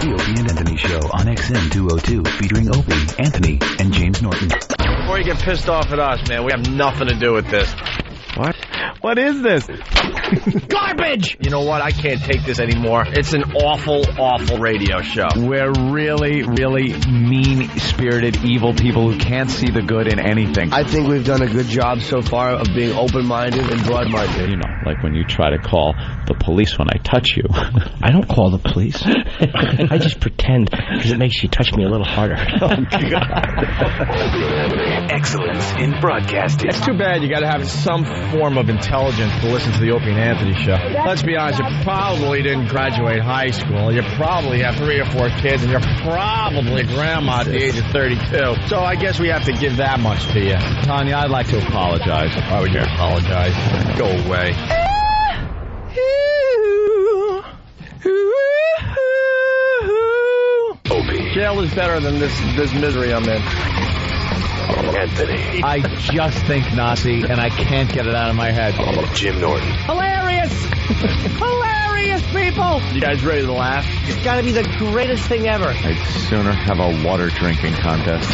The Opie and Anthony Show on XM 202, featuring Opie, Anthony, and James Norton. Before you get pissed off at us, man, we have nothing to do with this. What? What is this? Garbage! You know what? I can't take this anymore. It's an awful, awful radio show. We're really, really mean-spirited, evil people who can't see the good in anything. I think we've done a good job so far of being open-minded and broad-minded. You know, like when you try to call the police when I touch you. I don't call the police. I just pretend because it makes you touch me a little harder. Oh, God. Excellence in broadcasting. It's too bad you got to have some form of intelligence to listen to the Opie and Anthony Show. Let's be honest, you probably didn't graduate high school. You probably have 3 or 4 kids, and you're probably a grandma at the age of 32. So I guess we have to give that much to you. Tanya, I'd like to apologize. Why would you apologize? Go away. Opie. Jail is better than this misery I'm in. Anthony. I just think Nazi, and I can't get it out of my head. Jim Norton. Hilarious! Hilarious, people! You guys ready to laugh? It's got to be the greatest thing ever. I'd sooner have a water drinking contest.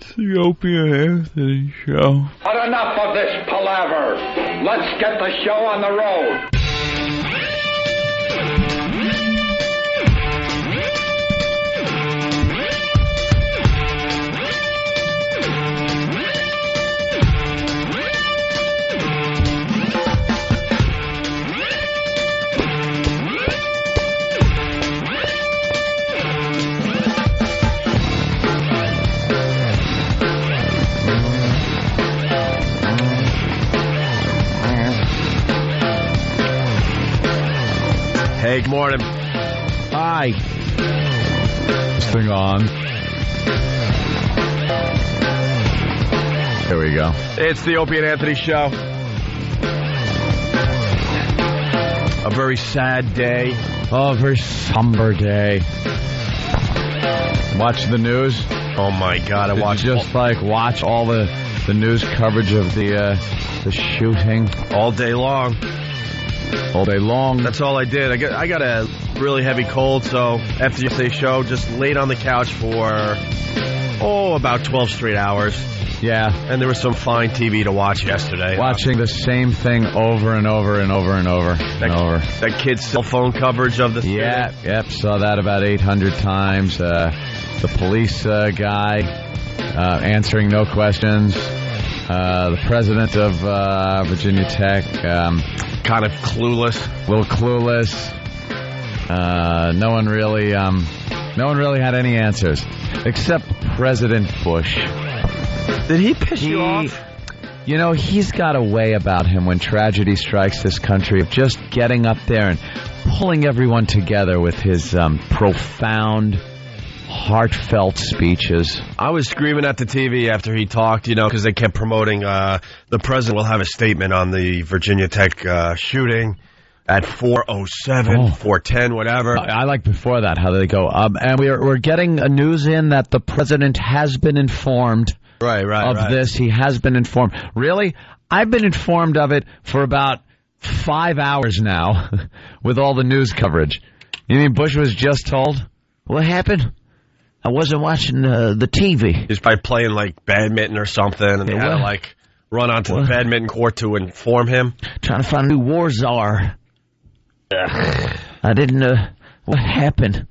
It's the Opie and Anthony Show. But enough of this palaver. Let's get the show on the road. Hey, good morning. Hi. This thing on. There we go. It's the Opie and Anthony Show. A very sad day. Oh, a very somber day. Watch the news. Oh, my God. I watched watch all the news coverage of the shooting. all day long. All day long. That's all I did. I got a really heavy cold, so after yesterday's show, just laid on the couch for, about 12 straight hours. Yeah. And there was some fine TV to watch yesterday. Watching the same thing over and over and over and over and over. That kid's cell phone coverage of the Yeah, yep, saw that about 800 times. The police guy answering no questions. The president of Virginia Tech, kind of clueless. a little clueless. No one really had any answers, except President Bush. Did he piss you off? You know, he's got a way about him when tragedy strikes this country of just getting up there and pulling everyone together with his profound, heartfelt speeches. I was screaming at the TV after he talked, because they kept promoting the president will have a statement on the Virginia Tech shooting at 4:07, 4:10, whatever. I like before that how they go. And we're getting news in that the president has been informed of this. He has been informed. Really? I've been informed of it for about 5 hours now with all the news coverage. You mean Bush was just told? What happened? I wasn't watching the TV. He's probably playing like badminton or something, and they had to run onto the badminton court to inform him. Trying to find a new war czar. I didn't know what happened.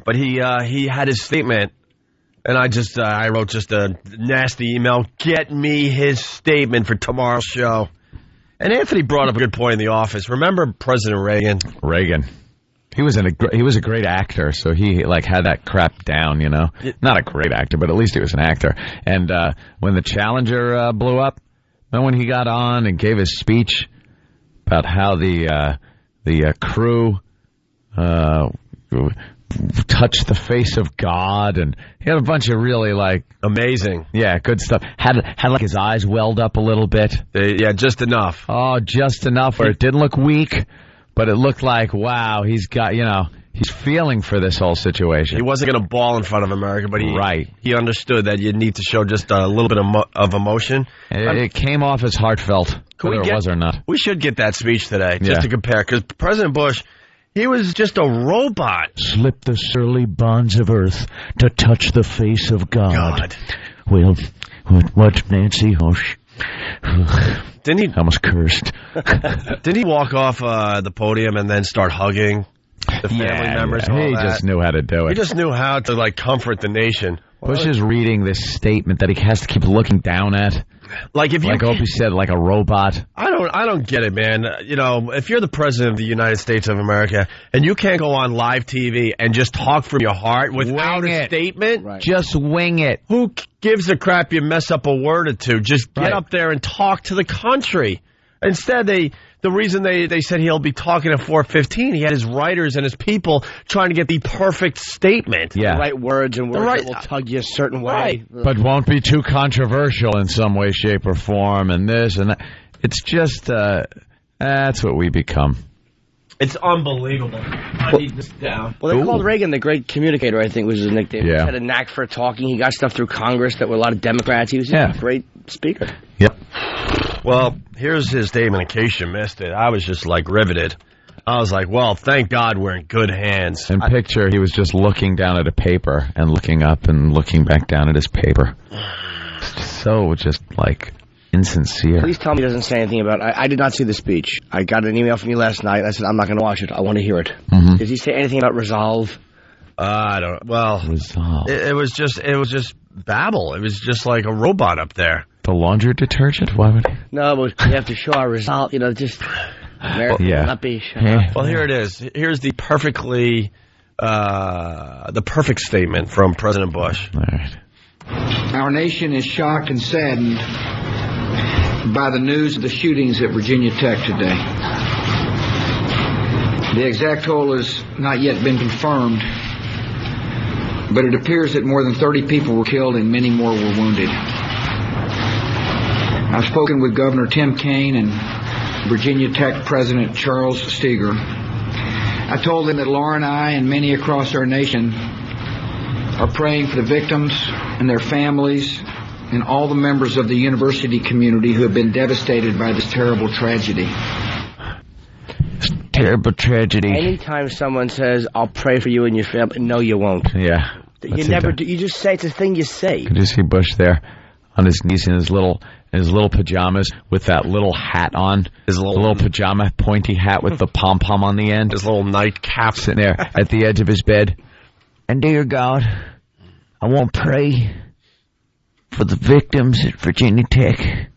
But he had his statement, and I wrote just a nasty email. Get me his statement for tomorrow's show. And Anthony brought up a good point in the office. Remember President Reagan? Reagan. He was a great actor, so he had that crap down, Not a great actor, but at least he was an actor. And when the Challenger blew up, and when he got on and gave his speech about how the crew touched the face of God, and he had a bunch of really amazing, good stuff. Had his eyes welled up a little bit. Just enough. Oh, just enough where it didn't look weak. But it looked like, wow, he's got He's feeling for this whole situation. He wasn't going to bawl in front of America, but he understood that you need to show just a little bit of emotion. It came off as heartfelt, whether it was or not. We should get that speech today, just to compare, because President Bush, he was just a robot. Slip the surly bonds of earth to touch the face of God. Well, what, Nancy? Oh, didn't he? I almost cursed. Didn't he walk off the podium and then start hugging the family members? Yeah. He just knew how to do it. He just knew how to comfort the nation. Bush is reading this statement that he has to keep looking down at. Like Opie said, like a robot. I don't get it, man. If you're the president of the United States of America and you can't go on live TV and just talk from your heart without a statement, just wing it. Who gives a crap you mess up a word or two? Just get up there and talk to the country. Instead, the reason they said he'll be talking at 4:15, he had his writers and his people trying to get the perfect statement. Yeah. The right words and words that will tug you a certain way. But won't be too controversial in some way, shape, or form, and this and that. It's just, that's what we become. It's unbelievable. I need this down. Well, they called Reagan the great communicator, I think was his nickname. Yeah. He had a knack for talking. He got stuff through Congress that were a lot of Democrats. He was a great speaker. Yep. Well, here's his statement in case you missed it. I was just riveted. I was like, well, thank God we're in good hands. And picture, he was just looking down at a paper and looking up and looking back down at his paper. So just insincere. Please tell me he doesn't say anything about it. I did not see the speech. I got an email from you last night. I said, I'm not going to watch it. I want to hear it. Mm-hmm. Did he say anything about resolve? I don't. Well, resolve. It was just babble. It was just like a robot up there. The laundry detergent? Why would he? No, but we have to show our resolve. Just America will not be shut up. Well, here it is. Here's the perfect statement from President Bush. All right. Our nation is shocked and saddened by the news of the shootings at Virginia Tech today. The exact toll has not yet been confirmed, but it appears that more than 30 people were killed and many more were wounded. I've spoken with Governor Tim Kaine and Virginia Tech President Charles Steger. I told them that Laura and I and many across our nation are praying for the victims and their families and all the members of the university community who have been devastated by this terrible tragedy. Terrible tragedy. Anytime someone says, I'll pray for you and your family, no, you won't. Yeah. You never do. You just say it's a thing you say. Could you see Bush there on his knees in his little pajamas with that little hat on? His little pajama pointy hat with the pom-pom on the end. His little nightcap sitting there at the edge of his bed. And dear God, I won't pray for the victims at Virginia Tech.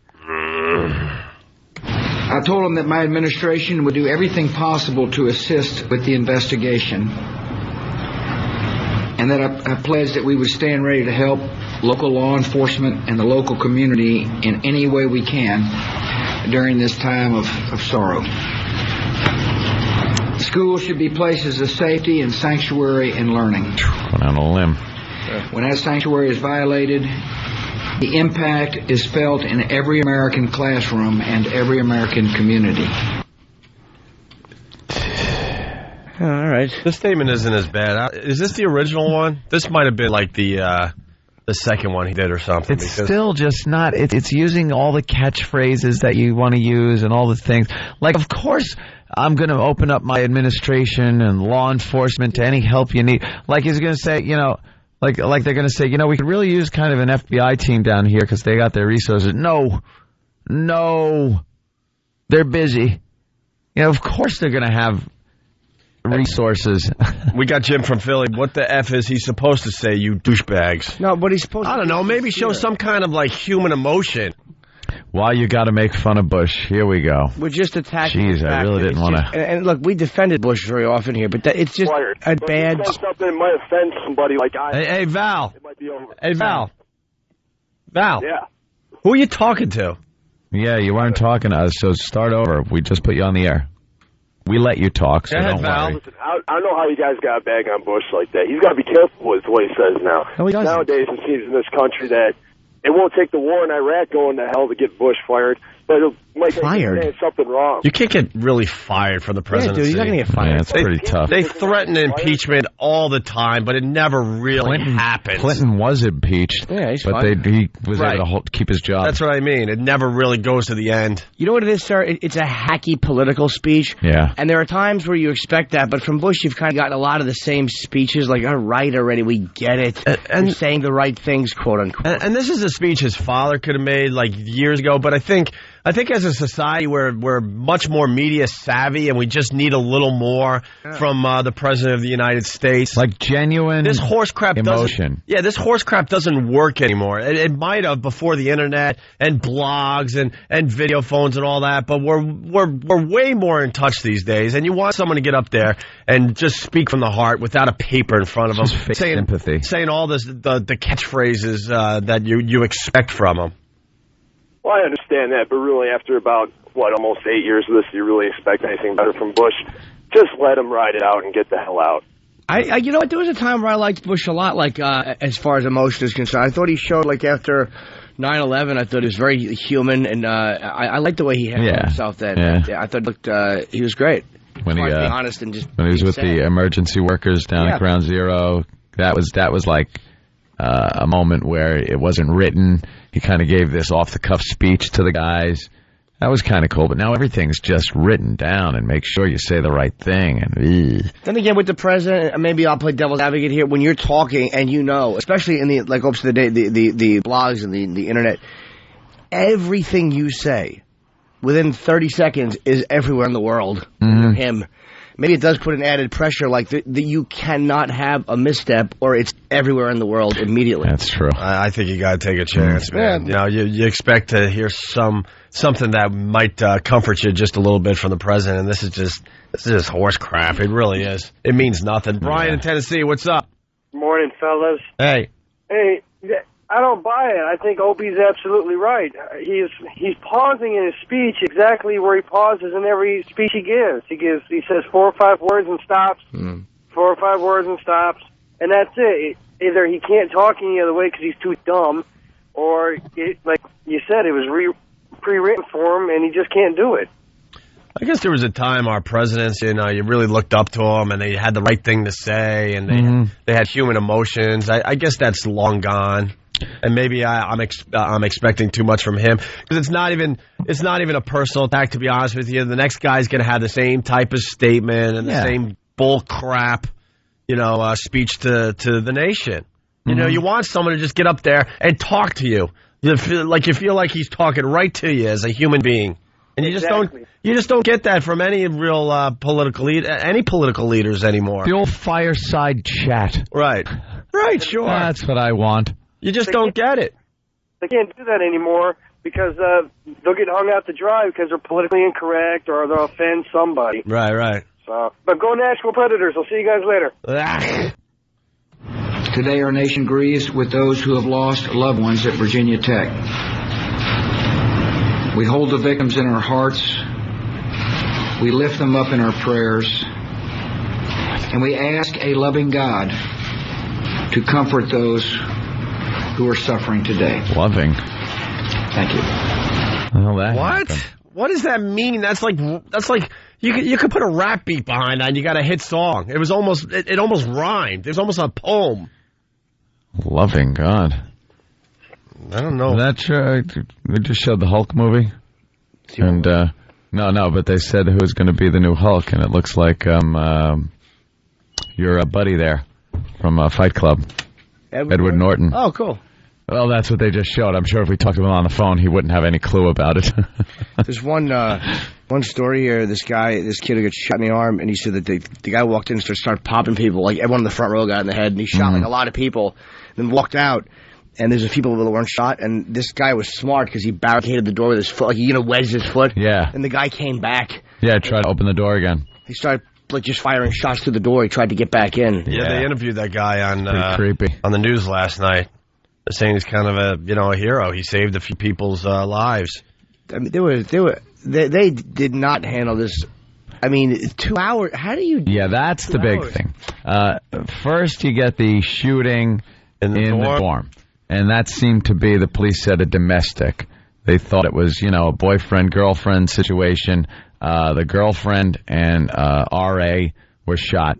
I told him that my administration would do everything possible to assist with the investigation, and that I pledged that we would stand ready to help local law enforcement and the local community in any way we can during this time of sorrow. Schools should be places of safety and sanctuary and learning. Went on a limb. When that sanctuary is violated, the impact is felt in every American classroom and every American community. All right. This statement isn't as bad. Is this the original one? This might have been the second one he did or something. It's still just not. It's using all the catchphrases that you want to use and all the things. Of course, I'm going to open up my administration and law enforcement to any help you need. He's going to say, like they're going to say, we could really use kind of an FBI team down here because they got their resources. No, they're busy. Of course they're going to have resources. We got Jim from Philly. What the F is he supposed to say, you douchebags? No, but he's supposed to... I don't know, maybe show some kind of human emotion. Why you got to make fun of Bush? Here we go. We're just attacking. Jeez, I really didn't want to. And look, we defended Bush very often here, but it's just a bad. Something might offend somebody like I. Hey, Val. It might be over. Hey, Val. Val. Yeah. Who are you talking to? Yeah, you weren't talking to us, so start over. We just put you on the air. We let you talk, so don't worry. Listen, I don't know how you guys got a bag on Bush like that. He's got to be careful with what he says now. No, he doesn't. Nowadays, it seems in this country that it won't take the war in Iraq going to hell to get Bush fired, but Like fired? Saying something wrong. You can't get really fired from the presidency. Yeah, dude, you're not going to get fired. Yeah, it's pretty tough. They threaten impeachment all the time, but it never really happens. Clinton was impeached, he's but fine. he was able to keep his job. That's what I mean. It never really goes to the end. You know what it is, sir? It's a hacky political speech. Yeah. And there are times where you expect that, but from Bush, you've kind of gotten a lot of the same speeches, like, all right, already, we get it. And saying the right things, quote unquote. And this is a speech his father could have made like years ago, but I think as a society we're much more media savvy, and we just need a little more from the president of the United States. Like genuine this horse crap emotion. This horse crap doesn't work anymore. It might have before the internet and blogs and video phones and all that, but we're way more in touch these days. And you want someone to get up there and just speak from the heart without a paper in front of them, saying sympathy, saying all this the catchphrases that you expect from them. Well, I understand that, but really, after about, almost 8 years of this, do you really expect anything better from Bush? Just let him ride it out and get the hell out. You know what? There was a time where I liked Bush a lot, like, as far as emotion is concerned. I thought he showed, like, after 9/11, I thought he was very human, and I liked the way he handled himself then. Yeah. I thought he was great. When he, being honest and just when he was with the emergency workers down at Ground Zero, that was like a moment where it wasn't written. He kind of gave this off-the-cuff speech to the guys. That was kind of cool, but now everything's just written down, and make sure you say the right thing. And then again, with the president, maybe I'll play devil's advocate here. When you're talking, and you know, especially in the the blogs and the internet, everything you say within 30 seconds is everywhere in the world. Mm-hmm. Him. Maybe it does put an added pressure, like that you cannot have a misstep, or it's everywhere in the world immediately. That's true. I think you got to take a chance, man. You know, you expect to hear something that might comfort you just a little bit from the president. And this is just horse crap. It really is. It means nothing. Brian in Tennessee, what's up? Morning, fellas. Hey, I don't buy it. I think Opie's absolutely right. He's pausing in his speech exactly where he pauses in every speech he gives. He says 4 or 5 words and stops. 4 or 5 words and stops, and that's it. Either he can't talk any other way because he's too dumb, or like you said, it was pre-written for him, and he just can't do it. I guess there was a time our presidents, you really looked up to them, and they had the right thing to say, and they had human emotions. I guess that's long gone. And maybe I'm expecting too much from him, because it's not even a personal attack, to be honest with you. The next guy's going to have the same type of statement and the same bull crap, speech to the nation. You want someone to just get up there and talk to you. You feel like he's talking right to you as a human being, and you just don't get that from any real political leaders anymore. The old fireside chat. Right, sure. That's what I want. You just don't get it. They can't do that anymore because they'll get hung out to dry because they're politically incorrect or they'll offend somebody. Right. So, but go Nashville Predators. I'll see you guys later. Today our nation grieves with those who have lost loved ones at Virginia Tech. We hold the victims in our hearts. We lift them up in our prayers. And we ask a loving God to comfort those who are suffering today. Loving. Thank you. Well, what? Happened. What does that mean? That's like you could put a rap beat behind that and you got a hit song. It was almost rhymed. It was almost a poem. Loving God. I don't know. We just showed the Hulk movie, and no, but they said who's going to be the new Hulk, and it looks like your buddy there from Fight Club. Edward Norton. Oh, cool. Well, that's what they just showed. I'm sure if we talked to him on the phone, he wouldn't have any clue about it. There's one story here. This kid who got shot in the arm, and he said that the guy walked in and started popping people. Like everyone in the front row got in the head, and he shot like a lot of people, then walked out. And there's a few people that weren't shot, and this guy was smart because he barricaded the door with his foot, like he wedged his foot. Yeah. And the guy came back. Yeah, tried to open the door again. He started just firing shots through the door. He tried to get back in. Yeah, they interviewed that guy on creepy on the news last night. They're saying he's kind of a hero. He saved a few people's lives. I mean, they did not handle this. I mean, 2 hours. How do you? Yeah, that's the big thing. First, you get the shooting in the dorm, and that seemed to be, the police said, a domestic. They thought it was, a boyfriend-girlfriend situation. The girlfriend and R.A. were shot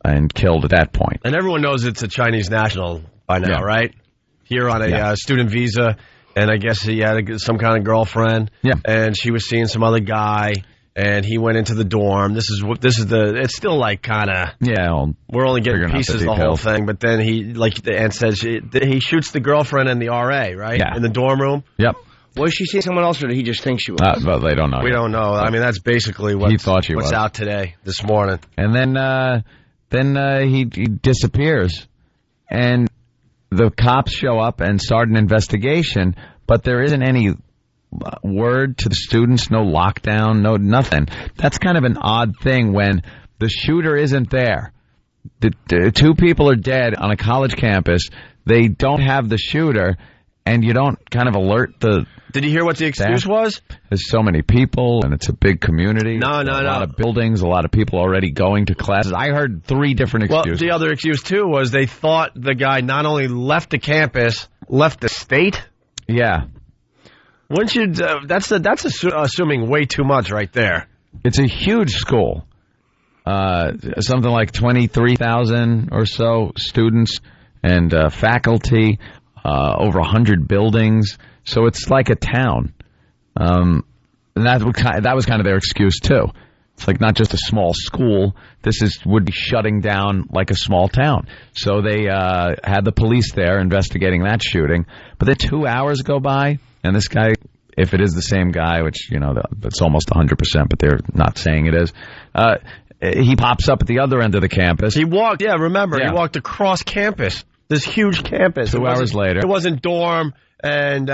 and killed at that point. And everyone knows it's a Chinese national by now, right? Here on a student visa, and I guess he had some kind of girlfriend. Yeah. And she was seeing some other guy, and he went into the dorm. It's still like kind of. Yeah. We're only getting pieces of the whole thing, but then he, like the aunt says, he shoots the girlfriend and the RA, right? Yeah. In the dorm room. Yep. Was she seeing someone else, or did he just think she was? Well, they don't know. We don't know. I mean, that's basically what he thought she was. What's out today, this morning. And then he disappears, and the cops show up and start an investigation, but there isn't any word to the students, no lockdown, no nothing. That's kind of an odd thing when the shooter isn't there. The two people are dead on a college campus. They don't have the shooter, and you don't kind of alert the... Did you hear what the excuse was? There's so many people, and it's a big community. No. A lot of buildings, a lot of people already going to classes. I heard 3 different excuses. Well, the other excuse, too, was they thought the guy not only left the campus, left the state. Yeah. Wouldn't you? That's assuming way too much right there. It's a huge school. Something like 23,000 or so students and faculty, over 100 buildings. So it's like a town. And that was kind of their excuse, too. It's like not just a small school. Would be shutting down like a small town. So they had the police there investigating that shooting. But then 2 hours go by, and this guy, if it is the same guy, which, that's almost 100%, but they're not saying it is, he pops up at the other end of the campus. He walked, he walked across campus, this huge campus. 2 hours later. It wasn't dorm and,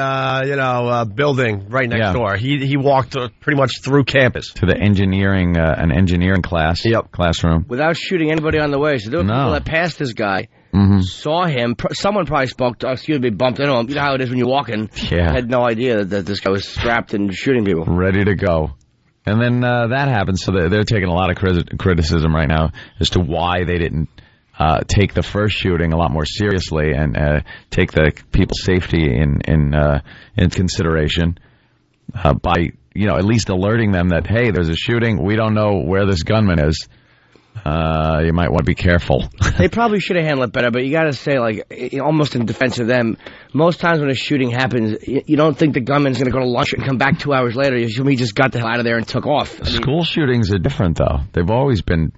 building right next door. He walked pretty much through campus. To the an engineering classroom. Without shooting anybody on the way. So there were people that passed this guy, saw him. Someone probably bumped into him. You know how it is when you're walking. Yeah. Had no idea that this guy was strapped and shooting people. Ready to go. And then that happens. So they're taking a lot of criticism right now as to why they didn't take the first shooting a lot more seriously and take the people's safety in consideration by at least alerting them that, hey, there's a shooting. We don't know where this gunman is. You might want to be careful. They probably should have handled it better, but you got to say, almost in defense of them, most times when a shooting happens, you don't think the gunman's going to go to lunch and come back 2 hours later. You assume he just got the hell out of there and took off. School shootings are different, though. They've always been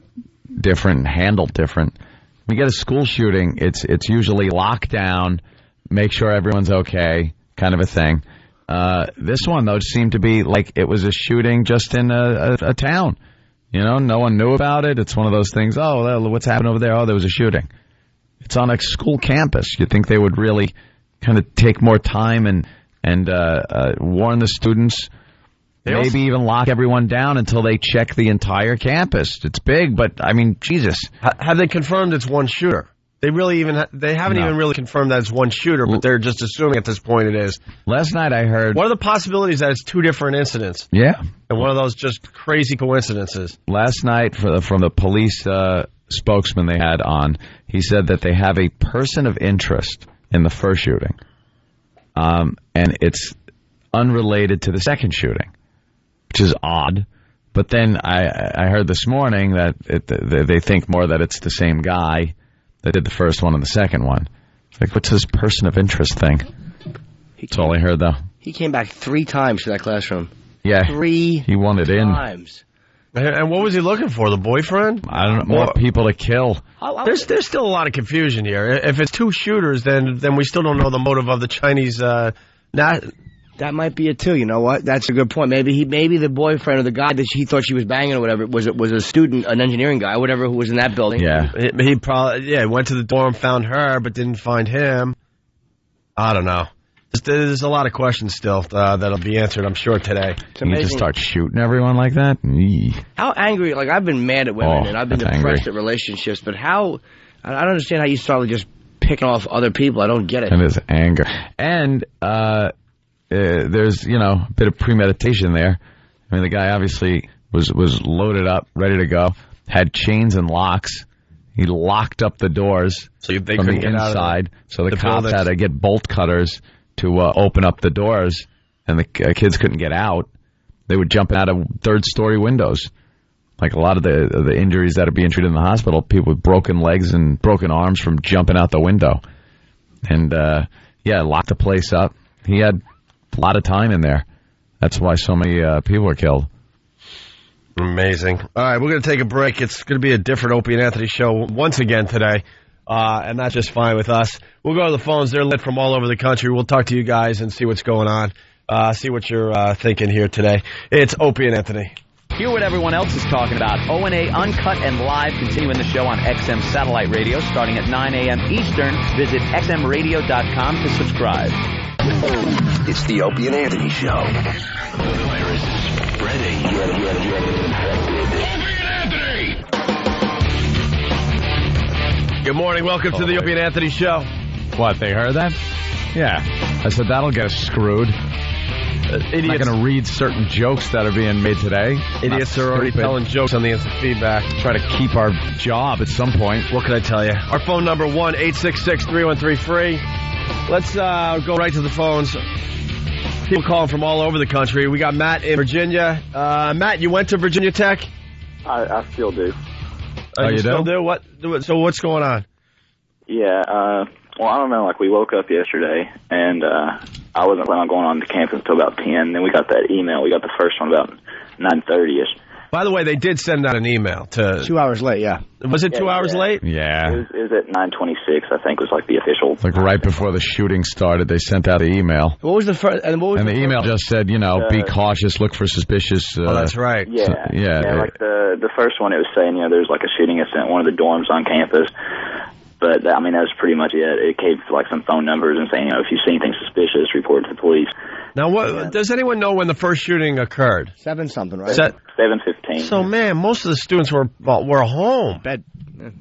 different and handled different. When you get a school shooting, it's usually lockdown, make sure everyone's okay, kind of a thing. This one, though, seemed to be like it was a shooting just in a town. No one knew about it. It's one of those things, what's happened over there? Oh, there was a shooting. It's on a school campus. You'd think they would really kind of take more time and warn the students, maybe even lock everyone down until they check the entire campus. It's big, but, Jesus. Have they confirmed it's one shooter? They haven't even really confirmed that it's one shooter, but they're just assuming at this point it is. Last night I heard... What are the possibilities that it's 2 different incidents? Yeah. And one of those just crazy coincidences. Last night, from the police spokesman they had on, he said that they have a person of interest in the first shooting. And it's unrelated to the second shooting, which is odd. But then I heard this morning that they think more that it's the same guy that did the first one and the second one. Like, what's this person of interest thing? That's all I heard, though. He came back 3 times to that classroom. Yeah. 3 he wanted times. And what was he looking for? The boyfriend? I don't know. More people to kill. There's still a lot of confusion here. If it's 2 shooters, then we still don't know the motive of the Chinese. That might be it too. You know what? That's a good point. Maybe the boyfriend or the guy that he thought she was banging or whatever was a student, an engineering guy, whatever, who was in that building. Yeah, he probably went to the dorm, found her, but didn't find him. I don't know. There's a lot of questions still that'll be answered, I'm sure, today. You just start shooting everyone like that? How angry? I've been mad at women and I've been depressed at relationships, but I don't understand how you start just picking off other people. I don't get it. And there's anger. And there's, a bit of premeditation there. I mean, the guy obviously was loaded up, ready to go, had chains and locks. He locked up the doors from the inside, so the cops had to get bolt cutters to open up the doors. and the kids couldn't get out, they would jump out of third-story windows. Like a lot of the injuries that are being treated in the hospital, people with broken legs and broken arms from jumping out the window. And, locked the place up. He had a lot of time in there. That's why so many people were killed. Amazing. All right, we're going to take a break. It's going to be a different Opie and Anthony show once again today, and that's just fine with us. We'll go to the phones. They're lit from all over the country. We'll talk to you guys and see what's going on, see what you're thinking here today. It's Opie and Anthony. Hear what everyone else is talking about. O&A Uncut and Live, continuing the show on XM Satellite Radio starting at 9 a.m. Eastern. Visit xmradio.com to subscribe. It's the Opie and Anthony Show. The virus is spreading. Opie and Anthony! Good morning. Welcome to the Opie and Anthony Show. What, they heard that? Yeah. I said, that'll get us screwed. Idiots. I'm not going to read certain jokes that are being made today. Idiots are already telling jokes on the instant feedback. Try to keep our job at some point. What can I tell you? Our phone number, 1-866-313-FREE. Let's go right to the phones. People calling from all over the country. We got Matt in Virginia. Matt, you went to Virginia Tech? I still do. You still do? So what's going on? Yeah, well, I don't know. Like, we woke up yesterday, and I wasn't planning on going on to campus until about 10. Then we got that email. We got the first one about 9:30ish. By the way, they did send out an email to... 2 hours late, yeah. Was it 2 hours late? Yeah. It was at 9:26, I think, was like the official... Like right before the shooting started, they sent out an email. What was the first... And the email just said, be cautious, look for suspicious... oh, that's right. Yeah. So, like the first one, it was saying, there's like a shooting incident at one of the dorms on campus. But, that was pretty much it. It gave, like, some phone numbers and saying, if you see anything suspicious, report to the police. Now, does anyone know when the first shooting occurred? 7-something, right? 7:15. So, man, most of the students were home. Bed.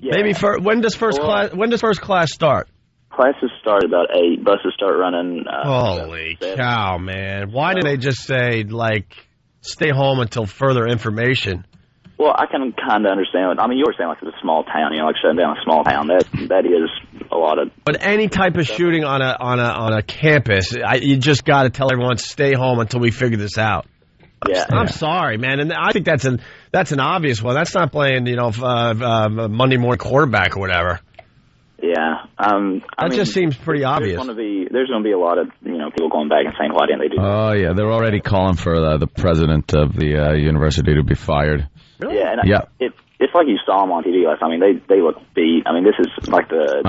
Yeah. Maybe when does first class start? Classes start about 8. Buses start running. Holy cow, man! Why didn't they just say stay home until further information? Well, I can kind of understand. You were saying like it's a small town, like shutting down a small town. That is a lot of. But any type of shooting on a campus, you just got to tell everyone stay home until we figure this out. Yeah, I'm sorry, man, and I think that's an obvious one. That's not playing, Monday morning quarterback or whatever. Yeah, that just seems pretty obvious. There's going to be a lot of people going back and saying why didn't they do that? Oh yeah, they're already calling for the president of the university to be fired. Really? Yeah, and it's like you saw them on TV last time. They look beat. This is like the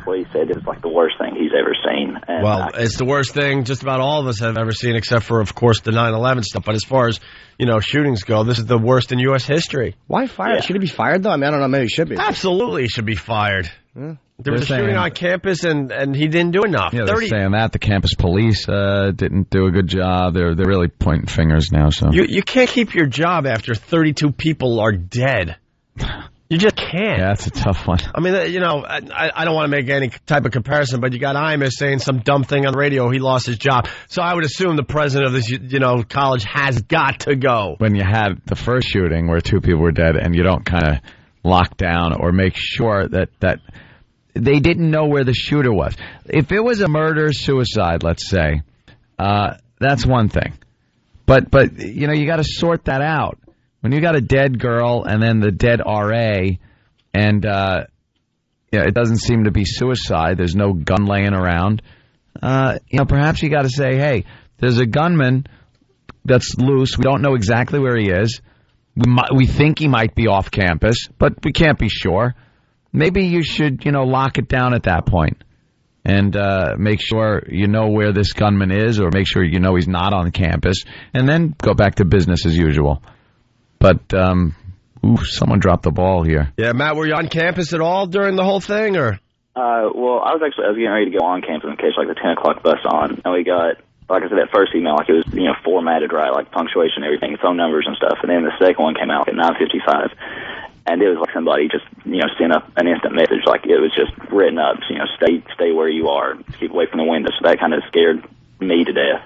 police said this is like the worst thing he's ever seen. And it's the worst thing just about all of us have ever seen, except for, of course, the 9/11 stuff. But as far as shootings go, this is the worst in U.S. history. Why fired? Yeah. Should he be fired though? I don't know. Maybe he should be. Absolutely, he should be fired. Yeah. There was a shooting on campus, and he didn't do enough. Yeah, they're saying that the campus police didn't do a good job. They're really pointing fingers now. So you can't keep your job after 32 people are dead. You just can't. Yeah, that's a tough one. I don't want to make any type of comparison, but you got Imus saying some dumb thing on the radio. He lost his job, so I would assume the president of this college has got to go. When you had the first shooting where 2 people were dead, and you don't kind of lock down or make sure that they didn't know where the shooter was. If it was a murder-suicide, let's say, that's one thing. But you got to sort that out. When you got a dead girl and then the dead RA, and it doesn't seem to be suicide. There's no gun laying around. Perhaps you got to say, hey, there's a gunman that's loose. We don't know exactly where he is. We think he might be off campus, but we can't be sure. Maybe you should, lock it down at that point and make sure you know where this gunman is, or make sure he's not on campus, and then go back to business as usual. But, someone dropped the ball here. Yeah, Matt, were you on campus at all during the whole thing, or? Well, I was getting ready to go on campus in case the 10 o'clock bus on, and we got, like I said, that first email, it was, formatted right, punctuation, everything, phone numbers and stuff, and then the second one came out at 9:55. And it was like somebody just, sent up an instant message, it was just written up, stay where you are, keep away from the window. So that kind of scared me to death.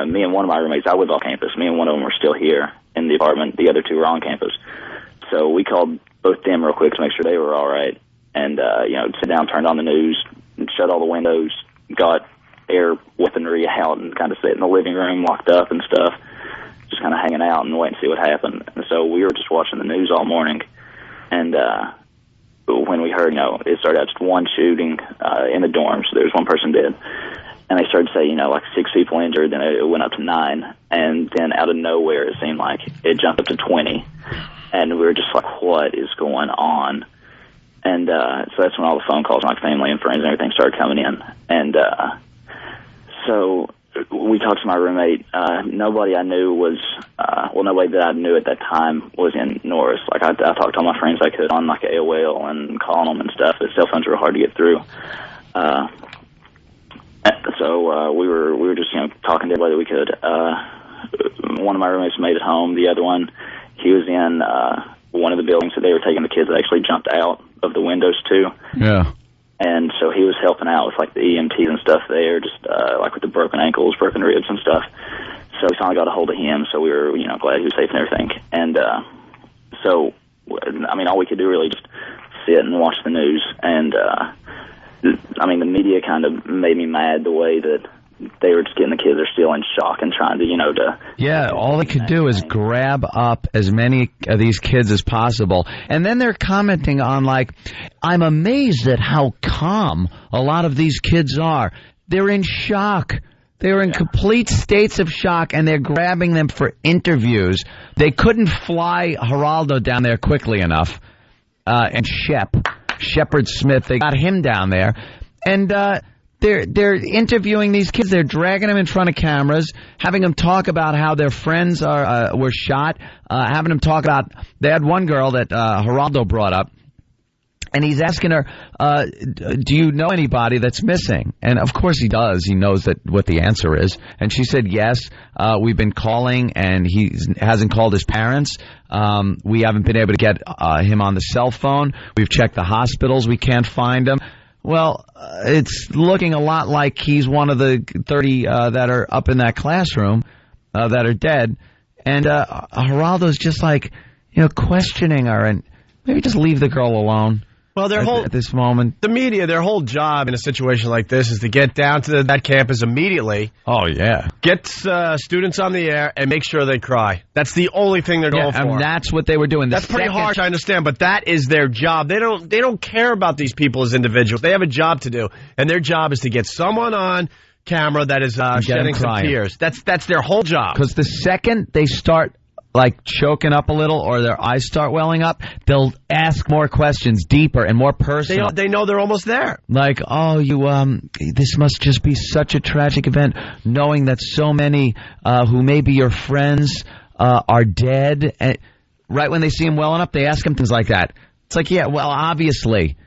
Me and one of my roommates, I was off campus. Me and one of them were still here in the apartment. The other 2 were on campus. So we called both them real quick to make sure they were all right. And, sit down, turned on the news, shut all the windows, got air weaponry out and kind of sit in the living room locked up and stuff, just kind of hanging out and waiting to see what happened. And so we were just watching the news all morning, and when we heard, it started out just one shooting in the dorms. There was one person dead. And they started to say, like 6 people injured, then it went up to 9. And then out of nowhere, it seemed like it jumped up to 20. And we were just like, what is going on? And so that's when all the phone calls from my family and friends and everything started coming in. And so we talked to my roommate. Nobody I knew was, nobody that I knew at that time was in Norris. Like, I talked to all my friends I could on, like, AOL and calling them and stuff. But cell phones were hard to get through. So we were just talking to everybody that we could. One of my roommates made it home. The other one, he was in one of the buildings that they were taking the kids that actually jumped out of the windows to. Yeah. And so he was helping out with like the EMTs and stuff there, just like with the broken ankles, broken ribs and stuff. So we finally got a hold of him. So we were glad he was safe and everything. And so I mean, all we could do really just sit and watch the news. And I mean, the media kind of made me mad the way that they were just getting the kids are still in shock and trying to, Yeah, all they could do is grab up as many of these kids as possible. And then they're commenting on, like, I'm amazed at how calm a lot of these kids are. They're in shock. They're in complete states of shock, and they're grabbing them for interviews. They couldn't fly Geraldo down there quickly enough. And Shepard Smith, they got him down there. And they're interviewing these kids. They're dragging them in front of cameras, having them talk about how their friends were shot, having them talk about, they had one girl that Geraldo brought up, and he's asking her, do you know anybody that's missing? And of course he does. He knows what the answer is. And she said, yes, we've been calling, and he hasn't called his parents. We haven't been able to get him on the cell phone. We've checked the hospitals. We can't find him. Well, it's looking a lot like he's one of the 30 that are up in that classroom that are dead. And Geraldo's just like, questioning her, and maybe just leave the girl alone. Well, at this moment, the media, their whole job in a situation like this is to get down to that campus immediately. Oh, yeah. Get students on the air and make sure they cry. That's the only thing they're going for. And that's what they were doing. That's pretty harsh, I understand, but that is their job. They don't care about these people as individuals. They have a job to do, and their job is to get someone on camera that is shedding some tears. That's their whole job. Because the second they start like choking up a little or their eyes start welling up, they'll ask more questions, deeper and more personal. They know they're almost there. Like, this must just be such a tragic event, knowing that so many who may be your friends are dead. And right when they see him welling up, they ask him things like that. It's like, yeah, well, obviously.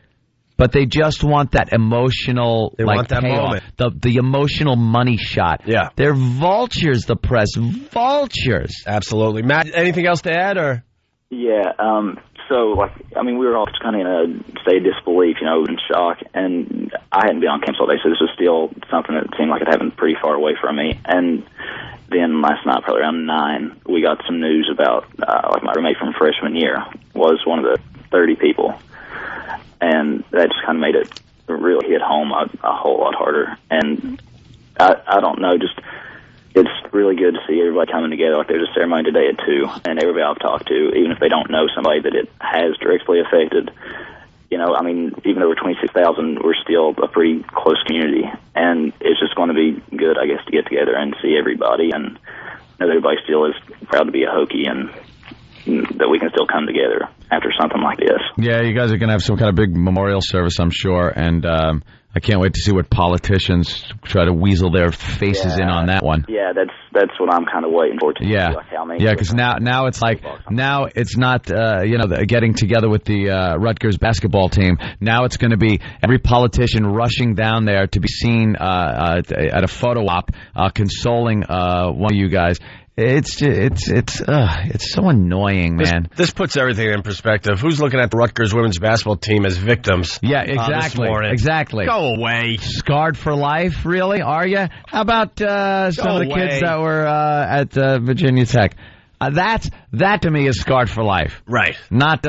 But they just want that emotional, want that payoff, the emotional money shot. Yeah. They're vultures, the press. Vultures. Absolutely. Matt, anything else to add? Or? Yeah. So, we were all just kind of in a state of disbelief, in shock. And I hadn't been on campus all day, so this was still something that seemed like it happened pretty far away from me. And then last night, probably around 9, we got some news about, my roommate from freshman year was one of the 30 people. And that just kind of made it really hit home a whole lot harder. And I don't know, just it's really good to see everybody coming together. Like, there's a ceremony today at 2, and everybody I've talked to, even if they don't know somebody that it has directly affected, even though we're 26,000, we're still a pretty close community. And it's just going to be good, I guess, to get together and see everybody and know that everybody still is proud to be a Hokie and that we can still come together after something like this. Yeah, you guys are going to have some kind of big memorial service, I'm sure, and I can't wait to see what politicians try to weasel their faces in on that one. Yeah, that's what I'm kind of waiting for. Because now it's like, now it's not, getting together with the Rutgers basketball team. Now it's going to be every politician rushing down there to be seen at a photo op, consoling one of you guys. It's so annoying, man. This puts everything in perspective. Who's looking at the Rutgers women's basketball team as victims? Yeah, exactly. Exactly. Go away. Scarred for life, really? Are you? How about some of the kids that were at Virginia Tech? That to me is scarred for life. Right. Not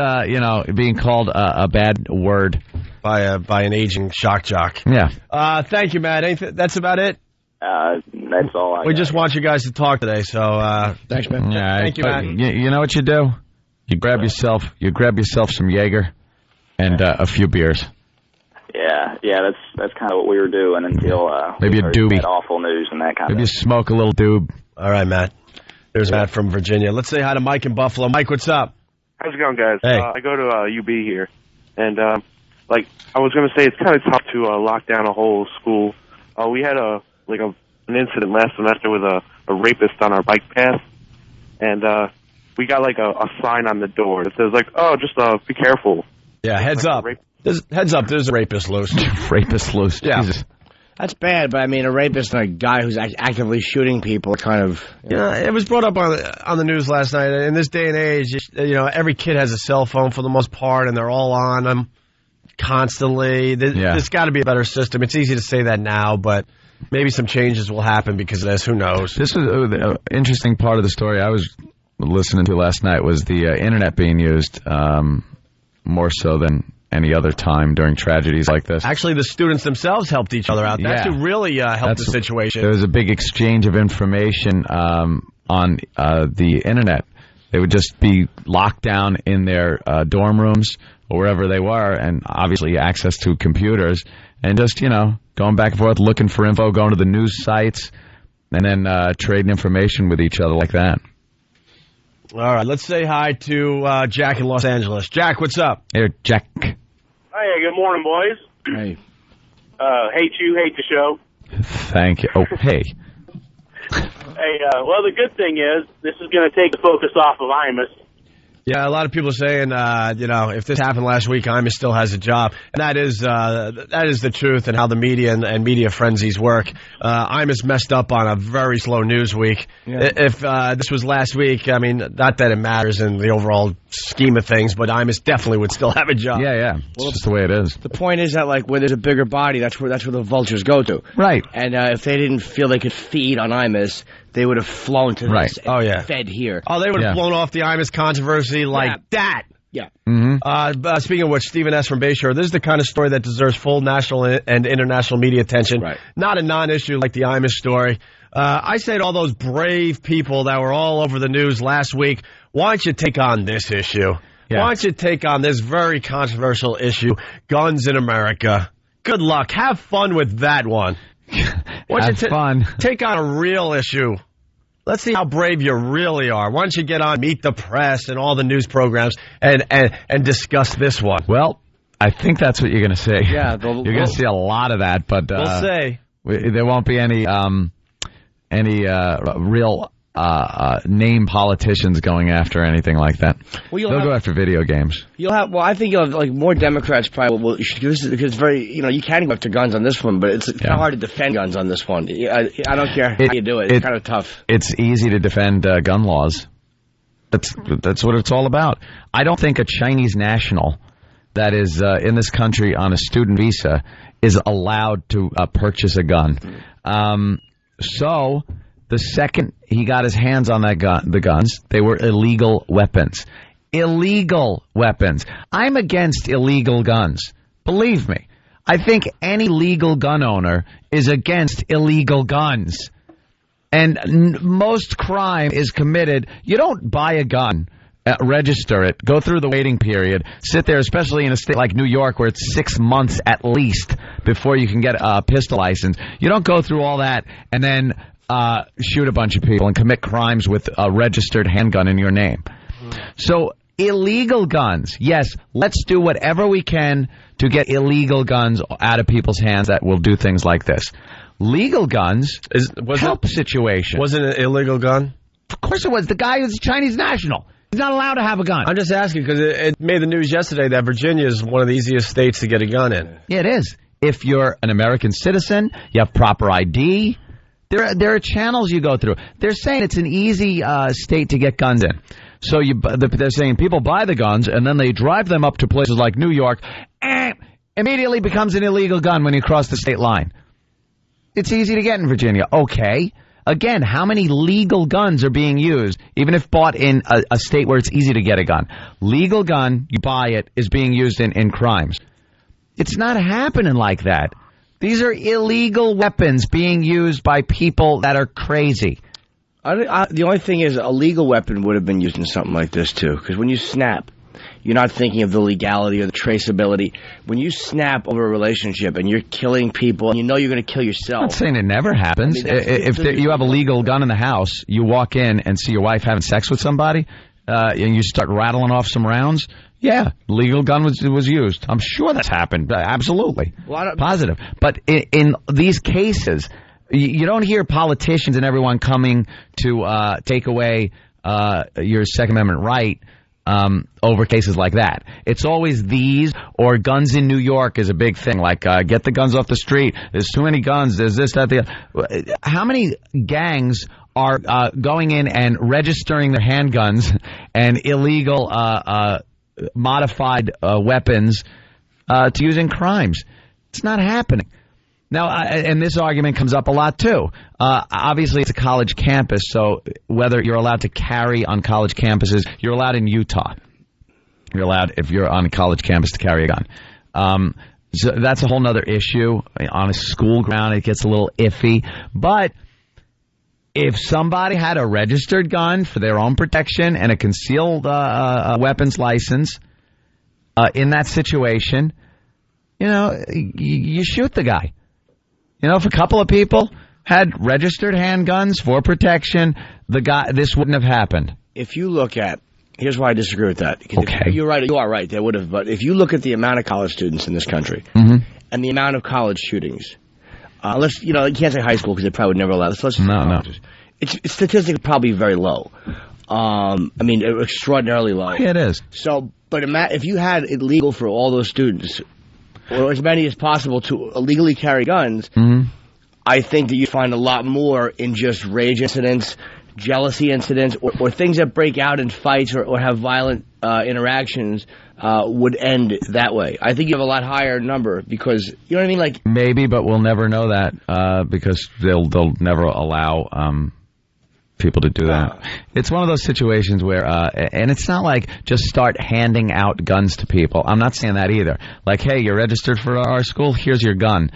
being called a bad word. by an aging shock jock. Yeah. Thank you, Matt. That's about it. That's all I We got. just want you guys to talk today, so thanks, man. Yeah, Thank you, Matt. You know what you do? You grab yourself some Jaeger and a few beers. Yeah, that's kind of what we were doing until Maybe we a heard doobie. that awful news and that kind Maybe you of. smoke a little doob. All right, Matt. There's Matt from Virginia. Let's say hi to Mike in Buffalo. Mike, what's up? How's it going, guys? Hey. I go to UB here, and I was going to say, it's kind of tough to lock down a whole school. We had an incident last semester with a rapist on our bike path, and we got a sign on the door that says "Oh, just be careful." Yeah, heads up. Heads up. There's a rapist loose. Rapist loose. Yeah. Jesus. That's bad, but I mean, a rapist and a guy who's actively shooting people kind of... Yeah, it was brought up on the news last night. In this day and age, every kid has a cell phone for the most part, and they're all on them constantly. There's got to be a better system. It's easy to say that now, but maybe some changes will happen because of this. Who knows? This was an interesting part of the story I was listening to last night was the internet being used more so than any other time during tragedies like this. Actually, the students themselves helped each other out. That's who really helped the situation. There was a big exchange of information on the internet. They would just be locked down in their dorm rooms or wherever they were, and obviously access to computers, and just, going back and forth, looking for info, going to the news sites, and then trading information with each other like that. All right, let's say hi to Jack in Los Angeles. Jack, what's up? Here, Jack. Hey, good morning, boys. Hey. Hate the show. Thank you. Oh, hey. Hey, well, the good thing is this is going to take the focus off of Imus. Yeah, a lot of people are saying, if this happened last week, Imus still has a job. And that is the truth and how the media and media frenzies work. Imus messed up on a very slow news week. Yeah. If this was last week, I mean, not that it matters in the overall scheme of things, but Imus definitely would still have a job. Yeah. Well, it's just the way it is. The point is that, where there's a bigger body, that's where the vultures go to. Right. And if they didn't feel they could feed on Imus, they would have flown to this and fed here. Oh, they would have blown off the Imus controversy like that. Yeah. Mm-hmm. Speaking of which, Stephen S. from Bayshore, this is the kind of story that deserves full national and international media attention. Right. Not a non-issue like the Imus story. I say to all those brave people that were all over the news last week, why don't you take on this issue? Yeah. Why don't you take on this very controversial issue, guns in America? Good luck. Have fun with that one. Have fun. Take on a real issue. Let's see how brave you really are. Why don't you get on Meet the Press and all the news programs and discuss this one? Well, I think that's what you're going to say. Yeah, you're going to see a lot of that, but we'll say there won't be any real name politicians going after anything like that. Well, they'll go after video games. I think you'll have more Democrats probably because it's very, you can go after guns on this one, but it's kind of hard to defend guns on this one. I don't care how you do it. It's kind of tough. It's easy to defend gun laws. That's what it's all about. I don't think a Chinese national that is in this country on a student visa is allowed to purchase a gun. So the second he got his hands on the guns, they were illegal weapons. Illegal weapons. I'm against illegal guns. Believe me. I think any legal gun owner is against illegal guns. And most crime is committed. You don't buy a gun, register it, go through the waiting period, sit there, especially in a state like New York where it's 6 months at least before you can get a pistol license. You don't go through all that and then shoot a bunch of people and commit crimes with a registered handgun in your name. So illegal guns, yes, let's do whatever we can to get illegal guns out of people's hands that will do things like this. Legal guns help situation. Was it an illegal gun? Of course it was. The guy was a Chinese national. He's not allowed to have a gun. I'm just asking because it made the news yesterday that Virginia is one of the easiest states to get a gun in. Yeah, it is. If you're an American citizen, you have proper ID. There are channels you go through. They're saying it's an easy state to get guns in. So they're saying people buy the guns and then they drive them up to places like New York and immediately becomes an illegal gun when you cross the state line. It's easy to get in Virginia. Okay. Again, how many legal guns are being used, even if bought in a state where it's easy to get a gun? Legal gun, you buy it, is being used in crimes. It's not happening like that. These are illegal weapons being used by people that are crazy. The only thing is, a legal weapon would have been used in something like this, too. Because when you snap, you're not thinking of the legality or the traceability. When you snap over a relationship and you're killing people and you know you're going to kill yourself. I'm not saying it never happens. If you have a legal gun in the house, you walk in and see your wife having sex with somebody, and you start rattling off some rounds, yeah, legal gun was used. I'm sure that's happened. Absolutely. Positive. But in these cases, you don't hear politicians and everyone coming to take away your Second Amendment right over cases like that. It's always these, or guns in New York is a big thing, like get the guns off the street. There's too many guns. There's this, that, the. How many gangs are going in and registering their handguns and illegal modified weapons to use in crimes? It's not happening. Now, and this argument comes up a lot, too. Obviously, it's a college campus, so whether you're allowed to carry on college campuses, you're allowed in Utah. You're allowed, if you're on a college campus, to carry a gun. So that's a whole other issue. On a school ground, it gets a little iffy. But if somebody had a registered gun for their own protection and a concealed weapons license in that situation, you shoot the guy. If a couple of people had registered handguns for protection, this wouldn't have happened. If you look at, here's why I disagree with that. Okay. You're right. You are right. They would have. But if you look at the amount of college students in this country and the amount of college shootings, you can't say high school because they probably would never allow this. No. It's statistically probably very low. Extraordinarily low. Yeah, it is. So, but if you had it legal for all those students, or as many as possible, to illegally carry guns, I think that you find a lot more in just rage incidents, jealousy incidents, or things that break out in fights or have violent interactions would end that way. I think you have a lot higher number because, you know what I mean? Like, maybe, but we'll never know that because they'll never allow people to do that. It's one of those situations where, and it's not like just start handing out guns to people. I'm not saying that either. Like, hey, you're registered for our school, here's your gun.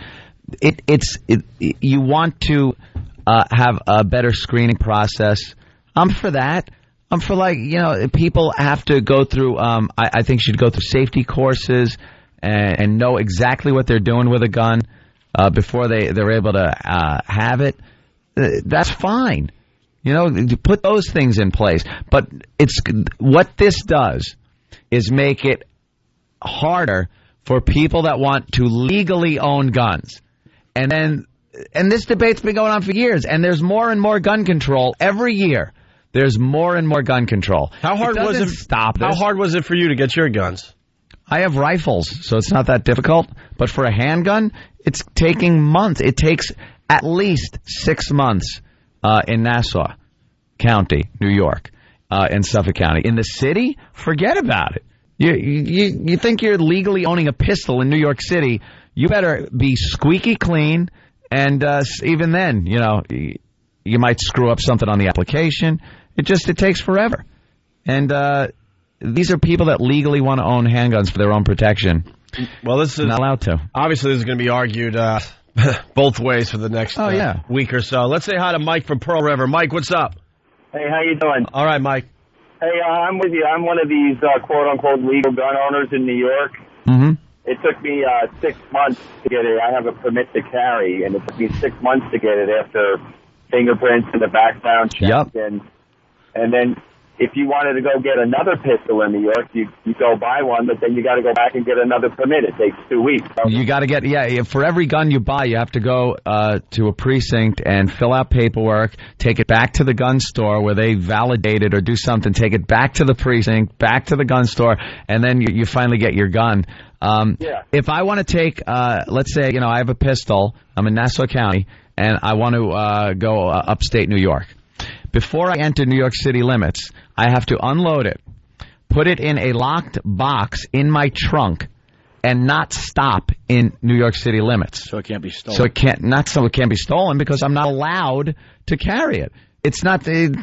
You want to have a better screening process. I'm for that. I'm for people have to go through, I think should go through safety courses and know exactly what they're doing with a gun before they're able to have it. That's fine. Put those things in place. But what this does is make it harder for people that want to legally own guns. And this debate's been going on for years, and there's more and more gun control every year. There's more and more gun control. How hard was it? Stop this. How hard was it for you to get your guns? I have rifles, so it's not that difficult. But for a handgun, it's taking months. It takes at least 6 months in Nassau County, New York, in Suffolk County. In the city, forget about it. You think you're legally owning a pistol in New York City, you better be squeaky clean, and even then, you might screw up something on the application. It takes forever. And these are people that legally want to own handguns for their own protection. Well, this is not allowed to. Obviously, this is going to be argued both ways for the next week or so. Let's say hi to Mike from Pearl River. Mike, what's up? Hey, how you doing? All right, Mike. Hey, I'm with you. I'm one of these quote-unquote legal gun owners in New York. Mm-hmm. It took me 6 months to get it. I have a permit to carry, and it took me 6 months to get it after fingerprints and the background check. Yep. And then if you wanted to go get another pistol in New York, you go buy one, but then you got to go back and get another permit. It takes 2 weeks. You got to get, for every gun you buy, you have to go to a precinct and fill out paperwork, take it back to the gun store where they validate it or do something, take it back to the precinct, back to the gun store, and then you finally get your gun. If I want to take, let's say, I have a pistol, I'm in Nassau County, and I want to go upstate New York. Before I enter New York City limits, I have to unload it, put it in a locked box in my trunk, and not stop in New York City limits. So it can't be stolen. So it can't be stolen because I'm not allowed to carry it. Has nothing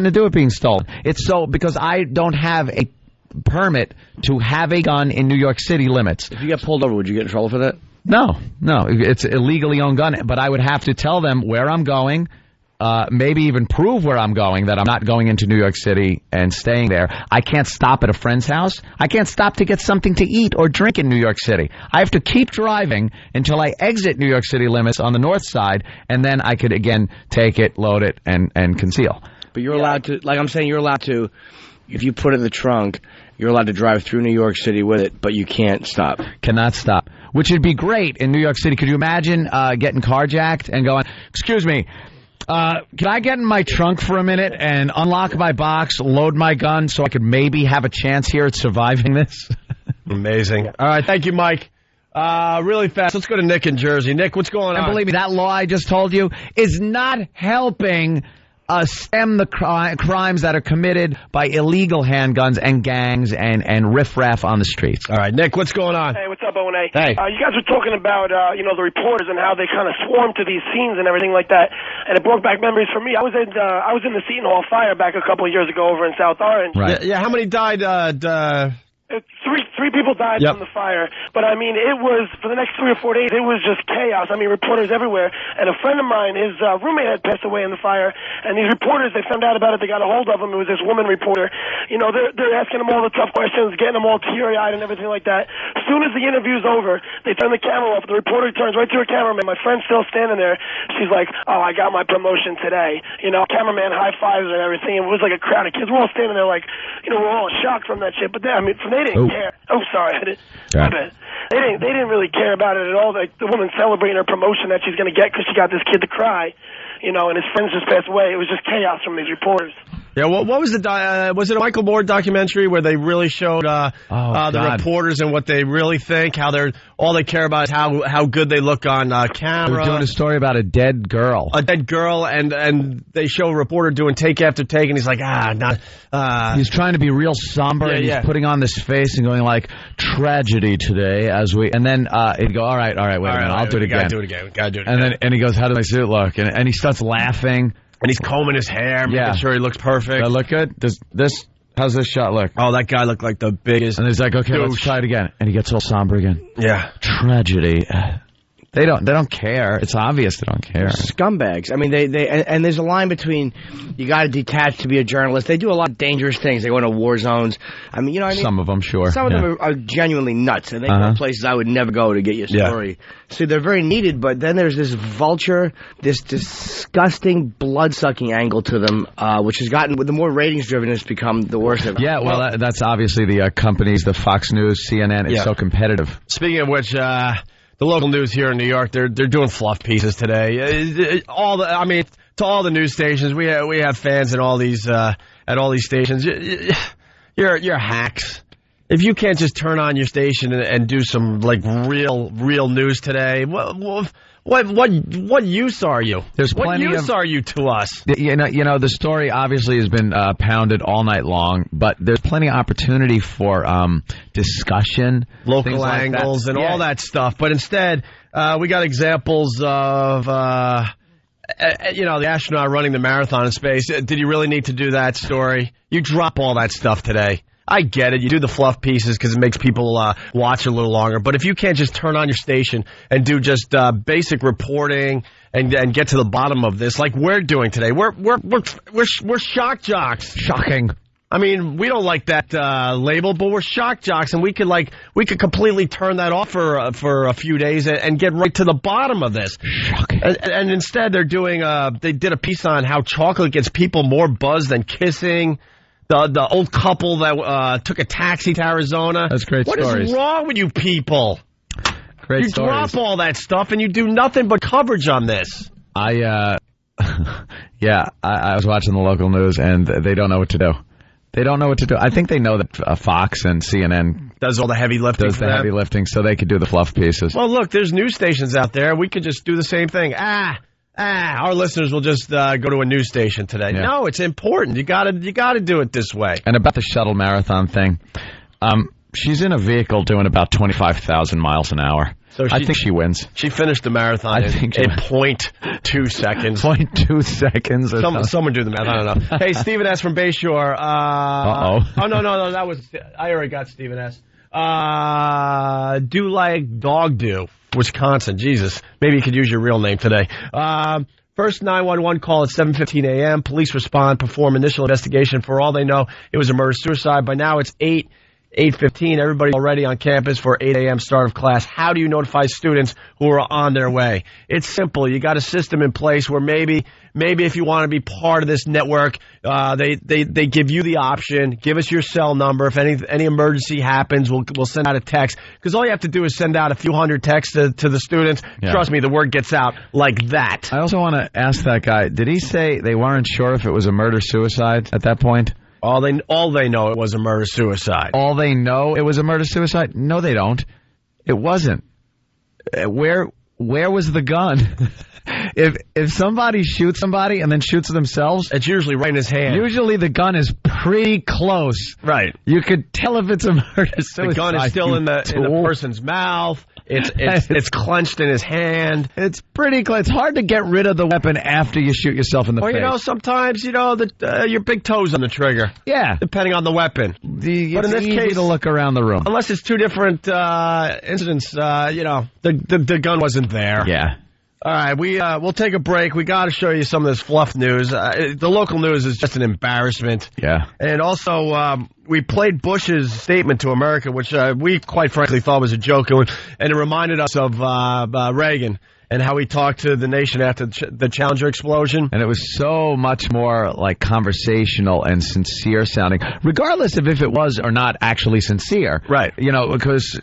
to do with being stolen. It's because I don't have a permit to have a gun in New York City limits. If you get pulled over, would you get in trouble for that? No. It's a legally owned gun, but I would have to tell them where I'm going, maybe even prove where I'm going, that I'm not going into New York City and staying there. I can't stop at a friend's house. I can't stop to get something to eat or drink in New York City. I have to keep driving until I exit New York City limits on the north side, and then I could, again, take it, load it, and conceal. But you're allowed to, like I'm saying, you're allowed to, if you put it in the trunk, you're allowed to drive through New York City with it, but you can't stop. Cannot stop. Which would be great in New York City. Could you imagine getting carjacked and going, excuse me, can I get in my trunk for a minute and unlock my box, load my gun so I could maybe have a chance here at surviving this? Amazing. All right, thank you, Mike. Really fast, let's go to Nick in Jersey. Nick, what's going on? And believe me, that law I just told you is not helping stem the crimes that are committed by illegal handguns and gangs and riffraff on the streets. All right, Nick, what's going on? Hey, what's up, O&A? Hey. You guys were talking about, the reporters and how they kind of swarm to these scenes and everything like that, and it brought back memories for me. I was in the Seton Hall fire back a couple of years ago over in South Orange. Right. Yeah, how many died? Three people died from the fire, but I mean, it was, for the next 3 or 4 days, it was just chaos. I mean, reporters everywhere, and a friend of mine, his roommate had passed away in the fire, and these reporters, they found out about it, they got a hold of him. It was this woman reporter. You know, they're asking him all the tough questions, getting them all teary-eyed and everything like that. As soon as the interview's over, they turn the camera off. The reporter turns right to her cameraman. My friend's still standing there. She's like, oh, I got my promotion today. You know, cameraman high-fives and everything. It was like a crowd of kids. We're all standing there like, you know, we're all shocked from that shit, but they didn't care. Oh, sorry. My bad. They didn't really care about it at all. Like, the woman celebrating her promotion that she's going to get because she got this kid to cry, you know, and his friends just passed away. It was just chaos from these reporters. Yeah, what was was it a Michael Moore documentary where they really showed the reporters and what they really think, how all they care about is how good they look on camera. They're doing a story about a dead girl. A dead girl, and they show a reporter doing take after take, and he's like, he's trying to be real somber, and he's putting on this face and going like, tragedy today, and then he'd go, all right, wait a minute, I'll do it again. We gotta do it again. And he goes, how did my suit look? And he starts laughing. And he's combing his hair, making sure he looks perfect. Does that look good? How's this shot look? Oh, that guy looked like the biggest. And he's like, okay, let's try it again. And he gets all somber again. Yeah. Tragedy. They don't care. It's obvious they don't care. Scumbags. I mean, and there's a line between you got to detach to be a journalist. They do a lot of dangerous things. They go into war zones. I mean, you know what I mean? Some of them, sure. Some of them are genuinely nuts, and they go places I would never go to get your story. Yeah. So they're very needed, but then there's this vulture, this disgusting blood-sucking angle to them, which has gotten, the more ratings-driven it's become, the worse it. Yeah, well, that's obviously the companies, the Fox News, CNN, it's so competitive. Speaking of which, the local news here in New York, they're doing fluff pieces today. To all the news stations, we have fans in all these at all these stations. You're hacks. If you can't just turn on your station and do some like real news today, what use are you? What use are you to us? You know, the story obviously has been pounded all night long, but there's plenty of opportunity for discussion, local angles, and all that stuff. But instead, we got examples of the astronaut running the marathon in space. Did you really need to do that story? You drop all that stuff today. I get it. You do the fluff pieces because it makes people watch a little longer. But if you can't just turn on your station and do just basic reporting and get to the bottom of this, like we're doing today, we're shock jocks. Shocking. I mean, we don't like that label, but we're shock jocks, and we could completely turn that off for a few days and get right to the bottom of this. Shocking. And instead, they did a piece on how chocolate gets people more buzzed than kissing. The old couple that took a taxi to Arizona. That's great stories. What is wrong with you people? Great stories. You drop all that stuff and you do nothing but coverage on this. I was watching the local news and they don't know what to do. They don't know what to do. I think they know that Fox and CNN does all the heavy lifting. Heavy lifting, so they could do the fluff pieces. Well, look, there's news stations out there. We could just do the same thing. Our listeners will just go to a news station today. Yeah. No, it's important. You got to do it this way. And about the shuttle marathon thing, she's in a vehicle doing about 25,000 miles an hour. So I think she wins. She finished the marathon in 0.2 seconds. 0.2 seconds. Someone do the math. I don't know. Hey, Stephen S. from Bayshore. Uh-oh. Oh, no. That was... I already got Stephen S. Do like dog do. Wisconsin. Jesus. Maybe you could use your real name today. First 911 call at 7:15 a.m. Police respond, perform initial investigation. For all they know, it was a murder-suicide. By now, it's 8:15. Everybody's already on campus for 8 a.m. start of class. How do you notify students who are on their way? It's simple. You got a system in place where maybe if you want to be part of this network, they give you the option. Give us your cell number. If any emergency happens, we'll send out a text. Because all you have to do is send out a few hundred texts to the students. Yeah. Trust me, the word gets out like that. I also want to ask that guy, did he say they weren't sure if it was a murder-suicide at that point? All they know it was a murder-suicide. All they know it was a murder-suicide? No, they don't. It wasn't. Where was the gun? If somebody shoots somebody and then shoots themselves, it's usually right in his hand. Usually the gun is pretty close. Right. You could tell if it's a murder-suicide. The gun is still in the person's mouth. It's clenched in his hand. It's pretty close. It's hard to get rid of the weapon after you shoot yourself in the face. Sometimes, your big toe's on the trigger. Yeah. Depending on the weapon. But in this case, to look around the room. Unless it's two different incidents, the gun wasn't there. Yeah. All right, we'll take a break. We got to show you some of this fluff news. The local news is just an embarrassment. Yeah. And also, we played Bush's statement to America, which we quite frankly thought was a joke, and it reminded us of Reagan and how he talked to the nation after the Challenger explosion. And it was so much more like conversational and sincere sounding, regardless of if it was or not actually sincere. Right. Because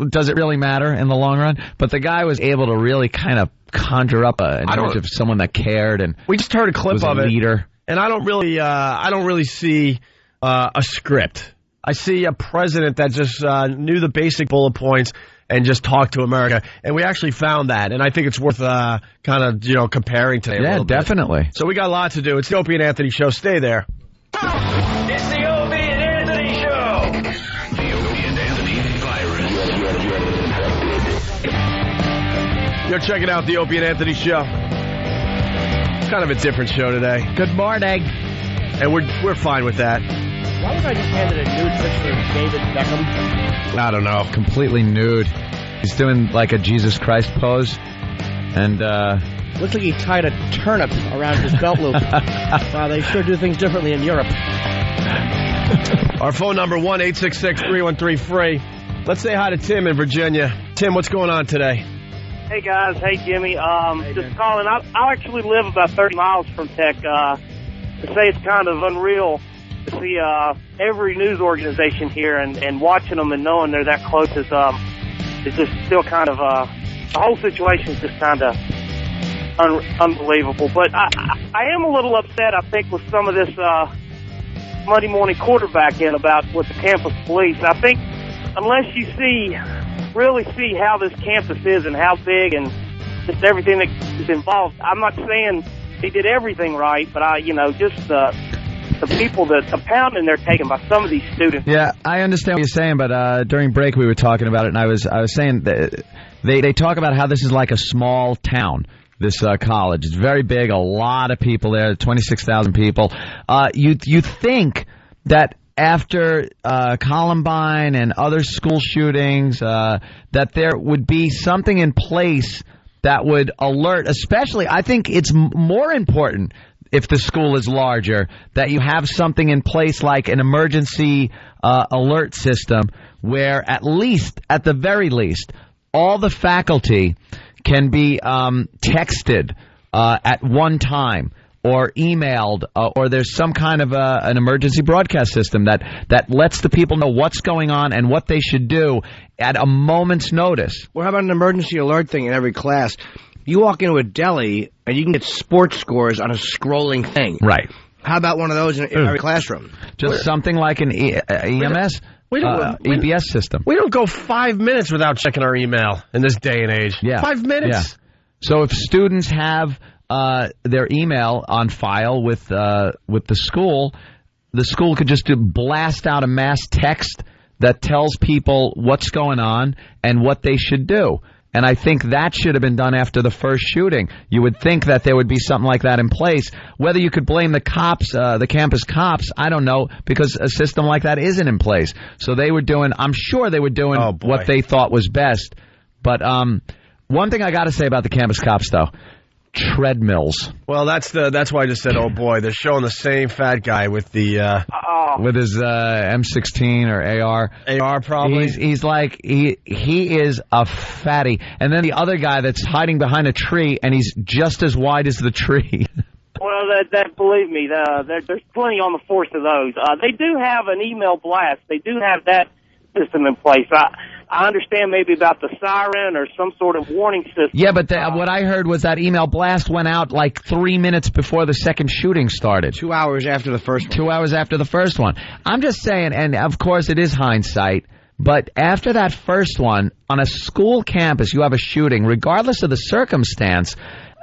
does it really matter in the long run? But the guy was able to really kind of conjure up an image of someone that cared, and we just heard a clip of it. Leader. And I don't really see a script. I see a president that just knew the basic bullet points and just talk to America. And we actually found that. And I think it's worth comparing today a little bit. Yeah, definitely. So we got a lot to do. It's the Opie and Anthony Show. Stay there. It's the Opie and Anthony Show. The Opie and Anthony virus. You're checking out the Opie and Anthony Show. It's kind of a different show today. Good morning. And we're fine with that. Why was I just handed a nude picture of David Beckham? I don't know. Completely nude. He's doing like a Jesus Christ pose. And, looks like he tied a turnip around his belt loop. Wow, they sure do things differently in Europe. Our phone number, 1-866-313-FREE. Let's say hi to Tim in Virginia. Tim, what's going on today? Hey, guys. Hey, Jimmy. Just calling. I actually live about 30 miles from Tech. To say it's kind of unreal to see every news organization here and watching them and knowing they're that close is just still kind of the whole situation is just kind of unbelievable. But I am a little upset, I think, with some of this Monday morning quarterbacking about with the campus police. I think unless you really see how this campus is and how big and just everything that is involved, I'm not saying they did everything right, but just the people, the pounding they're taking by some of these students. Yeah, I understand what you're saying, but during break we were talking about it, and I was saying that they talk about how this is like a small town. This college, it's very big, a lot of people there, 26,000 people. You think that after Columbine and other school shootings, that there would be something in place that would alert, especially, I think it's more important if the school is larger, that you have something in place like an emergency alert system where at the very least, all the faculty can be texted at one time or emailed, or there's some kind of an emergency broadcast system that lets the people know what's going on and what they should do at a moment's notice. Well, how about an emergency alert thing in every class? You walk into a deli and you can get sports scores on a scrolling thing. Right. How about one of those in every classroom? Just something like an EMS, EBS system. We don't go 5 minutes without checking our email in this day and age. Yeah. 5 minutes. Yeah. So if students have their email on file with the school could just blast out a mass text that tells people what's going on and what they should do. And I think that should have been done after the first shooting. You would think that there would be something like that in place. Whether you could blame the cops, the campus cops, I don't know, because a system like that isn't in place. So they were doing, I'm sure they were doing what they thought was best. But one thing I got to say about the campus cops, though, treadmills. Well, that's why I just said, oh boy, they're showing the same fat guy with the with his M16 or AR probably. He's like he is a fatty, and then the other guy that's hiding behind a tree, and he's just as wide as the tree. Well, that believe me, there's plenty on the force of those. They do have an email blast. They do have that system in place. I understand maybe about the siren or some sort of warning system. Yeah, but what I heard was that email blast went out like 3 minutes before the second shooting started. 2 hours after the first one. 2 hours after the first one. I'm just saying, and of course it is hindsight, but after that first one, on a school campus, you have a shooting, regardless of the circumstance,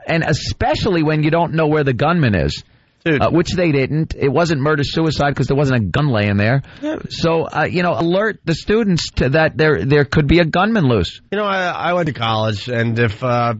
and especially when you don't know where the gunman is. Which they didn't. It wasn't murder-suicide because there wasn't a gun laying there. Yeah. So, alert the students to that there could be a gunman loose. I went to college, and if, I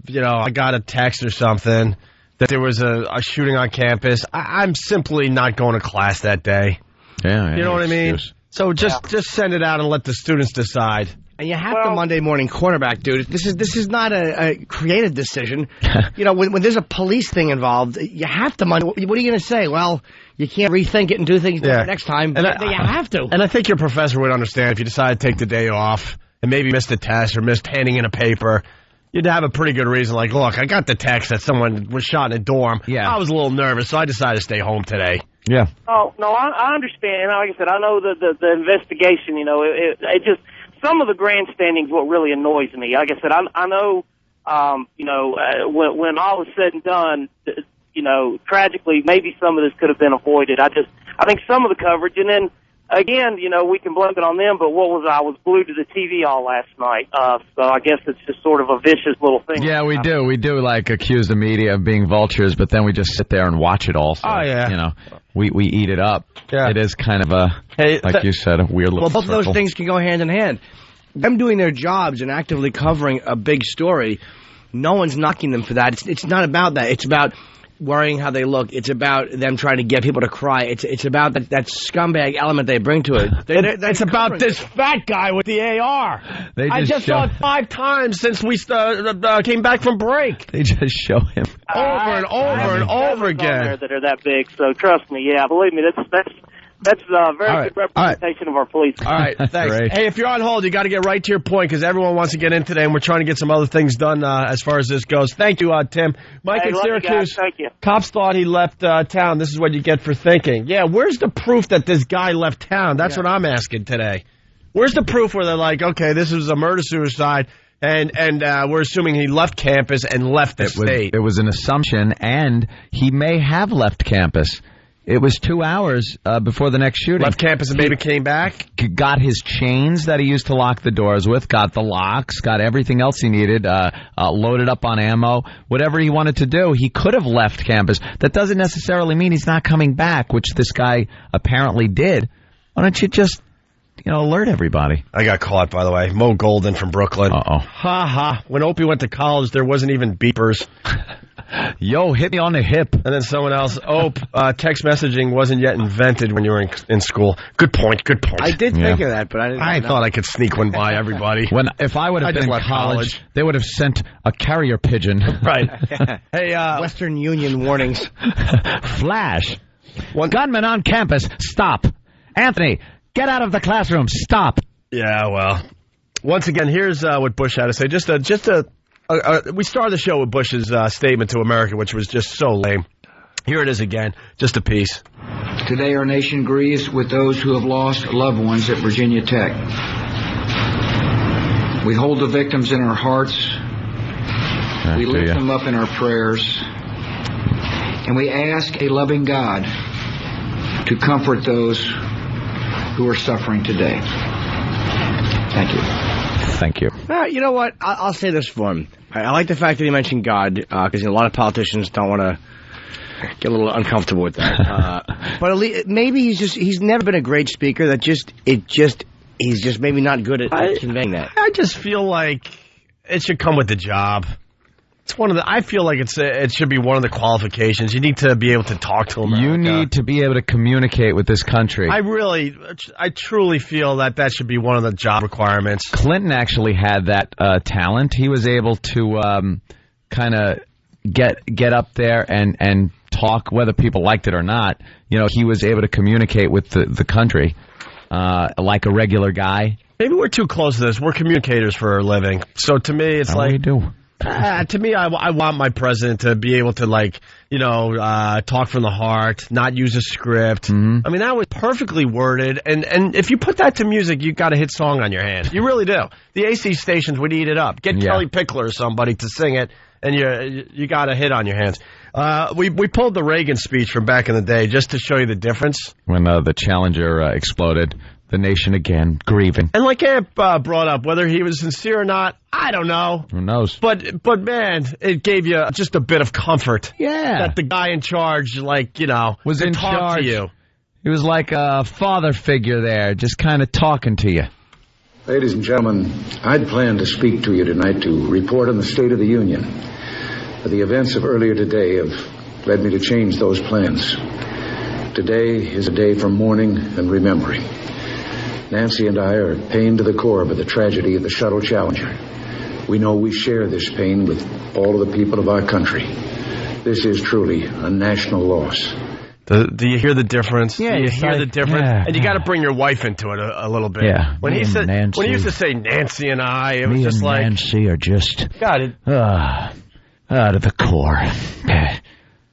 got a text or something that there was a shooting on campus, I'm simply not going to class that day. Yeah. You know what I mean? So just send it out and let the students decide. And you have the Monday morning quarterback, dude. This is not a creative decision. When there's a police thing involved, you have to Monday. What are you going to say? Well, you can't rethink it and do things different next time. And you have to. And I think your professor would understand if you decided to take the day off and maybe missed a test or missed handing in a paper. You'd have a pretty good reason, like, look, I got the text that someone was shot in a dorm. Yeah. I was a little nervous, so I decided to stay home today. Yeah. Oh, no, I understand. Like I said, I know the investigation, it just... Some of the grandstanding is what really annoys me. Like I said, I know, when all is said and done, tragically, maybe some of this could have been avoided. I think some of the coverage, and then again, we can blame it on them. But I was glued to the TV all last night, so I guess it's just sort of a vicious little thing. Yeah, we do like accuse the media of being vultures, but then we just sit there and watch it all. So, we eat it up. Yeah. It is kind of like you said, a weird little both of those things can go hand in hand. Them doing their jobs and actively covering a big story, no one's knocking them for that. It's not about that. It's about worrying how they look. It's about them trying to get people to cry. It's about that scumbag element they bring to it. It's about this fat guy with the AR. I just saw it 5 times since we came back from break. They just show him over and over again. That are that big. So trust me, believe me, that's a very good representation of our police. All right, thanks. Hey, if you're on hold, you got to get right to your point because everyone wants to get in today, and we're trying to get some other things done as far as this goes. Thank you, Tim. Mike in Syracuse. Thank you. Cops thought he left town. This is what you get for thinking. Yeah, where's the proof that this guy left town? That's what I'm asking today. Where's the proof where they're like, okay, this is a murder-suicide, and we're assuming he left campus and left the state. It was an assumption, and he may have left campus. It was 2 hours before the next shooting. Left campus and maybe came back? Got his chains that he used to lock the doors with, got the locks, got everything else he needed, loaded up on ammo. Whatever he wanted to do, he could have left campus. That doesn't necessarily mean he's not coming back, which this guy apparently did. Why don't you just, alert everybody? I got caught, by the way. Mo Golden from Brooklyn. Uh-oh. Ha ha. When Opie went to college, there wasn't even beepers. Yo, hit me on the hip. And then someone else, text messaging wasn't yet invented when you were in school. Good point. I did think of that, but I thought I could sneak one by everybody. If I would have been in college, they would have sent a carrier pigeon. Right. Hey, Western Union warnings. Flash. Gunman on campus. Stop. Anthony, get out of the classroom. Stop. Yeah, well, once again, here's what Bush had to say. We started the show with Bush's statement to America, which was just so lame. Here it is again, just a piece. Today our nation grieves with those who have lost loved ones at Virginia Tech. We hold the victims in our hearts. We lift them up in our prayers. And we ask a loving God to comfort those who are suffering today. Thank you. Thank you. You know what? I'll say this for him. I like the fact that he mentioned God, because a lot of politicians don't want to get a little uncomfortable with that. But maybe he's never been a great speaker. It just he's just maybe not good at conveying that. I just feel like it should come with the job. It's one of the. I feel like it should be one of the qualifications. You need to be able to talk to America. You need to be able to communicate with this country. I truly feel that should be one of the job requirements. Clinton actually had that talent. He was able to kind of get up there and talk, whether people liked it or not. You know, he was able to communicate with the country like a regular guy. Maybe we're too close to this. We're communicators for a living. So to me, it's like... we do. To me, I want my president to be able to, talk from the heart, not use a script. Mm-hmm. I mean, that was perfectly worded. And if you put that to music, you've got a hit song on your hands. You really do. The AC stations would eat it up. Get Kelly Pickler or somebody to sing it, and you got a hit on your hands. We pulled the Reagan speech from back in the day just to show you the difference. When the Challenger exploded, the nation again grieving. And like Amp brought up, whether he was sincere or not, I don't know. Who knows? But man, it gave you just a bit of comfort. Yeah. That the guy in charge, was in charge. To you. He was like a father figure there, just kind of talking to you. Ladies and gentlemen, I'd planned to speak to you tonight to report on the State of the Union. But the events of earlier today have led me to change those plans. Today is a day for mourning and remembering. Nancy and I are pained to the core by the tragedy of the Shuttle Challenger. We know we share this pain with all of the people of our country. This is truly a national loss. Do you hear the difference? Yeah, Do you hear the difference? yeah. And you got to bring your wife into it a little bit. Yeah. When he used to say Nancy and I, it was Me just and like Nancy are just got it. Out of the core.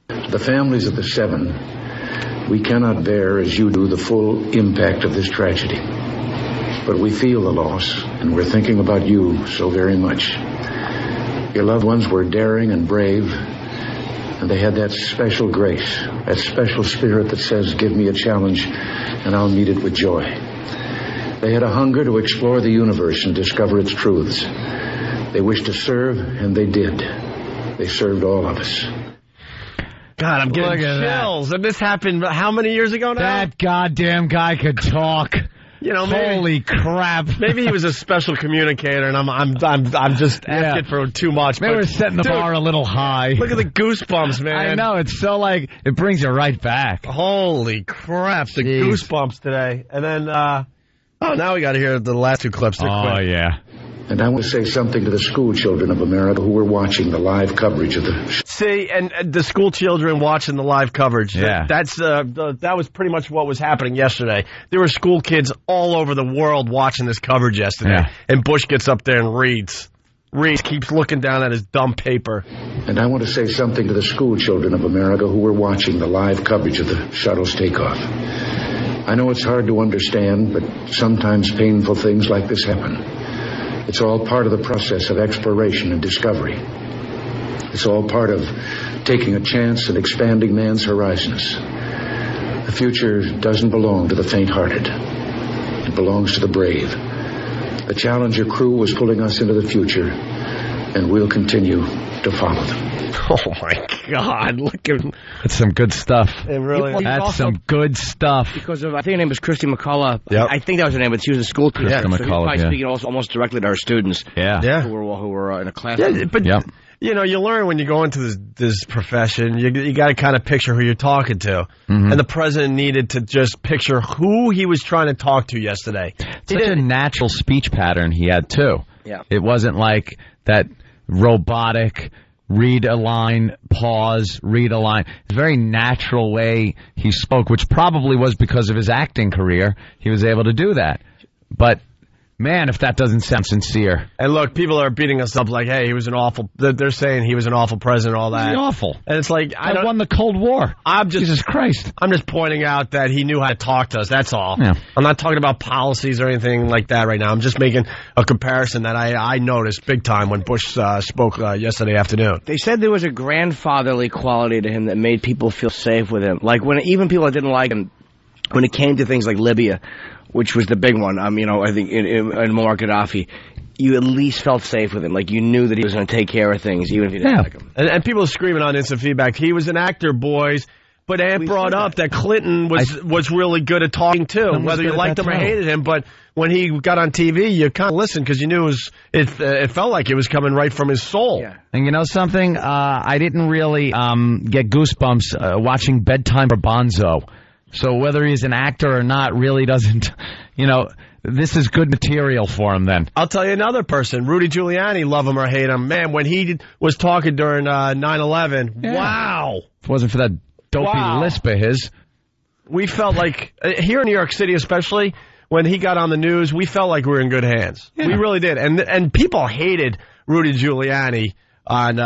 The families of the 7, we cannot bear as you do the full impact of this tragedy. But we feel the loss, and we're thinking about you so very much. Your loved ones were daring and brave, and they had that special grace, that special spirit that says, give me a challenge, and I'll meet it with joy. They had a hunger to explore the universe and discover its truths. They wished to serve, and they did. They served all of us. God, I'm getting Look at chills. And this happened how many years ago now? That goddamn guy could talk. Holy crap! Maybe he was a special communicator, and I'm just asking for too much. Maybe we're setting the Dude, bar a little high. Look at the goosebumps, man. I know, it's so it brings you right back. Holy crap, the goosebumps today. And then, now we got to hear the last 2 clips. They're quick. Yeah. And I want to say something to the school children of America who were watching the live coverage of the... See, and the school children watching the live coverage. Yeah. That was pretty much what was happening yesterday. There were school kids all over the world watching this coverage yesterday. Yeah. And Bush gets up there and reads, keeps looking down at his dumb paper. And I want to say something to the school children of America who were watching the live coverage of the shuttle's takeoff. I know it's hard to understand, but sometimes painful things like this happen. It's all part of the process of exploration and discovery. It's all part of taking a chance and expanding man's horizons. The future doesn't belong to the faint-hearted. It belongs to the brave. The Challenger crew was pulling us into the future, and we'll continue to follow them. Oh, my God. Look at... That's some good stuff. It really That's some good stuff. Because of, I think her name was Christy McCullough. Yep. I think that was her name, but she was a school teacher. Christy So he was McCullough, probably yeah. speaking also almost directly to our students. Yeah. Who were in a class. Yeah, but you learn when you go into this profession, you got to kind of picture who you're talking to. Mm-hmm. And the president needed to just picture who he was trying to talk to yesterday. Such a natural speech pattern he had, too. Yeah. It wasn't like that robotic, read a line, pause, read a line. It's a very natural way he spoke, which probably was because of his acting career. He was able to do that. But... man, if that doesn't sound sincere. And look, people are beating us up like, hey, he was an awful... They're saying he was an awful president, all that. He's awful. And it's like... I won the Cold War. Jesus Christ. I'm just pointing out that he knew how to talk to us, that's all. Yeah. I'm not talking about policies or anything like that right now. I'm just making a comparison that I noticed big time when Bush spoke yesterday afternoon. They said there was a grandfatherly quality to him that made people feel safe with him. Like, when even people that didn't like him, when it came to things like Libya, which was the big one, I think in Muammar Gaddafi, you at least felt safe with him. Like, you knew that he was going to take care of things, even if you didn't like him. And people are screaming on instant feedback. He was an actor, boys. But Ant brought up that Clinton was really good at talking too, whether you liked him or hated him. But when he got on TV, you kind of listened because you knew it felt like it was coming right from his soul. Yeah. And you know something? I didn't really get goosebumps watching Bedtime for Bonzo. So whether he's an actor or not really doesn't, this is good material for him then. I'll tell you another person, Rudy Giuliani, love him or hate him. Man, when he was talking during 9/11, wow. If it wasn't for that dopey lisp of his. We felt like, here in New York City especially, when he got on the news, we felt like we were in good hands. Yeah. We really did. And people hated Rudy Giuliani on,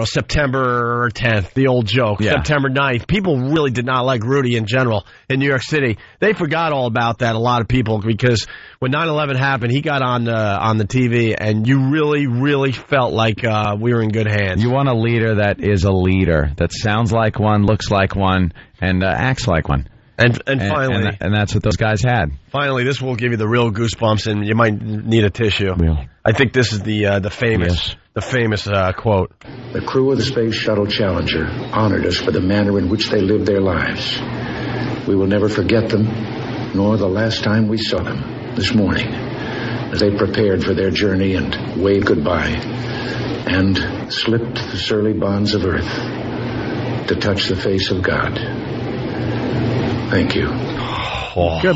September 10th, the old joke, September 9th. People really did not like Rudy in general in New York City. They forgot all about that, a lot of people, because when 9/11 happened, he got on the TV, and you really, really felt like we were in good hands. You want a leader that is a leader, that sounds like one, looks like one, and acts like one. And finally... And that's what those guys had. Finally, this will give you the real goosebumps, and you might need a tissue. Real. I think this is the famous... Yes. The famous quote. The crew of the Space Shuttle Challenger honored us for the manner in which they lived their lives. We will never forget them, nor the last time we saw them, this morning, as they prepared for their journey and waved goodbye, and slipped the surly bonds of Earth to touch the face of God. Thank you. Oh. Good.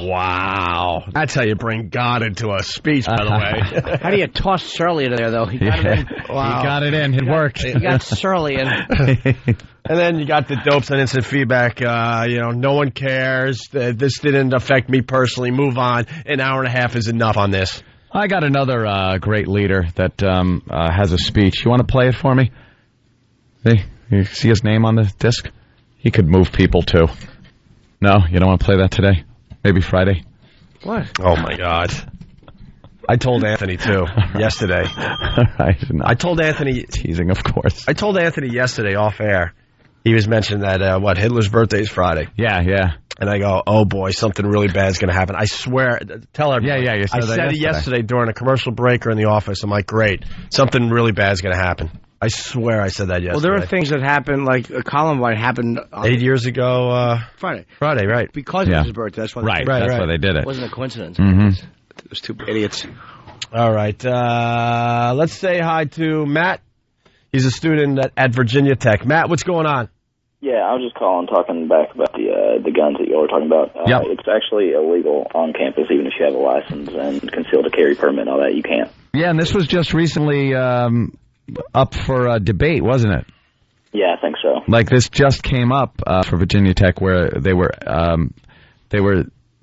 Wow. That's how you bring God into a speech, by the way. How do you toss Surly into there, though? He got it in. Wow. He got it in. It worked. He got Surly in. And then you got the dopes and instant feedback. No one cares. This didn't affect me personally. Move on. An hour and a half is enough on this. I got another great leader that has a speech. You want to play it for me? Hey, you see his name on the disc? He could move people, too. No, you don't want to play that today? Maybe Friday? What? Oh, my God. I told Anthony, too, yesterday. I told Anthony... Teasing, of course. I told Anthony yesterday off air. He was mentioning that, Hitler's birthday is Friday. Yeah. And I go, oh, boy, something really bad is going to happen. I swear. Tell everybody. Yeah, you said that I said it yesterday during a commercial break or in the office. I'm like, great. Something really bad is going to happen. I swear I said that yesterday. Well, there are things that happened, like Columbine happened 8 years ago. Friday, right? Because it was his birthday. That's why. That's why they did it. It wasn't a coincidence. Mm-hmm. It was two idiots. All right. Let's say hi to Matt. He's a student at Virginia Tech. Matt, what's going on? Yeah, I was just talking back about the guns that you all were talking about. It's actually illegal on campus, even if you have a license and concealed carry permit and all that. You can't. Yeah, and this was just recently up for a debate, wasn't it? Yeah, I think so. Like this just came up for Virginia Tech, where they were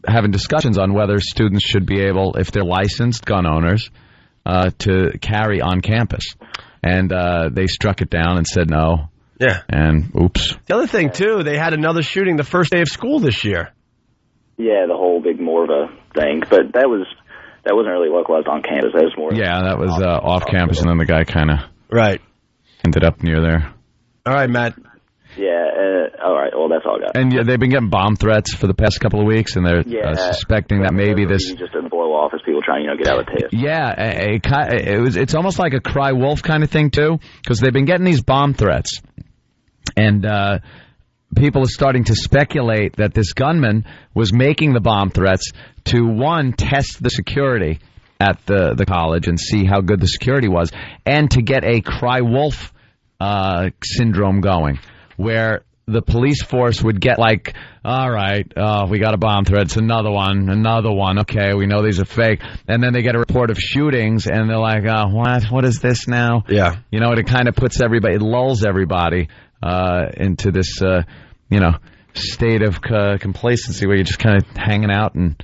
having discussions on whether students should be able, if they're licensed gun owners, to carry on campus. And they struck it down and said no. Yeah. And oops. The other thing, too, they had another shooting the first day of school this year. Yeah, the whole big Morva thing. But that wasn't really localized on campus. That was more... Yeah, that was off campus, and then the guy kind of ended up near there. All right, Matt. Yeah, all right. Well, that's all I got. And they've been getting bomb threats for the past couple of weeks, and they're suspecting that maybe this... just to blow off as people trying to get out of the test. Yeah, it's almost like a cry wolf kind of thing, too, because they've been getting these bomb threats. And people are starting to speculate that this gunman was making the bomb threats to, one, test the security at the college and see how good the security was, and to get a cry wolf syndrome going, where the police force would get like, all right, we got a bomb threat, it's another one, okay, we know these are fake, and then they get a report of shootings, and they're like, what is this now? Yeah. It kind of puts everybody, it lulls everybody into this, state of complacency where you're just kind of hanging out and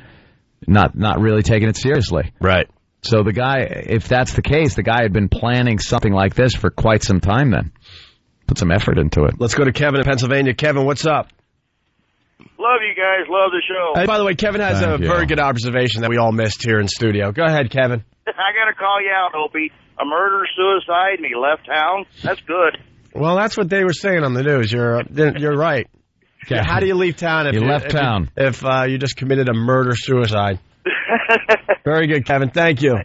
not really taking it seriously. Right. So the guy, if that's the case, the guy had been planning something like this for quite some time then. Put some effort into it. Let's go to Kevin in Pennsylvania. Kevin, what's up? Love you guys. Love the show. Hey, by the way, Kevin has a very good observation that we all missed here in studio. Go ahead, Kevin. I got to call you out, Opie. A murder-suicide and he left town. That's good. Well, that's what they were saying on the news. You're right. Yeah. How do you leave town if you left town? If you just committed a murder-suicide. Very good, Kevin. Thank you.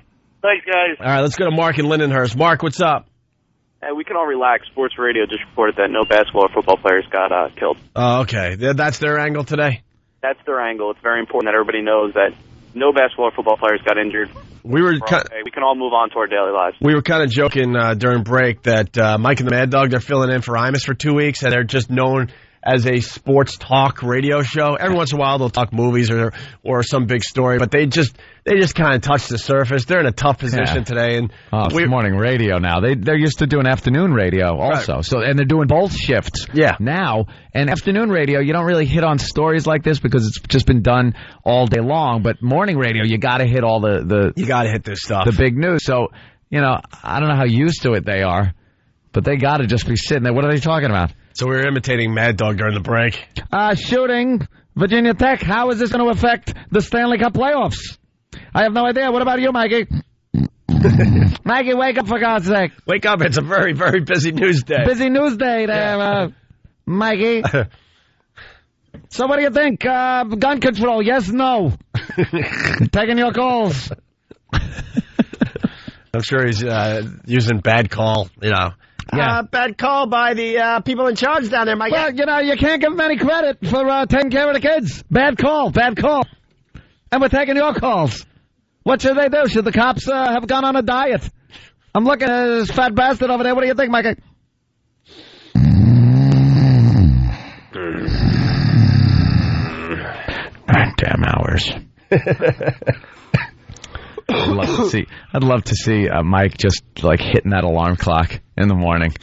Thanks, guys. All right, let's go to Mark in Lindenhurst. Mark, what's up? we can all relax. Sports Radio just reported that no basketball or football players got killed. Oh, okay. That's their angle today? That's their angle. It's very important that everybody knows that no basketball or football players got injured. We can all move on to our daily lives. We were kind of joking during break that Mike and the Mad Dog, they're filling in for Imus for 2 weeks, and they're just known as a sports talk radio show. Every once in a while they'll talk movies or some big story, but they just kind of touch the surface. They're in a tough position today, and it's morning radio now. They're used to doing afternoon radio also. Right. So and they're doing both shifts now. And afternoon radio, you don't really hit on stories like this because it's just been done all day long. But morning radio, you got to hit all you got to hit this stuff, the big news. So I don't know how used to it they are, but they got to just be sitting there. What are they talking about? So we were imitating Mad Dog during the break. Shooting, Virginia Tech. How is this going to affect the Stanley Cup playoffs? I have no idea. What about you, Mikey? Mikey, wake up for God's sake. Wake up. It's a very, very busy news day. Busy news day there, Mikey. So what do you think? Gun control, yes, no? Taking your calls. I'm sure he's using bad call, bad call by the people in charge down there, Mike. Well, you can't give them any credit for taking care of the kids. Bad call. And we're taking your calls. What should they do? Should the cops have gone on a diet? I'm looking at this fat bastard over there. What do you think, Mike? Damn hours. I'd love to see Mike just like hitting that alarm clock in the morning,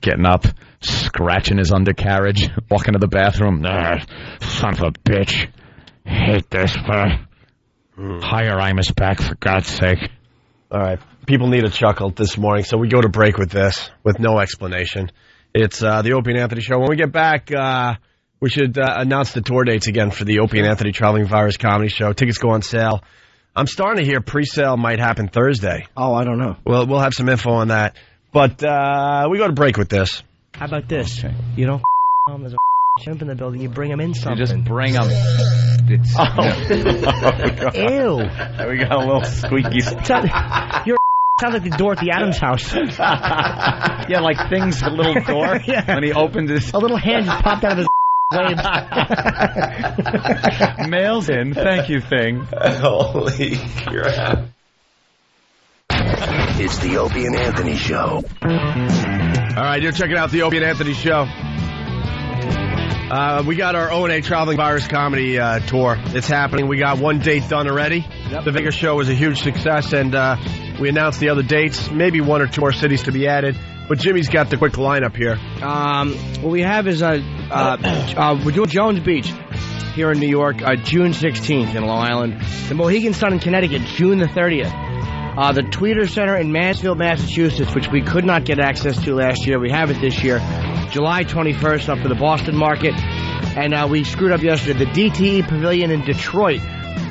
getting up, scratching his undercarriage, walking to the bathroom. Son of a bitch. Hate this. Hire Imus back, for God's sake. All right. People need a chuckle this morning, so we go to break with this, with no explanation. It's the Opie and Anthony Show. When we get back, we should announce the tour dates again for the Opie and Anthony Traveling Virus Comedy Show. Tickets go on sale. I'm starting to hear pre-sale might happen Thursday. Oh, I don't know. Well, we'll have some info on that. But we go to break with this. How about this? You don't there's a chimp in the building. You bring him in something. You just bring him. Ew. We got a little squeaky. Sounds like the door at the Adams house. Yeah, like Thing's little door. Yeah. When he opened his... A little hand just popped out of his... Mail's in. Thank you, Thing. Holy crap. It's the Opie and Anthony Show. All right, you're checking out the Opie and Anthony Show. We got our O&A Traveling Virus Comedy tour. It's happening. We got one date done already. Yep. The Vegas show was a huge success, and we announced the other dates, maybe one or two more cities to be added. But Jimmy's got the quick lineup here. What we have is we're doing Jones Beach here in New York, June 16th in Long Island. The Mohegan Sun in Connecticut, June the 30th. The Tweeter Center in Mansfield, Massachusetts, which we could not get access to last year. We have it this year. July 21st up for the Boston market. And we screwed up yesterday. The DTE Pavilion in Detroit,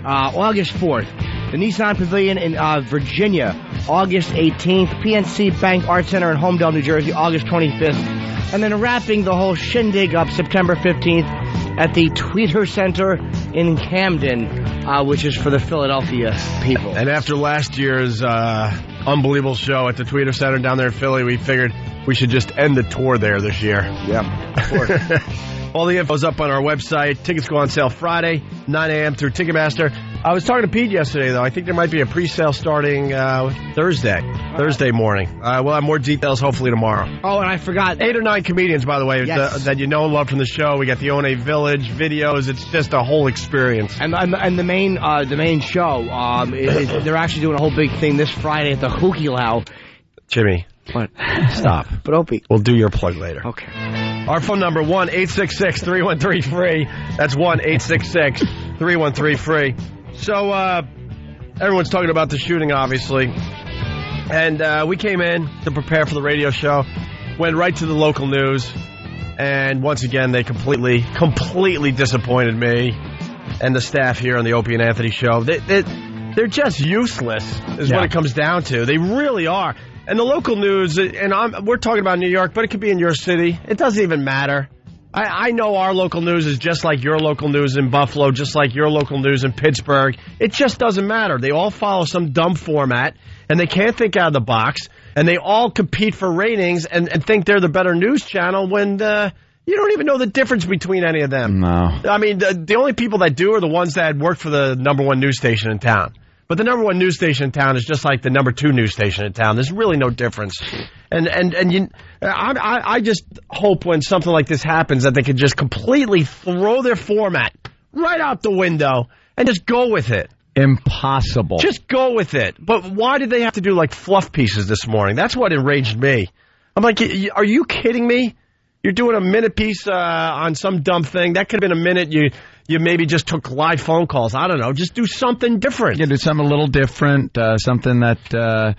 August 4th. The Nissan Pavilion in Virginia, August 18th. PNC Bank Art Center in Homedale, New Jersey, August 25th. And then wrapping the whole shindig up September 15th at the Tweeter Center in Camden, which is for the Philadelphia people. And after last year's unbelievable show at the Tweeter Center down there in Philly, we figured we should just end the tour there this year. Yeah, of course. All the info's up on our website. Tickets go on sale Friday, 9 a.m. through Ticketmaster. I was talking to Pete yesterday, though. I think there might be a pre-sale starting Thursday morning. We'll have more details hopefully tomorrow. Oh, and I forgot. 8 or 9 comedians, by the way, that you know and love from the show. We got the O&A Village videos. It's just a whole experience. And the main show, they're actually doing a whole big thing this Friday at the Hukilau. Jimmy. What? Stop. But Opie. We'll do your plug later. Okay. Our phone number, 1-866-313-FREE. That's 1-866-313-FREE. So, everyone's talking about the shooting, obviously. And we came in to prepare for the radio show, went right to the local news, and once again, they completely disappointed me and the staff here on the Opie and Anthony Show. They're just useless, is what it comes down to. They really are. And the local news, and we're talking about New York, but it could be in your city. It doesn't even matter. I know our local news is just like your local news in Buffalo, just like your local news in Pittsburgh. It just doesn't matter. They all follow some dumb format, and they can't think out of the box, and they all compete for ratings and think they're the better news channel when you don't even know the difference between any of them. No. I mean, the only people that do are the ones that work for the number one news station in town. But the number one news station in town is just like the number two news station in town. There's really no difference. I just hope when something like this happens that they can just completely throw their format right out the window and just go with it. Impossible. Just go with it. But why did they have to do like fluff pieces this morning? That's what enraged me. I'm like, are you kidding me? You're doing a minute piece on some dumb thing. That could have been a minute you maybe just took live phone calls. I don't know. Just do something different. Yeah, do something a little different, something that,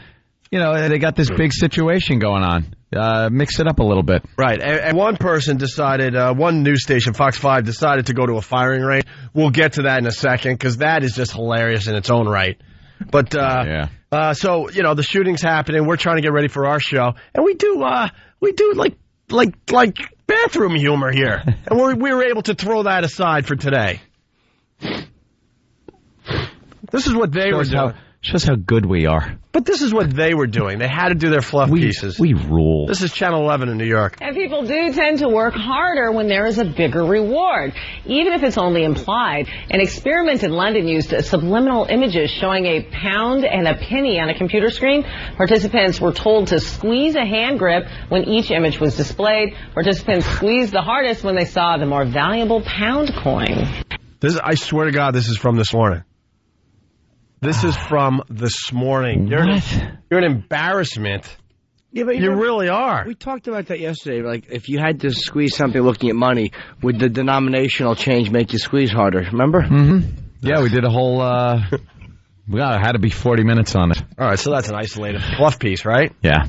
they got this big situation going on. Mix it up a little bit. Right. And one person decided, one news station, Fox 5, decided to go to a firing range. We'll get to that in a second because that is just hilarious in its own right. But, so, the shooting's happening. We're trying to get ready for our show. And we do like bathroom humor here. And we were able to throw that aside for today. This is what they were doing. Shows how good we are. But this is what they were doing. They had to do their fluff pieces. We rule. This is Channel 11 in New York. And people do tend to work harder when there is a bigger reward, even if it's only implied. An experiment in London used subliminal images showing a pound and a penny on a computer screen. Participants were told to squeeze a hand grip when each image was displayed. Participants squeezed the hardest when they saw the more valuable pound coin. I swear to God, this is from this morning. This is from this morning. You're an embarrassment. Yeah, but you really are. We talked about that yesterday. Like, if you had to squeeze something looking at money, would the denominational change make you squeeze harder? Remember? Mm-hmm. Yeah, we did a whole... had to be 40 minutes on it. All right, so that's an isolated fluff piece, right? Yeah.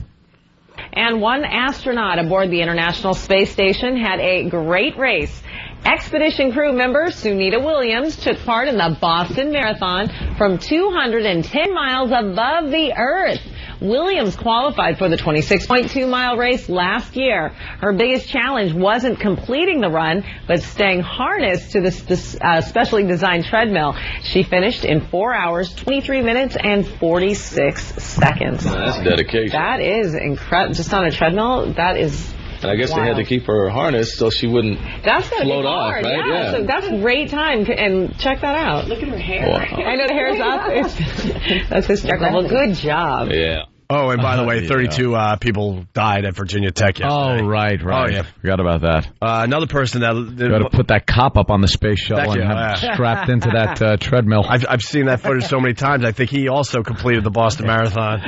And one astronaut aboard the International Space Station had a great race. Expedition crew member Sunita Williams took part in the Boston Marathon from 210 miles above the Earth. Williams qualified for the 26.2-mile race last year. Her biggest challenge wasn't completing the run, but staying harnessed to the specially designed treadmill. She finished in 4 hours, 23 minutes, and 46 seconds. That's dedication. That is incredible. Just on a treadmill, that is... And I guess they had to keep her harnessed so she wouldn't float off, right? Yeah. So that's a great time. And check that out. Look at her hair. Wow. I know the hair is up. That's hysterical. Well, good job. Yeah. Oh, and by the way, 32 people died at Virginia Tech yesterday. Oh, right. Oh, yeah. Forgot about that. Another person that... You got to put that cop up on the space shuttle and have strapped into that treadmill. I've seen that footage so many times. I think he also completed the Boston Marathon.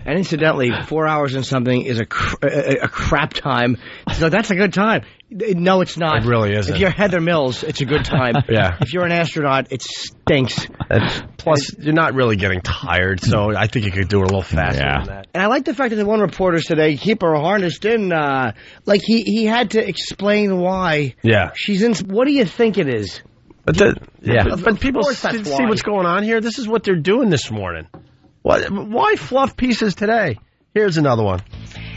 And incidentally, 4 hours and something is a crap time. So that's a good time. No, it's not. It really isn't. If you're Heather Mills, it's a good time. Yeah. If you're an astronaut, it stinks. Plus, you're not really getting tired, so I think you could do it a little faster than that. And I like the fact that the one reporter today keep her harnessed in. Like he had to explain why. Yeah. She's in. What do you think it is? But people see what's going on here. This is what they're doing this morning. Why fluff pieces today? Here's another one.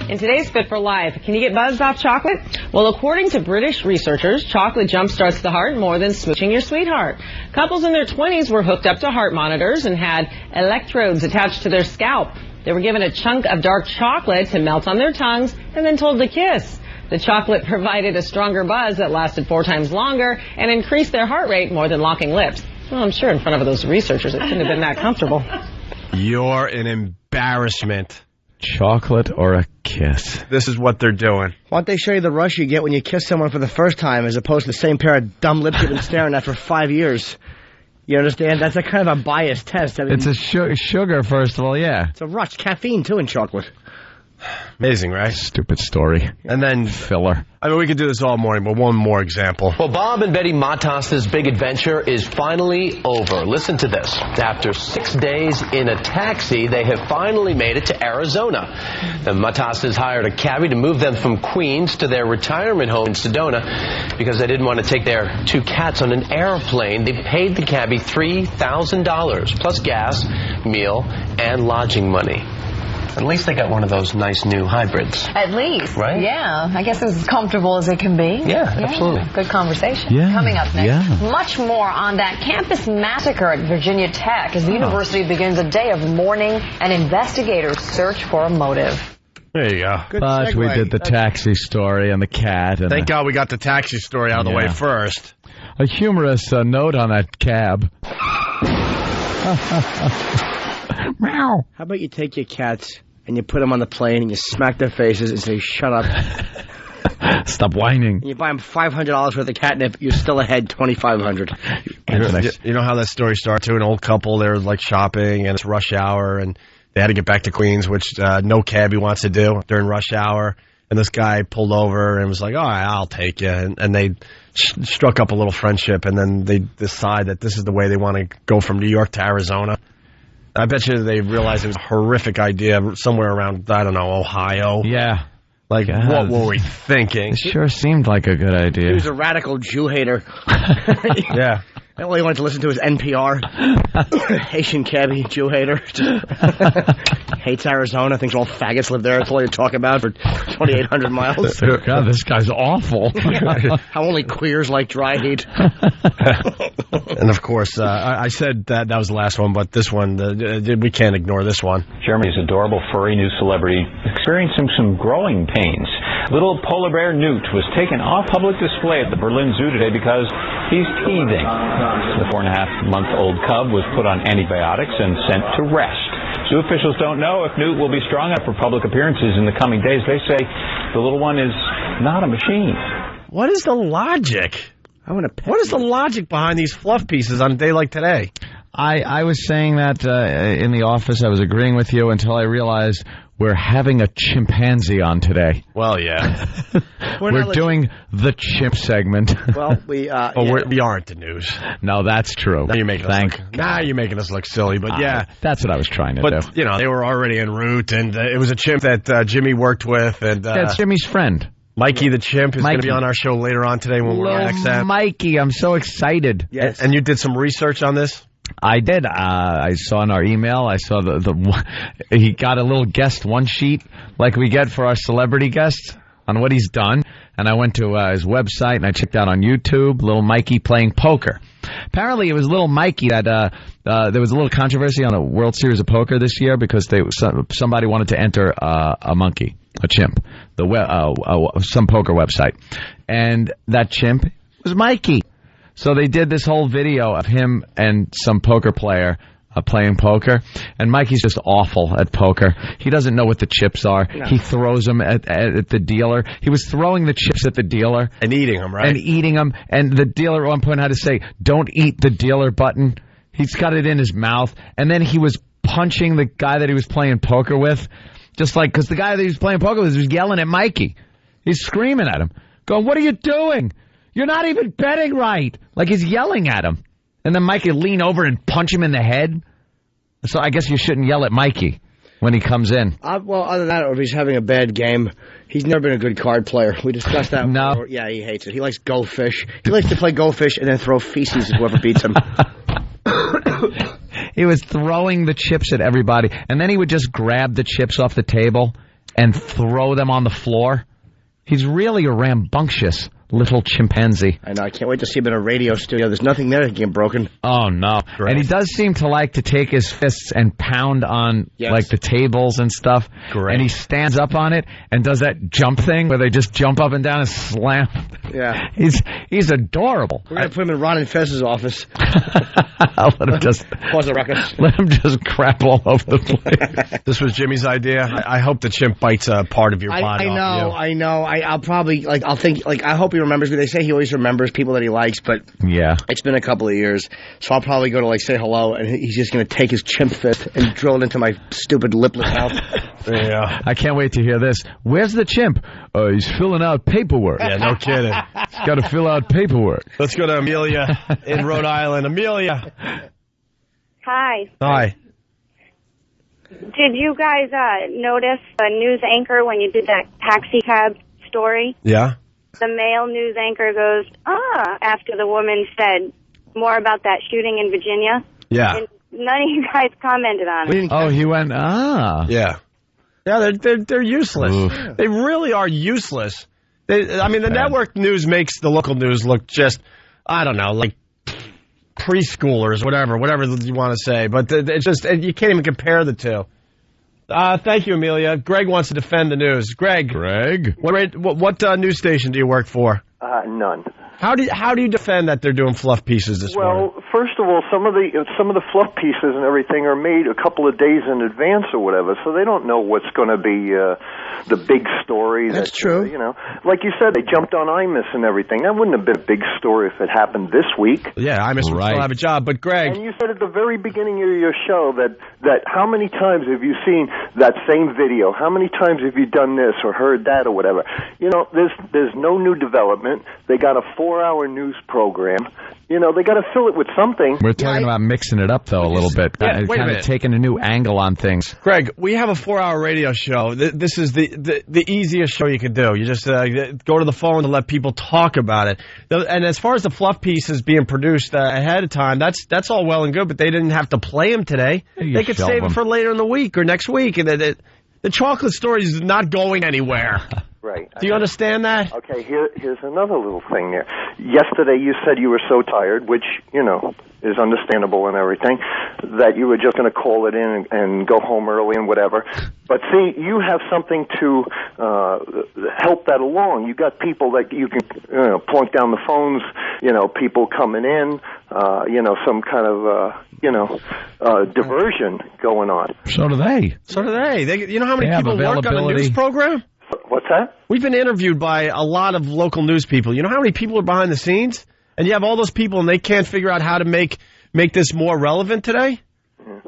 In today's Fit for Life, can you get buzzed off chocolate? Well, according to British researchers, chocolate jumpstarts the heart more than smooching your sweetheart. Couples in their 20s were hooked up to heart monitors and had electrodes attached to their scalp. They were given a chunk of dark chocolate to melt on their tongues and then told to kiss. The chocolate provided a stronger buzz that lasted 4 times longer and increased their heart rate more than locking lips. Well, I'm sure in front of those researchers it couldn't have been that comfortable. You're an embarrassment. Chocolate or a kiss. This is what they're doing. Why don't they show you the rush you get when you kiss someone for the first time as opposed to the same pair of dumb lips you've been staring at for 5 years? You understand? That's a kind of a biased test. I mean, it's a sugar, first of all, yeah. It's a rush. Caffeine, too, in chocolate. Amazing, right? Stupid story. And then filler. I mean, we could do this all morning, but one more example. Well, Bob and Betty Matas' big adventure is finally over. Listen to this. After 6 days in a taxi, they have finally made it to Arizona. The Matases hired a cabbie to move them from Queens to their retirement home in Sedona because they didn't want to take their 2 cats on an airplane. They paid the cabbie $3,000 plus gas, meal, and lodging money. At least they got one of those nice new hybrids. At least. Right? Yeah. I guess it was as comfortable as it can be. Yeah, absolutely. Good conversation. Yeah, Coming up next. yeah. Much more on that campus massacre at Virginia Tech as the university begins a day of mourning and investigators search for a motive. There you go. But we did the taxi story and the cat. And Thank God we got the taxi story out of the way first. A humorous note on that cab. Meow. How about you take your cats and you put them on the plane and you smack their faces and say, shut up. Stop whining. And you buy them $500 worth of catnip, you're still ahead $2,500. You know how that story started too? An old couple, they were like shopping and it's rush hour and they had to get back to Queens, which no cabbie wants to do during rush hour. And this guy pulled over and was like, all right, I'll take you. And they struck up a little friendship, and then they decide that this is the way they want to go from New York to Arizona. I bet you they realized it was a horrific idea somewhere around, I don't know, Ohio. Yeah. Like, God. what were we thinking? It sure seemed like a good idea. He was a radical Jew hater. Yeah. All he wanted to listen to was NPR. Haitian cabbie, Jew hater. Hates Arizona, thinks all faggots live there. That's all you talk about for 2,800 miles. God, this guy's awful. How only queers like dry heat. And of course, I said that was the last one, but this one, we can't ignore this one. Germany's adorable furry new celebrity experiencing some growing pains. Little polar bear Newt was taken off public display at the Berlin Zoo today because he's teething. The 4.5-month-old cub was put on antibiotics and sent to rest. Zoo officials don't know if Newt will be strong enough for public appearances in the coming days. They say the little one is not a machine. What is the logic? What is the logic behind these fluff pieces on a day like today? I was saying that in the office. I was agreeing with you until I realized we're having a chimpanzee on today. Well, yeah. We're doing the chimp segment. Well, we aren't the news. No, that's true. Now you're making us look silly, but yeah. That's what I was trying to do. But, you know, they were already en route, and it was a chimp that Jimmy worked with. And it's Jimmy's friend. Mikey the chimp is going to be on our show later on today when we're on XM. Mikey, I'm so excited. Yes. And you did some research on this? I did. I saw in our email, I saw he got a little guest one sheet like we get for our celebrity guests on what he's done. And I went to his website and I checked out on YouTube, Little Mikey playing poker. Apparently it was Little Mikey that there was a little controversy on the World Series of Poker this year because somebody wanted to enter a monkey, a chimp, some poker website. And that chimp was Mikey. So they did this whole video of him and some poker player playing poker, and Mikey's just awful at poker. He doesn't know what the chips are. No. He throws them at the dealer. He was throwing the chips at the dealer. And eating them, right? And the dealer at one point had to say, don't eat the dealer button. He's got it in his mouth. And then he was punching the guy that he was playing poker with, just like, because the guy that he was playing poker with was yelling at Mikey. He's screaming at him, going, what are you doing? You're not even betting right. Like he's yelling at him. And then Mikey would lean over and punch him in the head. So I guess you shouldn't yell at Mikey when he comes in. Well, other than that, or if he's having a bad game, he's never been a good card player. We discussed that. No. Before. Yeah, he hates it. He likes Go Fish. He likes to play Go Fish and then throw feces at whoever beats him. He was throwing the chips at everybody. And then he would just grab the chips off the table and throw them on the floor. He's really a rambunctious little chimpanzee. I know. I can't wait to see him in a radio studio. There's nothing there that can get broken. Oh, no. Great. And he does seem to like to take his fists and pound on, like, the tables and stuff. Great. And he stands up on it and does that jump thing where they just jump up and down and slam. Yeah. He's adorable. We're going to put him in Ron and Fez's office. I'll let him just... Pause the ruckus. Let him just crap all over the place. This was Jimmy's idea. I hope the chimp bites a part of your body off. I know. I'll probably, I'll think, I hope he remembers me. They say he always remembers people that he likes, but yeah, it's been a couple of years. So I'll probably go to, say hello, and he's just going to take his chimp fist and drill it into my stupid lipless mouth. Yeah. I can't wait to hear this. Where's the chimp? He's filling out paperwork. Yeah, no kidding. He's got to fill out paperwork. Let's go to Amelia in Rhode Island. Amelia. Hi. Hi. Did you guys notice the news anchor when you did that taxi cab story? Yeah. The male news anchor goes, after the woman said more about that shooting in Virginia. Yeah. And none of you guys commented on it. Oh, he went, Yeah. Yeah, they're useless. Oof. They really are useless. The network news makes the local news look just, I don't know, like preschoolers, whatever you want to say. But it's just, you can't even compare the two. Thank you, Amelia. Greg wants to defend the news. Greg. What news station do you work for? None. How do you defend that they're doing fluff pieces this morning? Well, first of all, some of the fluff pieces and everything are made a couple of days in advance or whatever, so they don't know what's going to be the big story. That's true. Like you said, they jumped on Imus and everything. That wouldn't have been a big story if it happened this week. Yeah, Imus would still have a job. But Greg, and you said at the very beginning of your show that how many times have you seen that same video? How many times have you done this or heard that or whatever? There's no new development. They got a 4-hour news program. They got to fill it with something. We're talking about mixing it up, though, a little bit. Yeah, kind of taking a new angle on things. Greg, we have a 4-hour radio show. This is the easiest show you could do. You just go to the phone and let people talk about it. And as far as the fluff pieces being produced ahead of time, that's all well and good, but they didn't have to play them today. They could save them for later in the week or next week. And the chocolate story is not going anywhere. Right. Do you understand that? Okay, here's another little thing there. Yesterday you said you were so tired, which, is understandable and everything, that you were just going to call it in and go home early and whatever. But see, you have something to help that along. You got people that you can plunk down the phones, people coming in, some kind of, diversion going on. So do they. You know how many people work on a news program? What's that? We've been interviewed by a lot of local news people. You know how many people are behind the scenes? And you have all those people and they can't figure out how to make this more relevant today?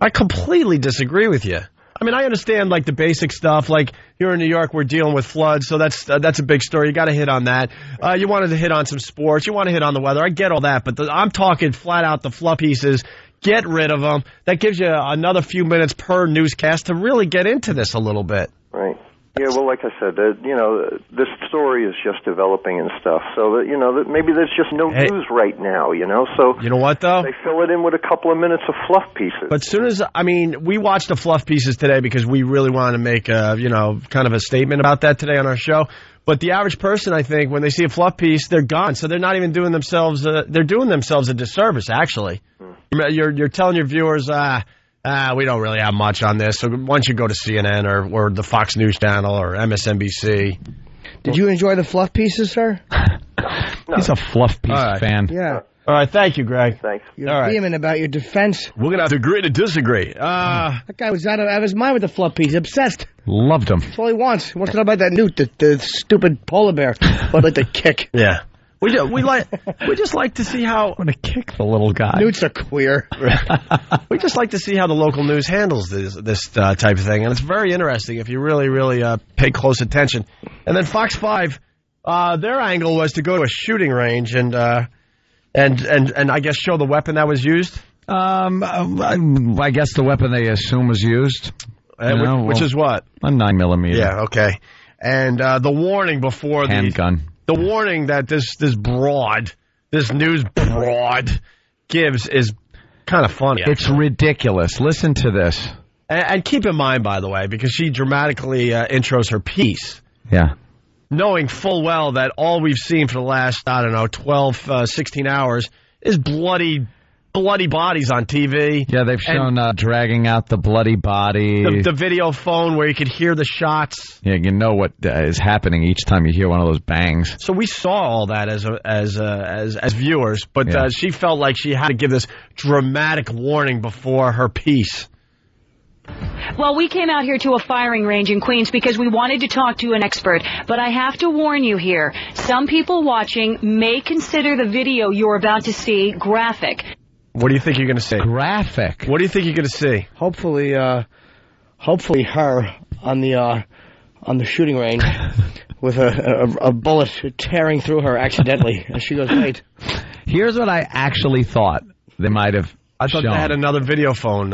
I completely disagree with you. I understand like the basic stuff, like here in New York we're dealing with floods, so that's a big story. You got to hit on that. You wanted to hit on some sports. You want to hit on the weather. I get all that, but I'm talking flat out the fluff pieces. Get rid of them. That gives you another few minutes per newscast to really get into this a little bit. Right. Yeah, well, like I said, this story is just developing and stuff. So that maybe there's just no news right now. So you know what though? They fill it in with a couple of minutes of fluff pieces. But soon as we watched the fluff pieces today because we really wanted to make kind of a statement about that today on our show. But the average person, I think, when they see a fluff piece, they're gone. So they're not even doing themselves. They're doing themselves a disservice. Actually, you're telling your viewers. We don't really have much on this, so why don't you go to CNN or the Fox News Channel or MSNBC. Did you enjoy the fluff pieces, sir? He's a fluff piece fan. Yeah. All right, thank you, Greg. Thanks. You're vehement about your defense. We're going to have to agree to disagree. That guy was out of his mind with the fluff piece. Obsessed. Loved him. That's all he wants. He wants to know about that newt, the stupid polar bear. But like the kick. Yeah. We just like to see how... I'm going to kick the little guy. Newts are queer. We just like to see how the local news handles this type of thing. And it's very interesting if you really, really pay close attention. And then Fox 5, their angle was to go to a shooting range and I guess show the weapon that was used. I guess the weapon they assume was used. Which is what? A 9mm. Yeah, okay. And the warning before handgun. The warning that this news broad gives is kind of funny. It's ridiculous. Listen to this. And keep in mind, by the way, because she dramatically intros her piece. Yeah. Knowing full well that all we've seen for the last, 12, 16 hours is bloody bodies on TV. Yeah, they've shown dragging out the bloody body. The video phone where you could hear the shots. Yeah, you know what is happening each time you hear one of those bangs. So we saw all that as viewers, but she felt like she had to give this dramatic warning before her piece. Well, we came out here to a firing range in Queens because we wanted to talk to an expert. But I have to warn you here, some people watching may consider the video you're about to see graphic. What do you think you're going to see? Graphic. What do you think you're going to see? Hopefully her on the shooting range with a bullet tearing through her accidentally as she goes late. Here's what I actually thought they might have I thought shown. They had another video phone.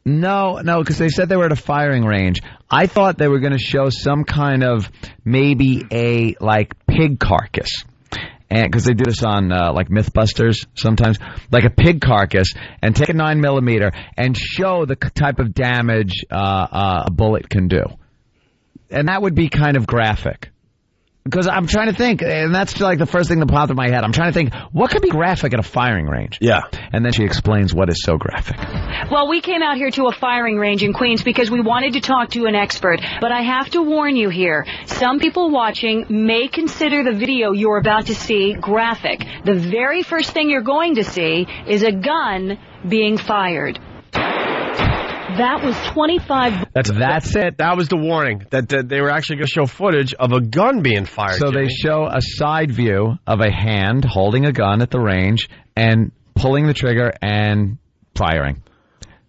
No, because they said they were at a firing range. I thought they were going to show some kind of maybe a pig carcass. And because they do this on like Mythbusters sometimes, like a pig carcass, and take a 9mm and show the type of damage a bullet can do. And that would be kind of graphic. Because I'm trying to think, and that's like the first thing that popped in my head. I'm trying to think, what could be graphic at a firing range? Yeah. And then she explains what is so graphic. Well, we came out here to a firing range in Queens because we wanted to talk to an expert. But I have to warn you here, some people watching may consider the video you're about to see graphic. The very first thing you're going to see is a gun being fired. That was 25... That's it. That was the warning, that they were actually going to show footage of a gun being fired. So Jimmy. they show a side view of a hand holding a gun at the range and pulling the trigger and firing.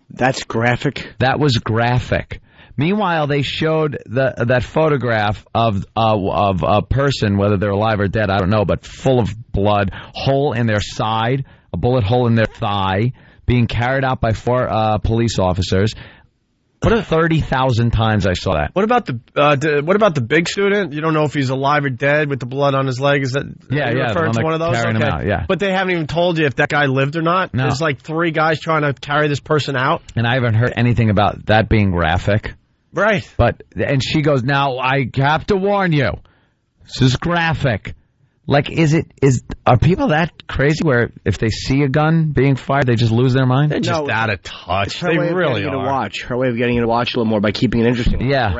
That's graphic? That was graphic. Meanwhile, they showed that photograph of a person, whether they're alive or dead, I don't know, but full of blood, hole in their side, a bullet hole in their thigh, being carried out by 4 police officers. 30,000 times I saw that. What about the big student? You don't know if he's alive or dead with the blood on his leg. Is that referring to one of those? Carrying him out, yeah. But they haven't even told you if that guy lived or not. No. There's like 3 guys trying to carry this person out, and I haven't heard anything about that being graphic. Right. And she goes, now I have to warn you, this is graphic. Like, are people that crazy where if they see a gun being fired, they just lose their mind? They're just out of touch. They really are. Her way of getting you to watch a little more by keeping it interesting. Yeah.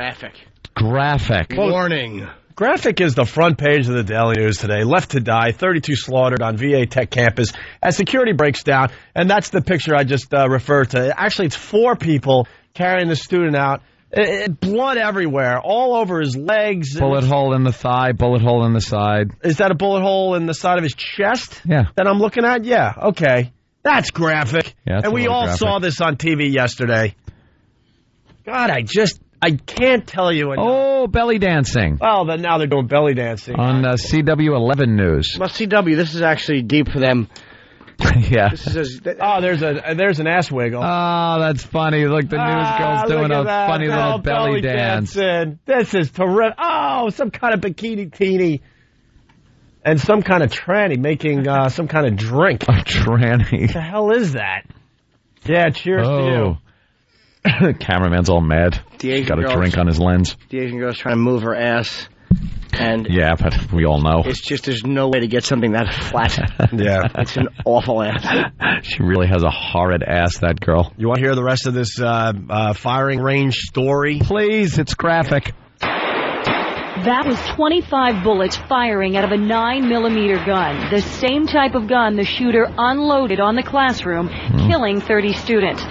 Graphic. Warning. Graphic is the front page of the Daily News today. Left to die, 32 slaughtered on VA Tech campus as security breaks down. And that's the picture I just referred to. Actually, it's 4 people carrying the student out. Blood everywhere, all over his legs. Bullet hole in the thigh, bullet hole in the side. Is that a bullet hole in the side of his chest? Yeah. That I'm looking at? Yeah, okay. That's graphic. Yeah, and we all saw this on TV yesterday. God, I can't tell you enough. Oh, belly dancing. Well, now they're doing belly dancing. On CW 11 News. Well, CW, this is actually deep for them. Yeah. There's an ass wiggle. Oh, that's funny. Look, the news girl's doing a funny little belly dance. This is terrific. Oh, some kind of bikini teeny. And some kind of tranny making some kind of drink. A tranny. What the hell is that? Yeah, cheers to you. Cameraman's all mad. He's got a drink on his lens. The Asian girl's trying to move her ass. And yeah, but we all know. It's just there's no way to get something that flat. Yeah. It's an awful ass. She really has a horrid ass, that girl. You want to hear the rest of this firing range story? Please, it's graphic. That was 25 bullets firing out of a 9mm gun, the same type of gun the shooter unloaded on the classroom, killing 30 students.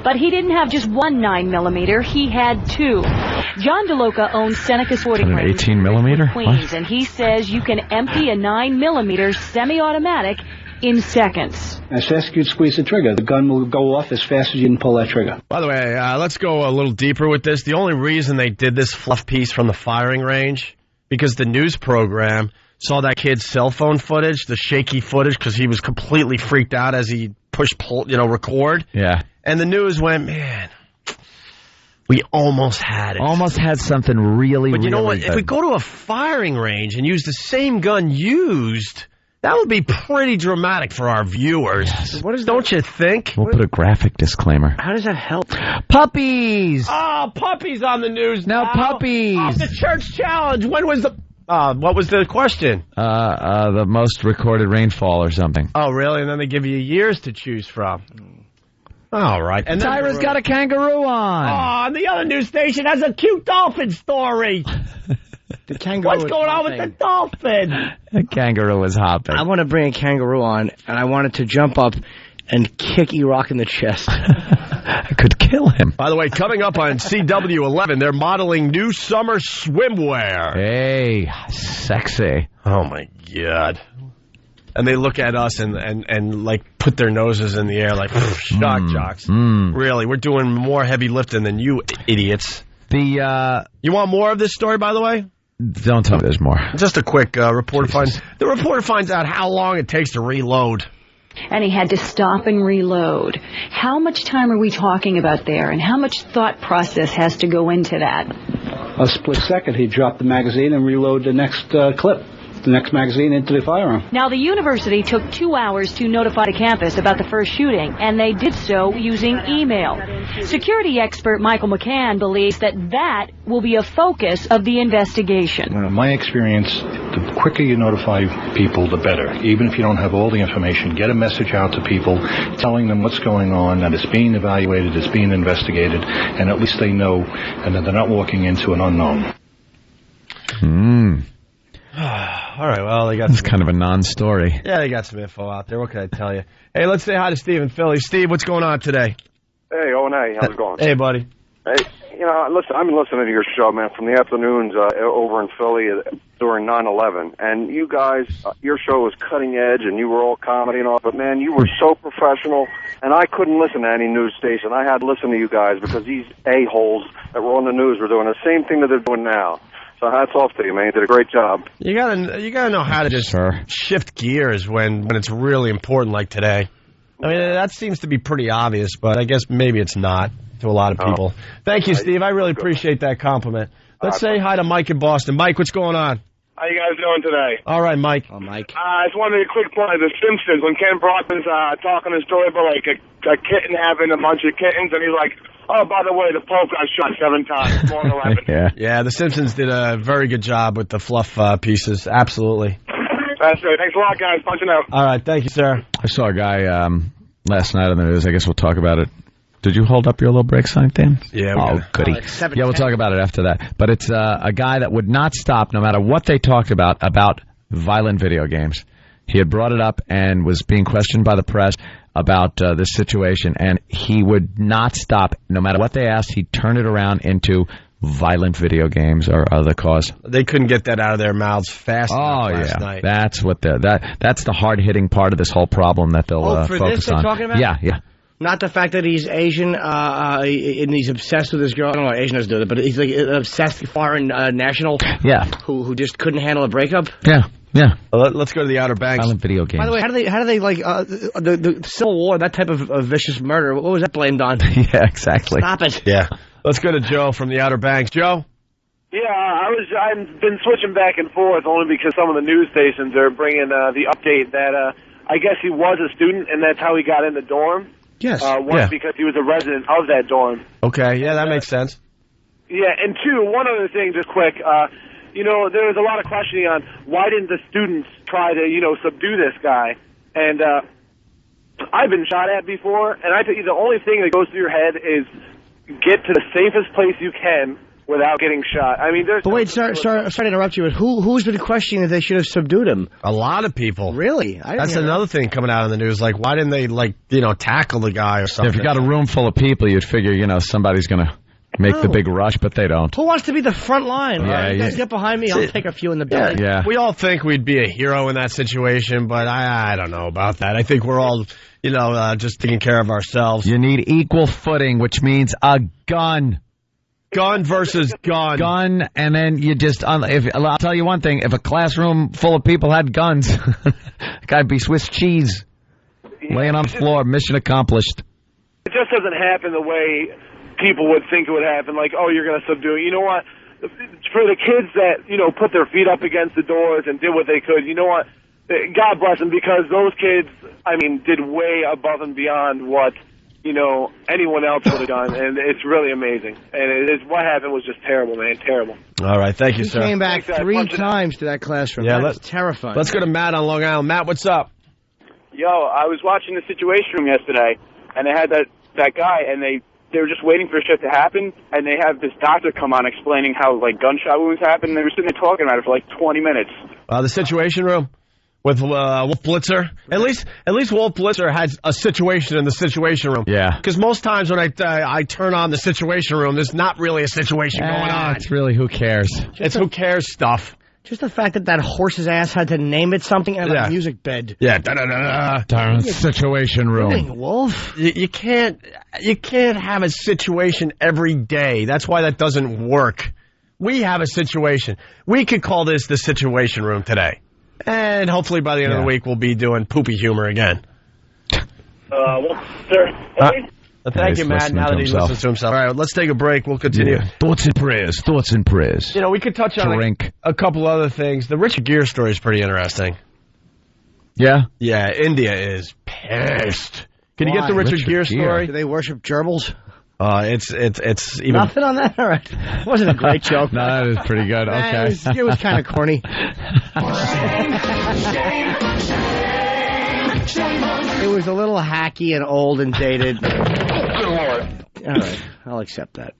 But he didn't have just one 9mm, he had 2. John DeLuca owns Seneca Sporting Range in 18mm? Queens, and he says you can empty a 9mm semi-automatic in seconds. As fast as you squeeze the trigger, the gun will go off as fast as you can pull that trigger. By the way, let's go a little deeper with this. The only reason they did this fluff piece from the firing range, because the news program saw that kid's cell phone footage, the shaky footage, because he was completely freaked out as he pushed record. Yeah. And the news went, man, we almost had it. Almost had something really, But you know what? good. If we go to a firing range and use the same gun used, that would be pretty dramatic for our viewers. Yes. Don't you think? We'll put a graphic disclaimer. How does that help? Puppies! Oh, puppies on the news now. Puppies! Oh, the church challenge. When was the... what was the question? The most recorded rainfall or something. Oh, really? And then they give you years to choose from. All right. And Tyra's got a kangaroo on. Oh, and the other news station has a cute dolphin story. The kangaroo. What's going on with the dolphin? The kangaroo is hopping. I want to bring a kangaroo on, and I want it to jump up and kick E-Rock in the chest. I could kill him. By the way, coming up on CW11, they're modeling new summer swimwear. Hey, sexy. Oh, my God. And they look at us and like put their noses in the air like shock jocks. Really, we're doing more heavy lifting than you idiots. You want more of this story, by the way? Don't tell me there's more. Just a quick reporter finds out how long it takes to reload. And he had to stop and reload. How much time are we talking about there, and how much thought process has to go into that? A split second, he dropped the magazine and reload the next clip. the next magazine into the firearm. Now, the university took 2 hours to notify the campus about the first shooting, and they did so using email. Security expert Michael McCann believes that will be a focus of the investigation. In my experience, the quicker you notify people, the better. Even if you don't have all the information, get a message out to people telling them what's going on, that it's being evaluated, it's being investigated, and at least they know, and that they're not walking into an unknown. All right, well, they got... It's kind of a non-story. Yeah, they got some info out there. What can I tell you? Hey, let's say hi to Steve in Philly. Steve, what's going on today? Hey, O&A, how's it going? Hey, buddy. Hey, listen, I've been listening to your show, man, from the afternoons over in Philly during 9/11, and you guys, your show was cutting edge, and you were all comedy and all, but, man, you were so professional, and I couldn't listen to any news station. I had to listen to you guys because these a-holes that were on the news were doing the same thing that they're doing now. So hats off to you, man. You did a great job. You gotta know how to just shift gears when it's really important, like today. I mean, that seems to be pretty obvious, but I guess maybe it's not to a lot of people. Thank you, Steve. I really appreciate that compliment. Let's say hi to Mike in Boston. Mike, what's going on? How you guys doing today? All right, Mike. I just wanted a quick point of The Simpsons when Ken Brockman's talking a story about like a kitten having a bunch of kittens, and he's like, oh, by the way, the Pope got shot 7 times, more than 11. Yeah, The Simpsons did a very good job with the fluff pieces. Absolutely. That's it. Thanks a lot, guys. Punching out. All right, thank you, sir. I saw a guy last night on the news. I guess we'll talk about it. Did you hold up your little break sign, Dan? Yeah. Oh, goody. Yeah, we'll talk about it after that. But it's a guy that would not stop, no matter what they talked about violent video games. He had brought it up and was being questioned by the press about this situation, and he would not stop. No matter what they asked, he'd turn it around into violent video games or other cause. They couldn't get that out of their mouths fast enough last night. That's what that's the hard-hitting part of this whole problem that they'll for focus this they're on. talking about? Yeah. Not the fact that he's Asian and he's obsessed with this girl. I don't know why Asians do it, but he's like an obsessed foreign national. Yeah. Who just couldn't handle a breakup. Yeah. Well, let's go to the Outer Banks. Violent video games. By the way, how do they like the Civil War? That type of vicious murder. What was that blamed on? Yeah, exactly. Stop it. Yeah. Let's go to Joe from the Outer Banks. Joe. Yeah, I've been switching back and forth only because some of the news stations are bringing the update that I guess he was a student and that's how he got in the dorm. Yes. One, because he was a resident of that dorm. Okay, yeah, that makes sense. Yeah, and two, one other thing, just quick. There was a lot of questioning on why didn't the students try to, subdue this guy. And I've been shot at before, and I think the only thing that goes through your head is get to the safest place you can without getting shot. I mean, there's... But wait, sorry to interrupt you, but who's been questioning that they should have subdued him? A lot of people. Really? That's another thing coming out in the news. Like, why didn't they, tackle the guy or something? If you got a room full of people, you'd figure, somebody's going to make the big rush, but they don't. Who wants to be the front line? Yeah, you guys get behind me, I'll take a few in the belly. Yeah. We all think we'd be a hero in that situation, but I don't know about that. I think we're all, just taking care of ourselves. You need equal footing, which means a gun. Gun versus gun. Gun, and then you just... I'll tell you one thing. If a classroom full of people had guns, guy'd be Swiss cheese. Laying on the floor, mission accomplished. It just doesn't happen the way people would think it would happen. Like, oh, you're going to subdue it. You know what? For the kids that, put their feet up against the doors and did what they could, you know what? God bless them, because those kids, did way above and beyond what... anyone else would have done, and it's really amazing. And what happened was just terrible, man, terrible. All right, thank you, sir. He came back 3 times to that classroom. Yeah, that's terrifying. Let's go to Matt on Long Island. Matt, what's up? Yo, I was watching the Situation Room yesterday, and they had that guy, and they were just waiting for shit to happen, and they have this doctor come on explaining how, gunshot wounds happen, and they were sitting there talking about it for, 20 minutes. The Situation Room? With Wolf Blitzer. At least Wolf Blitzer has a situation in the Situation Room. Yeah. Because most times when I turn on the Situation Room, there's not really a situation going on. It's really who cares. It's who cares stuff. Just the fact that horse's ass had to name it something and a music bed. Yeah. Situation Room. Wolf. You can't have a situation every day. That's why that doesn't work. We have a situation. We could call this the Situation Room today. And hopefully by the end of the week, we'll be doing poopy humor again. Sir. Thank you, Matt, now that he listens to himself. All right, let's take a break. We'll continue. Yeah. Thoughts and prayers. You know, we could touch on a couple other things. The Richard Gere story is pretty interesting. Yeah? Yeah, India is pissed. Can you get the Richard Gere story? Do they worship gerbils? It's even... Nothing on that? All right. Wasn't a great joke. No, that is pretty good. Okay. It was kind of corny. It was a little hacky and old and dated. All right, I'll accept that.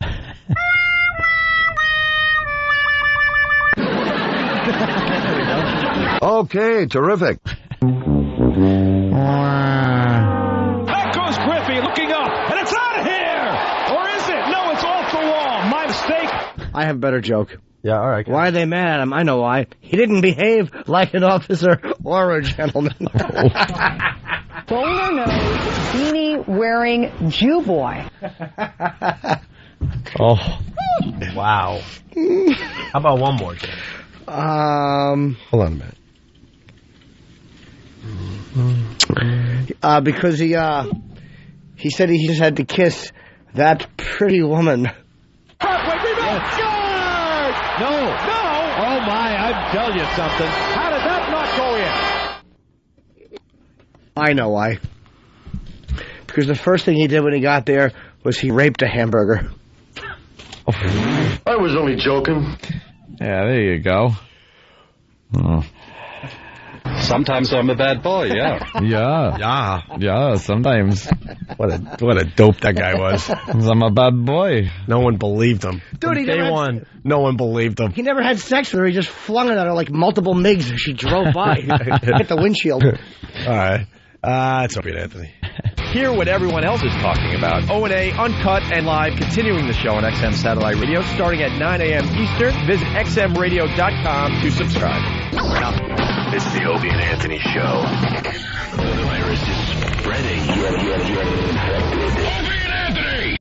Okay, terrific. Back goes Griffey looking up, and it's out of here! Or is it? No, it's off the wall. My mistake. I have a better joke. Yeah, all right. Why are they mad at him? I know why. He didn't behave like an officer or a gentleman. Bowler nose, beanie wearing Jew boy. Oh, wow. How about one more, Jim? Hold on a minute. Because he said he just had to kiss that pretty woman. No. Oh, my, I tell you something. How did that not go in? I know why. Because the first thing he did when he got there was he raped a hamburger. I was only joking. Yeah, there you go. Oh. Sometimes I'm a bad boy, yeah. Yeah, sometimes. What a dope that guy was. I'm a bad boy. No one believed him. Dude, From day one, no one believed him. He never had sex with her. He just flung it at her like multiple MiGs as she drove by. Hit the windshield. All right. It's Opie and Anthony. Hear what everyone else is talking about. O&A, uncut and live, continuing the show on XM Satellite Radio, starting at 9 a.m. Eastern. Visit xmradio.com to subscribe. It's the Opie and Anthony Show. The virus is spreading. Opie and Anthony!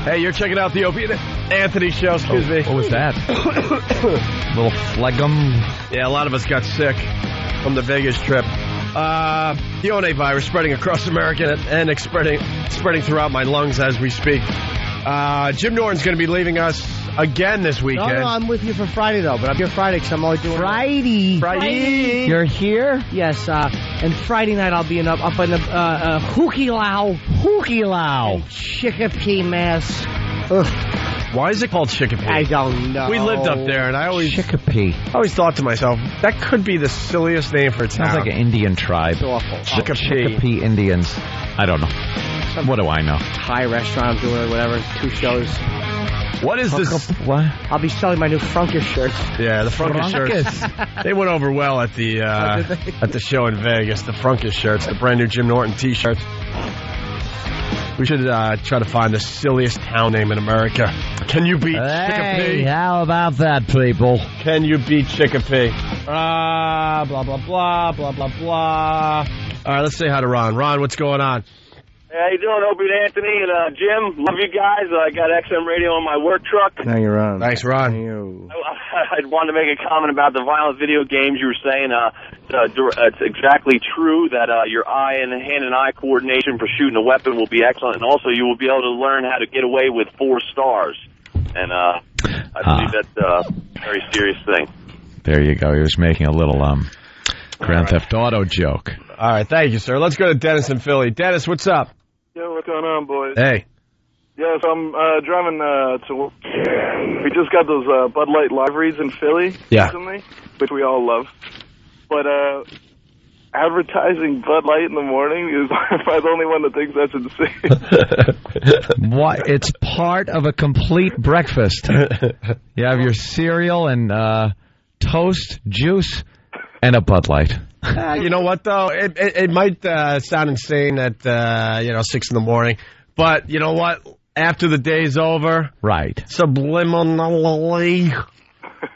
Hey, you're checking out the Opie and Anthony Show. Excuse me. What was that? Little phlegm? Yeah, a lot of us got sick from the Vegas trip. The O&A virus spreading across America and spreading throughout my lungs as we speak. Jim Norton's going to be leaving us again this weekend. No, I'm with you for Friday, though. But I'm here Friday because I'm only doing... Friday. You're here? Yes. And Friday night I'll be up in the Hukilau. Chicopee, Mass. Ugh. Why is it called Chicopee? I don't know. We lived up there, and I always thought to myself, that could be the silliest name for a town. Sounds like an Indian tribe. It's awful. Chicopee Indians. I don't know. What do I know? Thai restaurant I'm doing, whatever. 2 shows. What is this? What? I'll be selling my new Frunkish shirts. Yeah, the Frunkish shirts. They went over well at the show in Vegas. The Frunkish shirts, the brand new Jim Norton T-shirts. We should try to find the silliest town name in America. Can you beat Chicopee? How about that, people? Can you beat Chicopee? Blah, blah, blah, blah, blah, blah. All right, let's say hi to Ron. Ron, what's going on? Hey, how you doing, Opie and Anthony and Jim? Love you guys. I got XM radio on my work truck. Now you're on. Thanks, Ron. I wanted to make a comment about the violent video games. You were saying it's exactly true that your hand-and-eye coordination for shooting a weapon will be excellent, and also you will be able to learn how to get away with 4 stars. And I believe that's a very serious thing. There you go. He was making a little Grand Theft Auto joke. All right, thank you, sir. Let's go to Dennis in Philly. Dennis, what's up? Yo, what's going on, boys? Hey. Yes, I'm driving to work. We just got those Bud Light live reads in Philly recently, which we all love. But advertising Bud Light in the morning is I'm the only one that thinks that's insane. What? It's part of a complete breakfast. You have your cereal and toast, juice, and a Bud Light. You know what, though? It might sound insane at 6 in the morning, but you know what? After the day's over, right? Subliminally,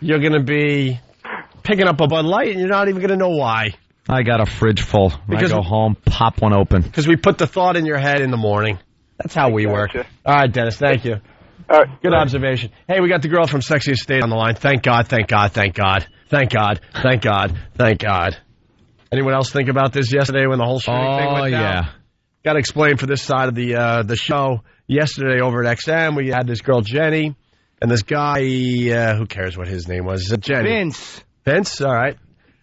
you're going to be picking up a Bud Light, and you're not even going to know why. I got a fridge full. Because I go home, pop one open. Because we put the thought in your head in the morning. That's how we work. All right, Dennis, thank you. All right. Good observation. Hey, we got the girl from Sexy Estate on the line. Thank God, thank God, thank God. Thank God, thank God, thank God. Anyone else think about this yesterday when the whole shooting thing went down? Oh, yeah. got to explain for this side of the show. Yesterday over at XM, we had this girl, Jenny, and this guy, who cares what his name was? Jenny. Vince, all right.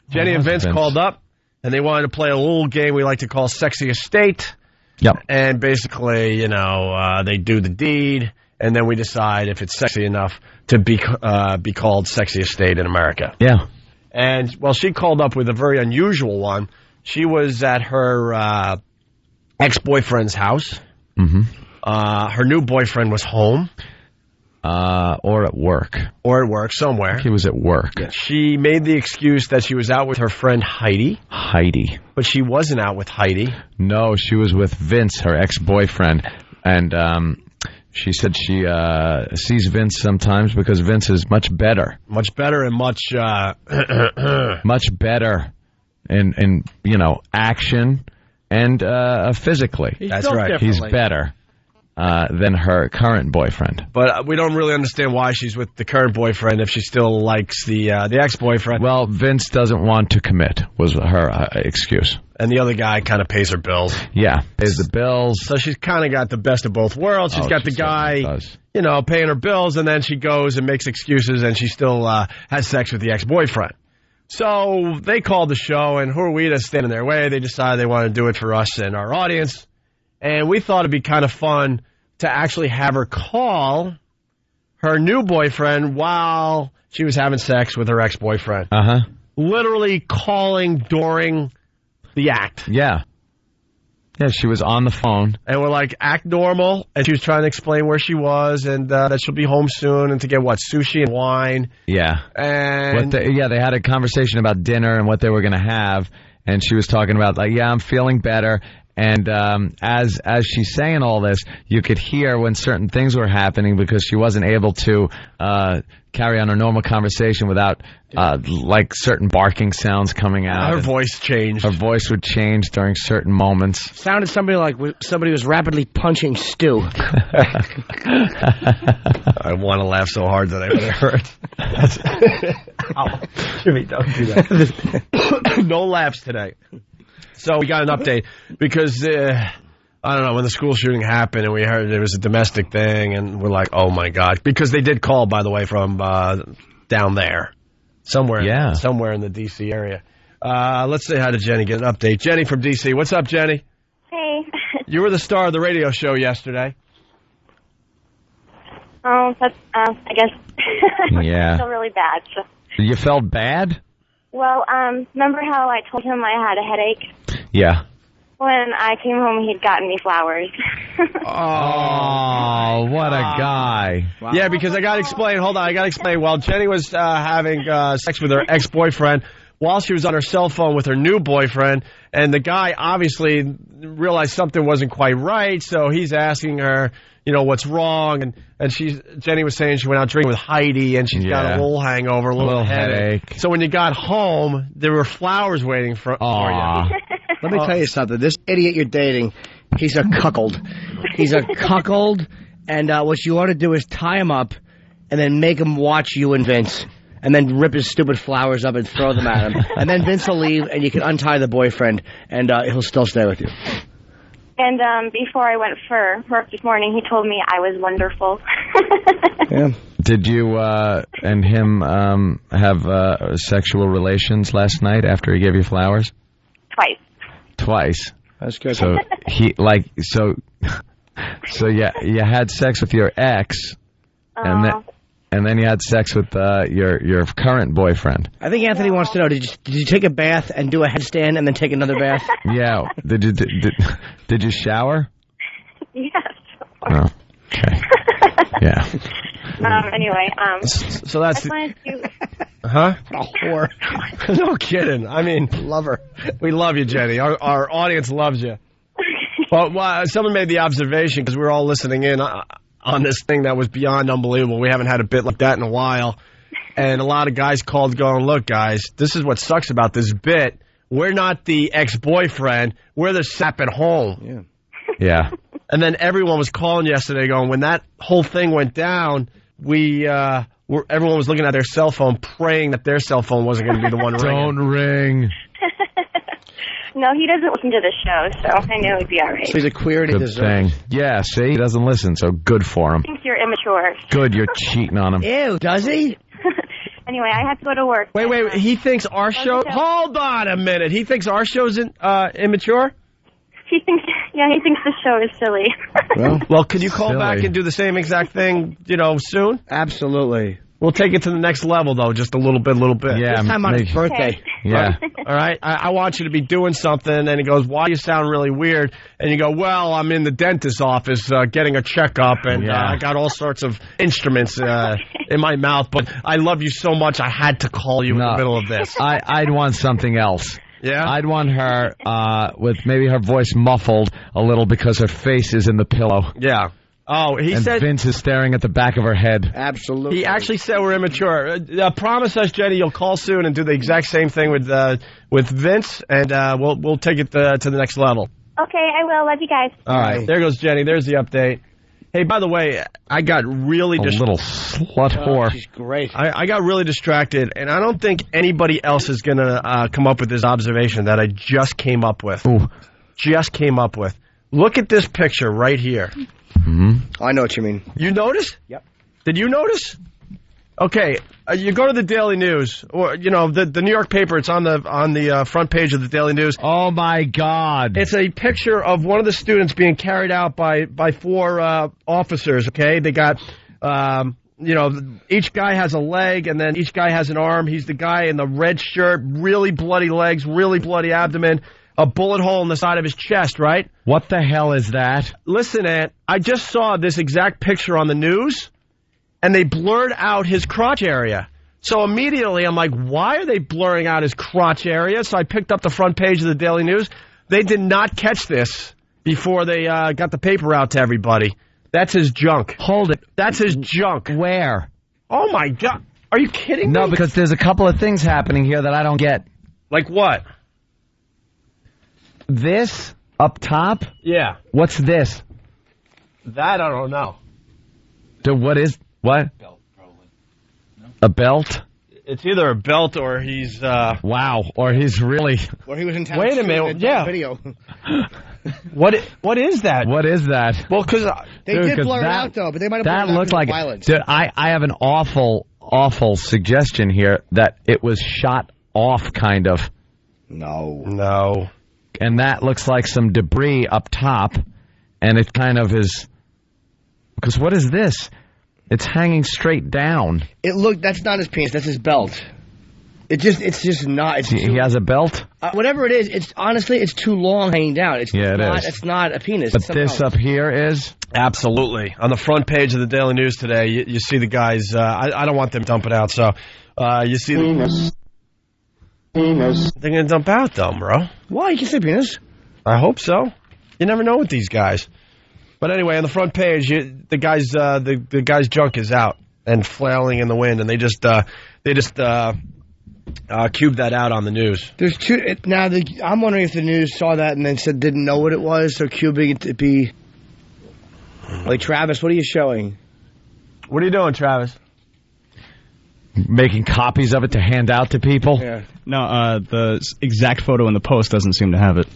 Jenny and Vince called up, and they wanted to play a little game we like to call Sexy Estate. Yep. And basically, they do the deed, and then we decide if it's sexy enough to be called Sexy Estate in America. Yeah. And, well, she called up with a very unusual one. She was at her ex-boyfriend's house. Mm-hmm. Her new boyfriend was home. Or at work. Or at work, somewhere. He was at work. She made the excuse that she was out with her friend Heidi. But she wasn't out with Heidi. No, she was with Vince, her ex-boyfriend. And she said she sees Vince sometimes because Vince is much better. Much better and much... much better in action and physically. That's right. He's better. Than her current boyfriend. But we don't really understand why she's with the current boyfriend if she still likes the ex-boyfriend. Well, Vince doesn't want to commit, was her excuse. And the other guy kind of pays her bills. Yeah, pays the bills. So she's kind of got the best of both worlds. She's got the guy, paying her bills, and then she goes and makes excuses, and she still has sex with the ex-boyfriend. So they called the show, and who are we to stand in their way? They decided they want to do it for us and our audience. And we thought it'd be kind of fun to actually have her call her new boyfriend while she was having sex with her ex-boyfriend. Uh-huh. Literally calling during the act. Yeah. Yeah, she was on the phone. And we're like, act normal. And she was trying to explain where she was and that she'll be home soon and to get, sushi and wine. Yeah. And they had a conversation about dinner and what they were going to have. And she was talking about, I'm feeling better. And as she's saying all this, you could hear when certain things were happening because she wasn't able to carry on her normal conversation without certain barking sounds coming out. Her voice changed. Her voice would change during certain moments. Sounded somebody was rapidly punching Stu. I want to laugh so hard that I would have hurt. Jimmy, don't do that. No laughs today. So we got an update because, I don't know, when the school shooting happened and we heard there was a domestic thing and we're like, oh, my God. Because they did call, by the way, from down there. Somewhere in the D.C. area. Let's say hi to Jenny, get an update. Jenny from D.C. What's up, Jenny? Hey. You were the star of the radio show yesterday. Oh, that's, I guess. Yeah. I feel really bad. So. You felt bad? Well, remember how I told him I had a headache? Yeah. When I came home, he'd gotten me flowers. Oh, what a guy. Wow. Yeah, because I got to explain. Hold on, I got to explain. While Jenny was having sex with her ex-boyfriend, while she was on her cell phone with her new boyfriend, and the guy obviously realized something wasn't quite right, so he's asking her, what's wrong, and Jenny was saying she went out drinking with Heidi, and she's got a little hangover, a little headache. So when you got home, there were flowers waiting for you. Let me tell you something. This idiot you're dating, he's a cuckold. He's a cuckold, and what you ought to do is tie him up and then make him watch you and Vince, and then rip his stupid flowers up and throw them at him. And then Vince will leave, and you can untie the boyfriend, and he'll still stay with you. And before I went for work this morning, he told me I was wonderful. Yeah. Did you and him have sexual relations last night after he gave you flowers? Twice. That's good. So you had sex with your ex, and then you had sex with your current boyfriend. I think Anthony wants to know: Did you take a bath and do a headstand and then take another bath? Yeah. Did you shower? Yes. Oh, okay. Yeah. Anyway, so that's. Huh? A whore. No kidding. I mean, love her. We love you, Jenny. Our audience loves you. Well, someone made the observation because we were all listening in on this thing that was beyond unbelievable. We haven't had a bit like that in a while. And a lot of guys called going, look, guys, this is what sucks about this bit. We're not the ex-boyfriend. We're the sap at home. Yeah. And then everyone was calling yesterday going, when that whole thing went down, everyone was looking at their cell phone praying that their cell phone wasn't going to be the one ringing. Don't ring. No, he doesn't listen to the show, so I know he'd be all right. So he's a queer and he Good deserves thing. Yeah, see, he doesn't listen, so good for him. He thinks you're immature. Good, you're cheating on him. Ew, does he? Anyway, I have to go to work. Wait, he thinks our show... Hold on a minute. He thinks our show's immature? He thinks the show is silly. Well, could you call back and do the same exact thing, soon? Absolutely. We'll take it to the next level, though, just a little bit. Yeah, this time on his birthday. Yeah. All right? I want you to be doing something, and he goes, why do you sound really weird? And you go, well, I'm in the dentist's office getting a checkup, and I got all sorts of instruments in my mouth, but I love you so much, I had to call you in the middle of this. I'd want something else. Yeah? I'd want her with maybe her voice muffled a little because her face is in the pillow. Yeah. Oh, he said... Vince is staring at the back of her head. Absolutely. He actually said we're immature. Promise us, Jenny, you'll call soon and do the exact same thing with Vince, and we'll take it to the next level. Okay, I will. Love you guys. All right. There goes Jenny. There's the update. Hey, by the way, I got really... little slut whore. She's great. I got really distracted, and I don't think anybody else is going to come up with this observation that I just came up with. Ooh. Just came up with. Look at this picture right here. Mm-hmm. I know what you mean. You notice? Yep. Did you notice? Okay, you go to the Daily News, or the New York paper. It's on the front page of the Daily News. Oh my God! It's a picture of one of the students being carried out by 4 officers. Okay, they got each guy has a leg, and then each guy has an arm. He's the guy in the red shirt, really bloody legs, really bloody abdomen. A bullet hole in the side of his chest, right? What the hell is that? Listen, Ant, I just saw this exact picture on the news, and they blurred out his crotch area. So immediately I'm like, why are they blurring out his crotch area? So I picked up the front page of the Daily News. They did not catch this before they got the paper out to everybody. That's his junk. Hold it. That's his junk. Where? Oh, my God. Are you kidding me? No, because there's a couple of things happening here that I don't get. Like what? This up top? Yeah. What's this? That I don't know. What? Belt, probably. No? A belt? It's either a belt or he's... Wow, or he's really... Or he was in town. Wait a minute, yeah. Video. What is that? What is that? Well, because... They did blur it out, though, but they might have that blurred it out looked like violence. Dude, I have an awful suggestion here that it was shot off, kind of. No. And that looks like some debris up top, and it kind of is... Because what is this? It's hanging straight down. That's not his penis, that's his belt. It's just not... He has a belt? Whatever it is, it's too long hanging down. It is. It's not a penis. But this up here is? Absolutely. On the front page of the Daily News today, you see the guys... I don't want them dumping out, so... you see... Penis. They're going to dump out, though, bro. Why? You can say penis. I hope so. You never know with these guys. But anyway, on the front page, the guy's junk is out and flailing in the wind, and they just cubed that out on the news. There's two now. I'm wondering if the news saw that and then didn't know what it was, so cubing it to be like Travis. What are you showing? What are you doing, Travis? Making copies of it to hand out to people? Yeah. No, the exact photo in the post doesn't seem to have it.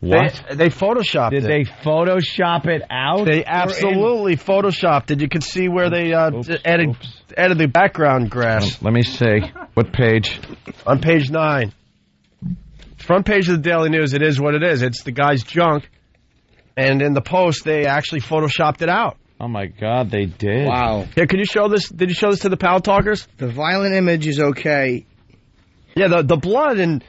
What? They photoshopped it. Did they Photoshop it out? They absolutely photoshopped it. You can see where they added the background grass. Let me see. What page? On page 9. Front page of the Daily News, it is what it is. It's the guy's junk. And in the post, they actually photoshopped it out. Oh, my God, they did. Wow. Yeah, could you show this? Did you show this to the Power Talkers? The violent image is okay. Yeah, the blood and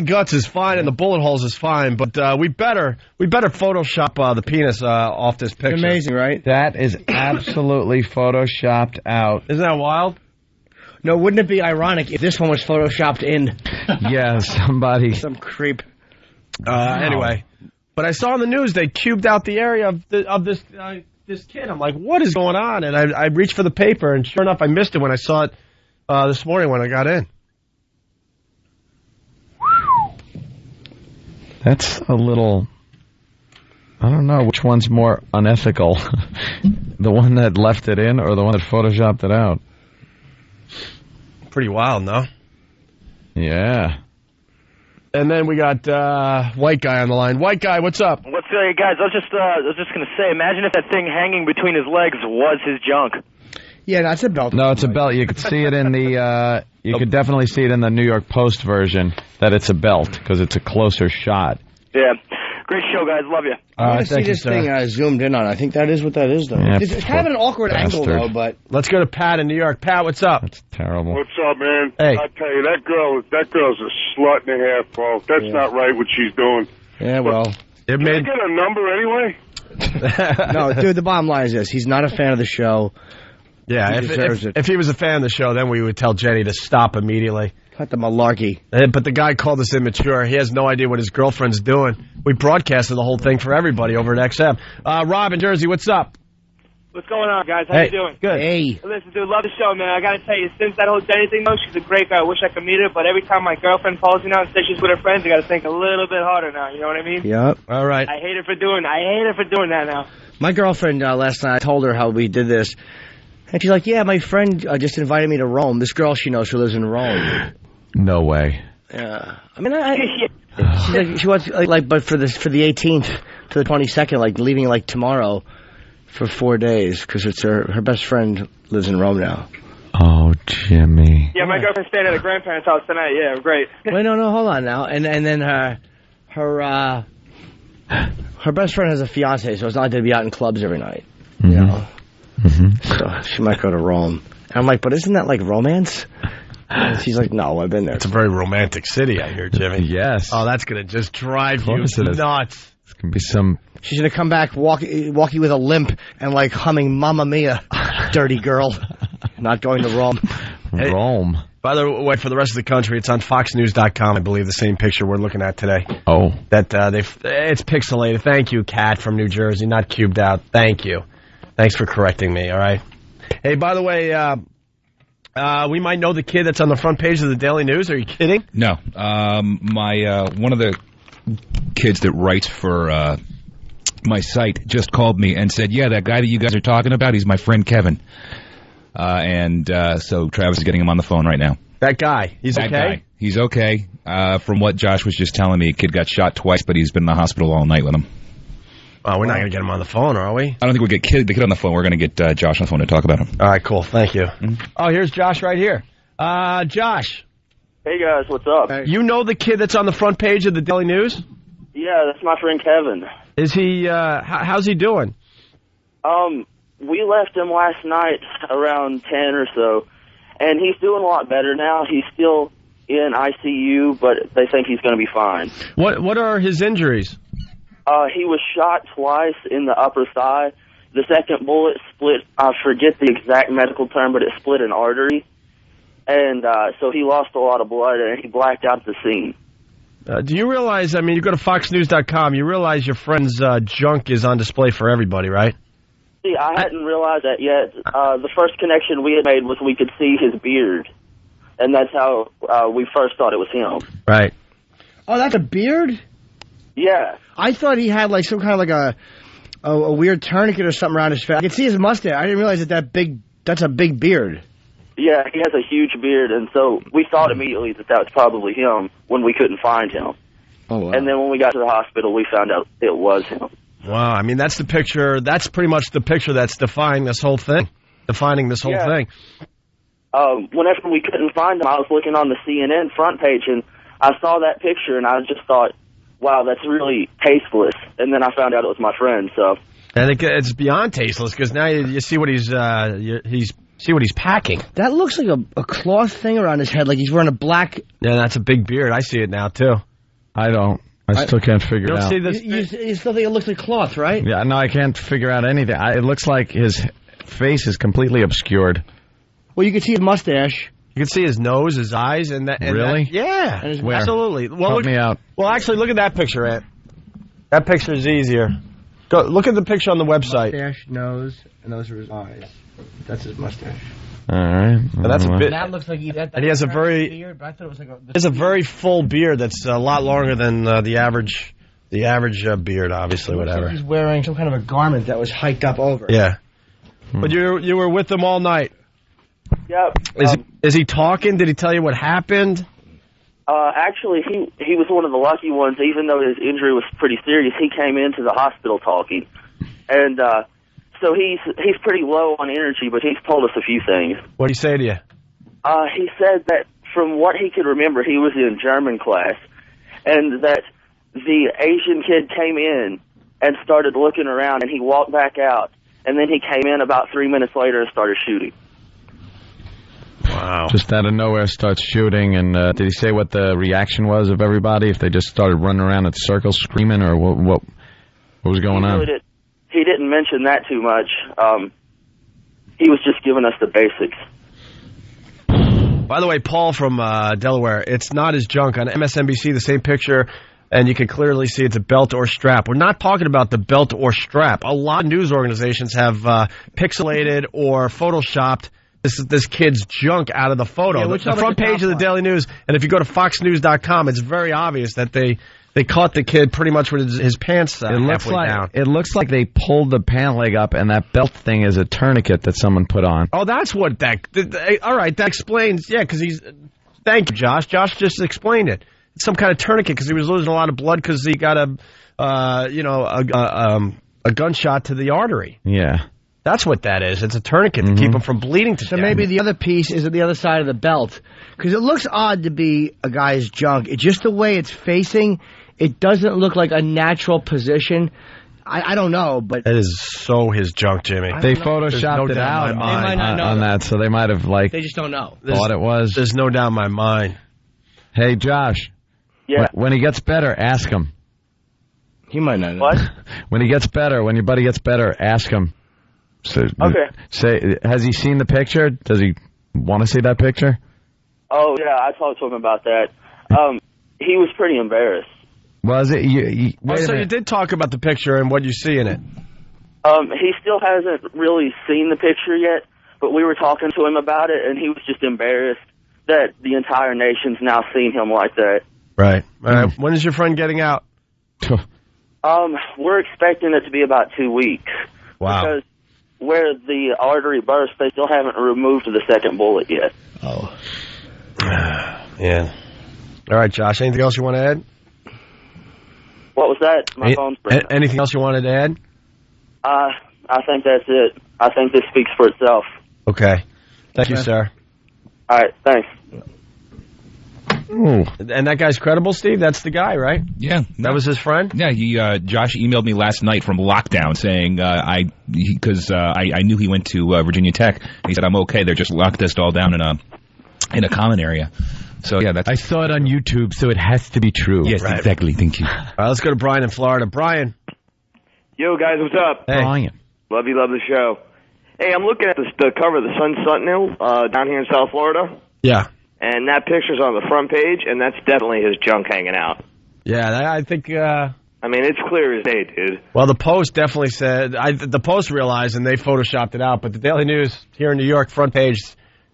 guts is fine, and the bullet holes is fine, but we better Photoshop the penis off this picture. Amazing, right? That is absolutely Photoshopped out. Isn't that wild? No, wouldn't it be ironic if this one was Photoshopped in? Yeah, somebody. Some creep. Anyway, but I saw in the news they cubed out the area of this kid. I'm like, what is going on? And I reached for the paper, and sure enough, I missed it when I saw it this morning when I got in. That's a little... I don't know which one's more unethical. The one that left it in or the one that Photoshopped it out? Pretty wild, no? Yeah. And then we got White Guy on the line. White Guy, what's up? What's up, guys? I was just going to say, imagine if that thing hanging between his legs was his junk. Yeah, that's a belt. No, it's a belt. You could see it in the. You could definitely see it in the New York Post version that it's a belt because it's a closer shot. Yeah. Great show, guys. Love you. I want to see this thing zoomed in on. I think that is what that is, though. Yeah, it's kind of an awkward angle, though, but... Let's go to Pat in New York. Pat, what's up? That's terrible. What's up, man? Hey. I tell you, that girl's a slut and a half, bro. That's not right what she's doing. Yeah, well... Can I get a number anyway? No, dude, the bottom line is this. He's not a fan of the show. Yeah, if he was a fan of the show, then we would tell Jenny to stop immediately. Cut the malarkey. But the guy called us immature. He has no idea what his girlfriend's doing. We broadcasted the whole thing for everybody over at XM. Rob in Jersey, what's up? What's going on, guys? How you doing? Good. Hey. Listen, dude, love the show, man. I gotta tell you, since that whole Jenny thing, though, she's a great girl. I wish I could meet her, but every time my girlfriend calls me now and says she's with her friends, I gotta think a little bit harder now. You know what I mean? Yep. All right. I hate her for doing that now. My girlfriend last night, I told her how we did this, and she's like, "Yeah, my friend just invited me to Rome. This girl she knows who lives in Rome." No way. Yeah. I mean, she's like, she wants but for the 18th to the 22nd, like leaving like tomorrow for 4 days because it's her best friend lives in Rome now. Oh, Jimmy. Yeah, my girlfriend's staying at her grandparents' house tonight. Yeah, great. Wait, no, hold on now. And then her best friend has a fiance, so it's not like they'd be out in clubs every night. Mm-hmm. You know. Mm-hmm. So she might go to Rome. And I'm like, but isn't that like romance? And she's like, no, I've been there. It's a very romantic city, I hear, Jimmy. Yes. Oh, that's going to just drive you nuts. It's going to be some... She's going to come back walking with a limp and like humming Mamma Mia, dirty girl. Not going to Rome. Hey, Rome. By the way, for the rest of the country, it's on FoxNews.com, I believe, the same picture we're looking at today. Oh. That it's pixelated. Thank you, Kat from New Jersey, not cubed out. Thank you. Thanks for correcting me, all right? Hey, by the way, we might know the kid that's on the front page of the Daily News. Are you kidding? No. My one of the kids that writes for my site just called me and said, yeah, that guy that you guys are talking about, he's my friend Kevin. So Travis is getting him on the phone right now. That guy, he's okay? Guy. He's okay. From what Josh was just telling me, a kid got shot twice, but he's been in the hospital all night with him. Oh, we're not going to get him on the phone, are we? I don't think we'll get the kid on the phone. We're going to get Josh on the phone to talk about him. All right, cool. Thank you. Mm-hmm. Oh, here's Josh right here. Josh. Hey, guys. What's up? You know the kid that's on the front page of the Daily News? Yeah, that's my friend Kevin. Is he, how's he doing? We left him last night around 10 or so, and he's doing a lot better now. He's still in ICU, but they think he's going to be fine. What are his injuries? He was shot twice in the upper thigh. The second bullet split, I forget the exact medical term, but it split an artery. And so he lost a lot of blood, and he blacked out the scene. Do you realize, I mean, you go to FoxNews.com, you realize your friend's junk is on display for everybody, right? See, I hadn't realized that yet. The first connection we had made was we could see his beard. And that's how we first thought it was him. Right. Oh, that's a beard? Yeah. I thought he had like some kind of like a weird tourniquet or something around his face. I could see his mustache. I didn't realize that's a big beard. Yeah, he has a huge beard, and so we thought immediately that was probably him when we couldn't find him. Oh, wow. And then when we got to the hospital, we found out it was him. Wow, I mean, that's the picture. That's pretty much the picture that's defining this whole thing. Thing. Whenever we couldn't find him, I was looking on the CNN front page, and I saw that picture, and I just thought, wow, that's really tasteless. And then I found out it was my friend. So, and it's beyond tasteless because now you see what he's packing. That looks like a cloth thing around his head, like he's wearing a black. Yeah, that's a big beard. I see it now too. I don't. I still can't figure it out. See this? You still think it looks like cloth, right? Yeah, no, I can't figure out anything. It looks like his face is completely obscured. Well, you can see his mustache. You can see his nose, his eyes, and that. Really? Yeah, Where? Absolutely. Well, Help me out. Well, actually, look at that picture, Ant. That picture is easier. Go look at the picture on the website. Mustache, nose, and those are his eyes. That's his mustache. All right. And that's a bit. That looks like and he has a very. Beard, but I thought it was like he has a very full beard that's a lot longer than the average. The average beard, obviously, whatever. Like he's wearing some kind of a garment that was hiked up over. Yeah. But you were with him all night. Yep. Is he talking? Did he tell you what happened? Actually, he was one of the lucky ones. Even though his injury was pretty serious, he came into the hospital talking, and so he's pretty low on energy. But he's told us a few things. What did he say to you? He said that from what he could remember, he was in German class, and that the Asian kid came in and started looking around, and he walked back out, and then he came in about 3 minutes later and started shooting. Wow. Just out of nowhere starts shooting, and did he say what the reaction was of everybody? If they just started running around in circles screaming, or what was going on? He didn't mention that too much. He was just giving us the basics. By the way, Paul from Delaware, it's not his junk. On MSNBC, the same picture, and you can clearly see it's a belt or strap. We're not talking about the belt or strap. A lot of news organizations have pixelated or photoshopped this kid's junk out of the photo. Yeah, the front page of the Daily News, and if you go to foxnews.com, it's very obvious that they caught the kid pretty much with his pants halfway down. It looks like they pulled the pant leg up, and that belt thing is a tourniquet that someone put on. Oh, that's what all right, that explains, yeah, because thank you, Josh. Josh just explained it. It's some kind of tourniquet because he was losing a lot of blood because he got a gunshot to the artery. Yeah. That's what that is. It's a tourniquet to keep him from bleeding to death. So maybe the other piece is at the other side of the belt. Because it looks odd to be a guy's junk. It's just the way it's facing. It doesn't look like a natural position. I don't know, but... That is so his junk, Jimmy. They photoshopped it out on that, so they might have, They just don't know. Thought it was. There's no doubt in my mind. Hey, Josh. Yeah? When he gets better, ask him. He might not know. What? When he gets better, when your buddy gets better, ask him. So, okay. Has he seen the picture? Does he want to see that picture? Oh, yeah, I talked to him about that. He was pretty embarrassed. Was it? So you did talk about the picture and what you see in it. He still hasn't really seen the picture yet, but we were talking to him about it, and he was just embarrassed that the entire nation's now seen him like that. Right. All right. When is your friend getting out? We're expecting it to be about 2 weeks. Wow. Because where the artery burst, they still haven't removed the second bullet yet. Oh. Yeah. All right, Josh. Anything else you want to add? What was that? My phone's breaking. Anything else you wanted to add? I think that's it. I think this speaks for itself. Okay. Thank you, sir. All right. Thanks. Ooh. And that guy's credible, Steve? That's the guy, right? Yeah. That was his friend? Yeah, Josh emailed me last night from lockdown saying, because I knew he went to Virginia Tech. He said, I'm okay. They're just locked us all down in a common area. So, yeah, I saw it on YouTube, so it has to be true. Yes, right. Exactly. Thank you. All right, let's go to Brian in Florida. Brian. Yo, guys, what's up? Hey. Brian. Love the show. Hey, I'm looking at the cover of the Sun Sentinel down here in South Florida. Yeah. And that picture's on the front page, and that's definitely his junk hanging out. Yeah, I think... I mean, it's clear as day, dude. Well, the Post definitely said... the Post realized, and they photoshopped it out, but the Daily News here in New York, front page,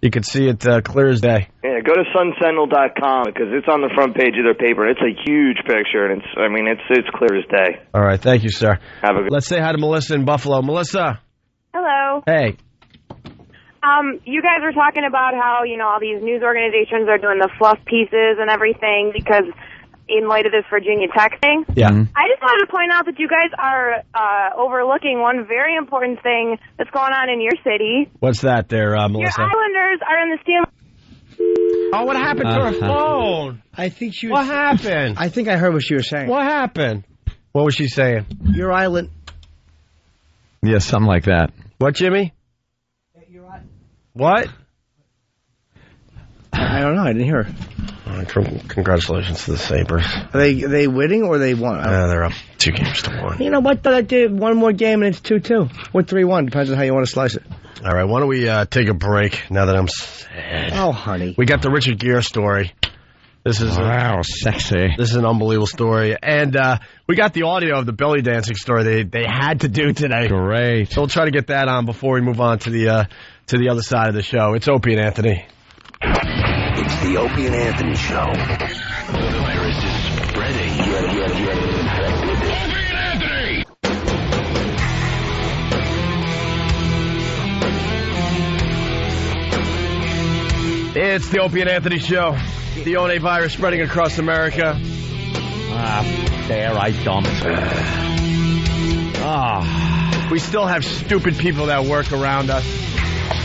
you could see it clear as day. Yeah, go to sunsentinel.com, because it's on the front page of their paper. It's a huge picture, and it's clear as day. All right, thank you, sir. Have a good... Let's say hi to Melissa in Buffalo. Melissa. Hello. Hey. You guys were talking about how, all these news organizations are doing the fluff pieces and everything because in light of this Virginia Tech thing. Yeah. I just wanted to point out that you guys are overlooking one very important thing that's going on in your city. What's that there, Melissa? Your Islanders are in the Stanley. Oh, what happened to her phone? I think she was... What happened? I think I heard what she was saying. What happened? What was she saying? Your island... Yeah, something like that. What, Jimmy? What? I don't know. I didn't hear. Congratulations to the Sabres. Are they winning or they won? They're up 2-1. You know what? I did one more game and it's 2-2. Or 3-1. Depends on how you want to slice it. All right. Why don't we take a break now that I'm sad? Oh, honey. We got the Richard Gere story. This is sexy. This is an unbelievable story. And we got the audio of the belly dancing story they had to do today. Great. So we'll try to get that on before we move on to the other side of the show. It's Opie and Anthony. It's the Opie and Anthony Show. The virus is spreading. Opie and Anthony! It's the Opie and Anthony Show. The One virus spreading across America. There, I dumped. We still have stupid people that work around us.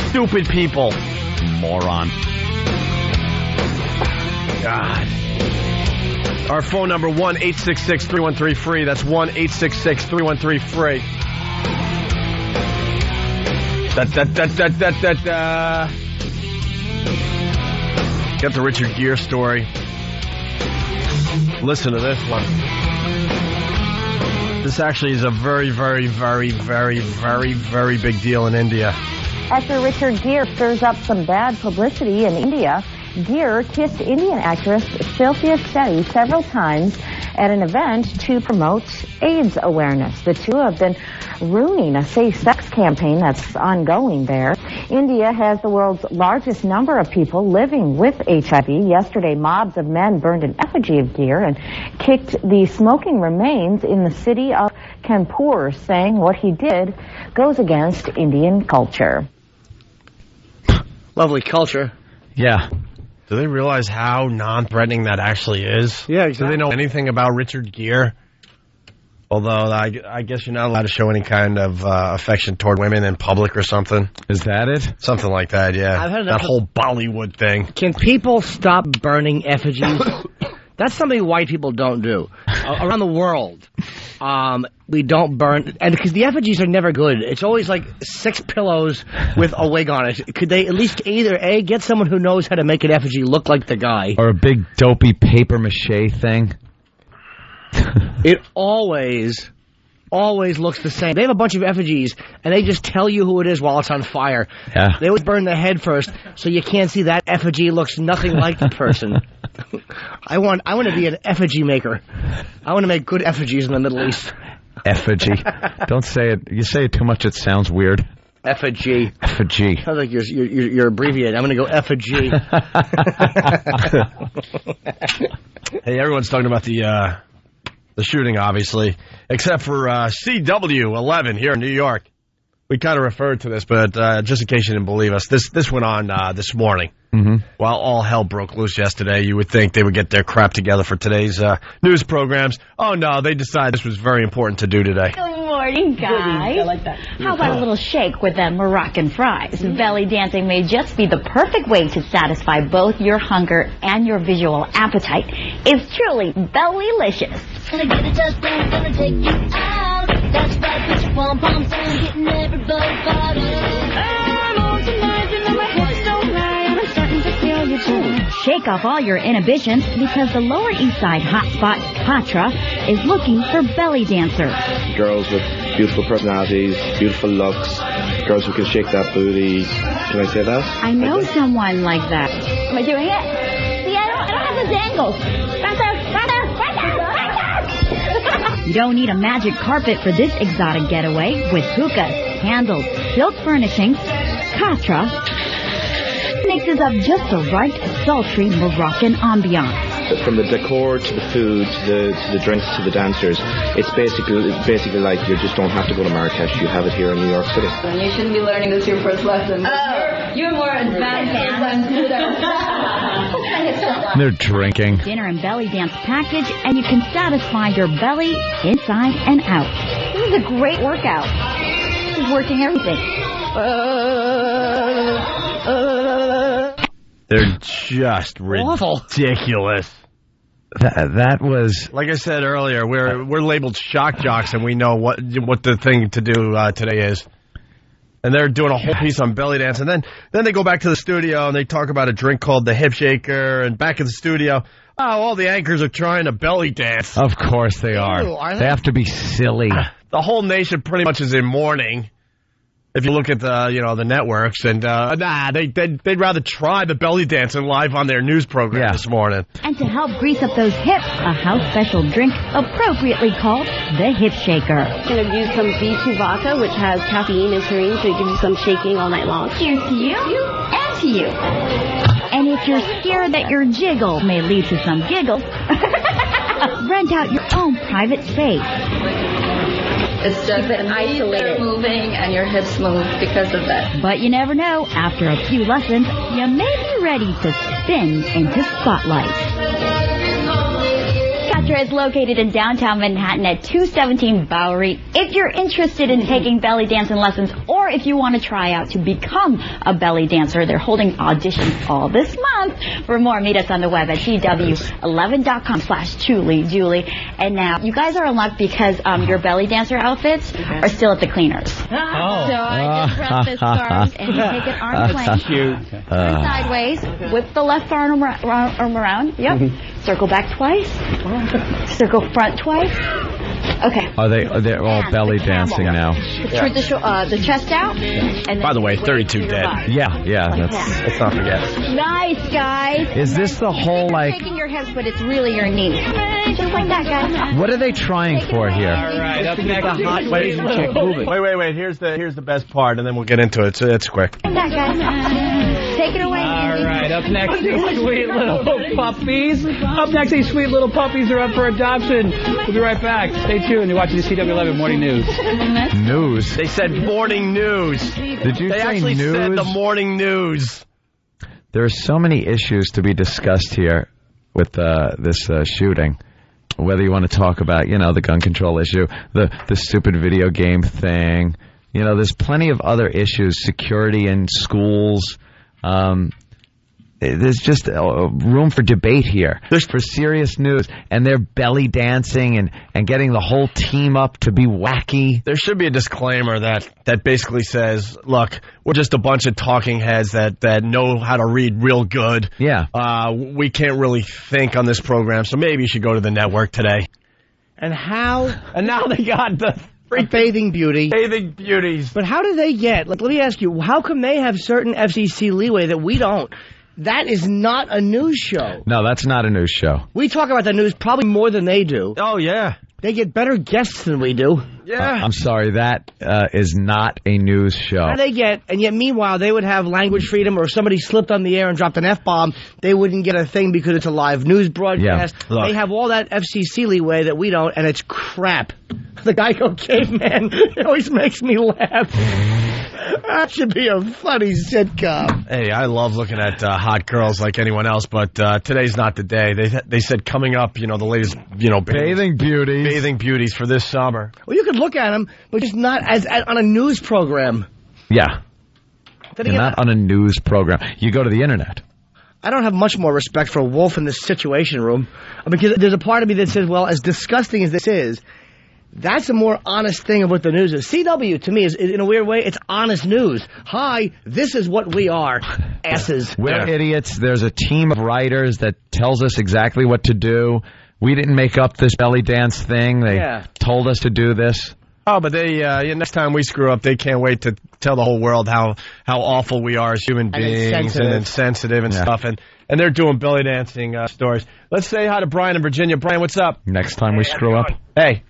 Stupid people. Moron. God. Our phone number, 1-866-313-FREE. That's 1-866-313-FREE. Got the Richard Gere story. Listen to this one. This actually is a very, very, very, very, very, very big deal in India. Actor Richard Gere stirs up some bad publicity in India. Gere kissed Indian actress Shilpa Shetty several times at an event to promote AIDS awareness. The two have been ruining a safe sex campaign that's ongoing there. India has the world's largest number of people living with HIV. Yesterday, mobs of men burned an effigy of Gere and kicked the smoking remains in the city of Kanpur, saying what he did goes against Indian culture. Lovely culture. Yeah. Do they realize how non-threatening that actually is? Yeah, exactly. Do they know anything about Richard Gere? Although, I guess you're not allowed to show any kind of affection toward women in public or something. Is that it? Something like that, yeah. I've heard that whole Bollywood thing. Can people stop burning effigies? That's something white people don't do. Around the world, we don't burn, and because the effigies are never good. It's always like 6 pillows with a wig on it. Could they at least either A, get someone who knows how to make an effigy look like the guy? Or a big dopey paper mache thing? It always looks the same. They have a bunch of effigies, and they just tell you who it is while it's on fire. Yeah. They always burn the head first, so you can't see that effigy looks nothing like the person. I want to be an effigy maker. I want to make good effigies in the Middle East. Effigy. Don't say it. You say it too much, it sounds weird. Effigy. Effigy. Sounds like you're abbreviating. I'm going to go effigy. Hey, everyone's talking about the shooting, obviously, except for CW11 here in New York. We kind of referred to this, but just in case you didn't believe us, this went on this morning. Mm-hmm. While all hell broke loose yesterday, you would think they would get their crap together for today's news programs. Oh, no, they decided this was very important to do today. Good morning, guys. I like that. How about a little shake with them Moroccan fries? Belly dancing may just be the perfect way to satisfy both your hunger and your visual appetite. It's truly bellylicious. Gonna get a touchdown, gonna take you out. That's right, put your pom-poms on, getting everybody fired up. I'm on tonight, you know my hips don't lie, and I'm starting to feel your joy. Shake off all your inhibitions because the Lower East Side hotspot, Katra, is looking for belly dancers. Girls with beautiful personalities, beautiful looks, girls who can shake that booty. Can I say that? I know someone like that. Am I doing it? See, I don't have the dangles. Right there. You don't need a magic carpet for this exotic getaway. With hookahs, candles, silk furnishings, Katra mixes up just the right sultry Moroccan ambiance. From the decor to the food to the drinks to the dancers, it's basically like you just don't have to go to Marrakesh. You have it here in New York City. You shouldn't be learning this your first lesson. You're more advanced than They're drinking. Dinner and belly dance package, and you can satisfy your belly inside and out. This is a great workout. This is working everything. They're just ridiculous. That was, like I said earlier, we're labeled shock jocks, and we know what the thing to do today is. And they're doing a whole piece on belly dance, and then they go back to the studio and they talk about a drink called the Hip Shaker. And back in the studio, all the anchors are trying to belly dance. Of course they are. They have to be silly. The whole nation pretty much is in mourning. If you look at the networks, and they'd rather try the belly dancing live on their news program this morning. And to help grease up those hips, a house special drink appropriately called the Hip Shaker. Going to use some B2 vodka, which has caffeine and taurine, so it gives you some shaking all night long. Cheers to you and to you. And if you're scared that your jiggle may lead to some giggles, rent out your own private space. It's just an isolated moving and your hips move because of that. But you never know. After a few lessons, you may be ready to spin into Spotlight. Katra is located in downtown Manhattan at 217 Bowery. If you're interested in taking belly dancing lessons or if you want to try out to become a belly dancer, they're holding auditions all this month. For more, meet us on the web at tw11.com/Julie. And now, you guys are in luck because your belly dancer outfits are still at the cleaners. So I just brought this scarf and you take it arm's length. Turn sideways, whip the left arm around. Yep. Circle back twice. Circle front twice. Okay. They're all belly dancing now. Turn the chest out. And by the way, 32 dead. Yeah. Let's not forget. Nice, guys. Is this the whole like? Taking your hips, but it's really your knees. Just like that, guys. What are they trying for here? All right, up next. Wait. Here's the best part, and then we'll get into it. So it's quick. Like that, guys. Take it away. All right, up next, these sweet little puppies. Up next, these sweet little puppies are up for adoption. We'll be right back. Stay tuned. You're watching the CW11 Morning News. News. They said morning news. Did you they say actually news? said the morning news. There are so many issues to be discussed here with this shooting. Whether you want to talk about, the gun control issue, the stupid video game thing. There's plenty of other issues. Security in schools. There's just room for debate here. There's for serious news, and they're belly dancing and getting the whole team up to be wacky. There should be a disclaimer that basically says, look, we're just a bunch of talking heads that know how to read real good. Yeah. We can't really think on this program, so maybe you should go to the network today. And now they got the bathing beauty. Bathing beauties. But how do they get, let me ask you, how come they have certain FCC leeway that we don't? That is not a news show. No, that's not a news show. We talk about the news probably more than they do. Oh, yeah. They get better guests than we do. Yeah. I'm sorry, that is not a news show. How they get, and yet meanwhile they would have language freedom, or if somebody slipped on the air and dropped an F-bomb, they wouldn't get a thing because it's a live news broadcast. Yeah. They have all that FCC leeway that we don't, and it's crap. The Geico caveman, it always makes me laugh. That should be a funny sitcom. Hey, I love looking at hot girls like anyone else, but today's not the day. They said coming up, the latest, bathing beauties for this summer. Well, you could look at them, but just not as on a news program. Yeah. Not on a news program. You go to the internet. I don't have much more respect for Wolf in this Situation Room, because there's a part of me that says, well, as disgusting as this is, that's a more honest thing of what the news is. CW, to me, is in a weird way, it's honest news. Hi, this is what we are. Asses. We're idiots. There's a team of writers that tells us exactly what to do. We didn't make up this belly dance thing. They told us to do this. Oh, but they next time we screw up, they can't wait to tell the whole world how awful we are as human beings and insensitive and stuff. And they're doing belly dancing stories. Let's say hi to Brian in Virginia. Brian, what's up? Next time we screw up. Hey.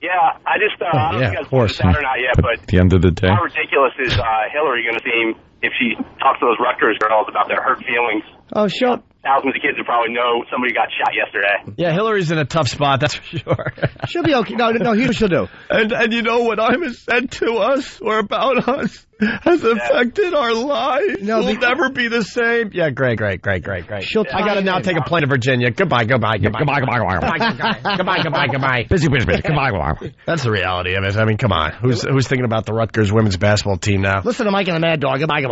Yeah, I just, I don't know if you guys put this out or not yet, but at the end of the day, how ridiculous is Hillary going to seem if she talks to those Rutgers girls about their hurt feelings? Oh, sure. Thousands of kids would probably know somebody got shot yesterday. Yeah, Hillary's in a tough spot, that's for sure. She'll be okay. No, here's what she'll do. And you know what I'm said to us or about us has affected our lives. No, we'll never be the same. Yeah, great. I got to now take a plane to Virginia. Goodbye. Busy. Goodbye. That's the reality of it. I mean, come on. Who's thinking about the Rutgers women's basketball team now? Listen to Mike and the Mad Dog. Goodbye.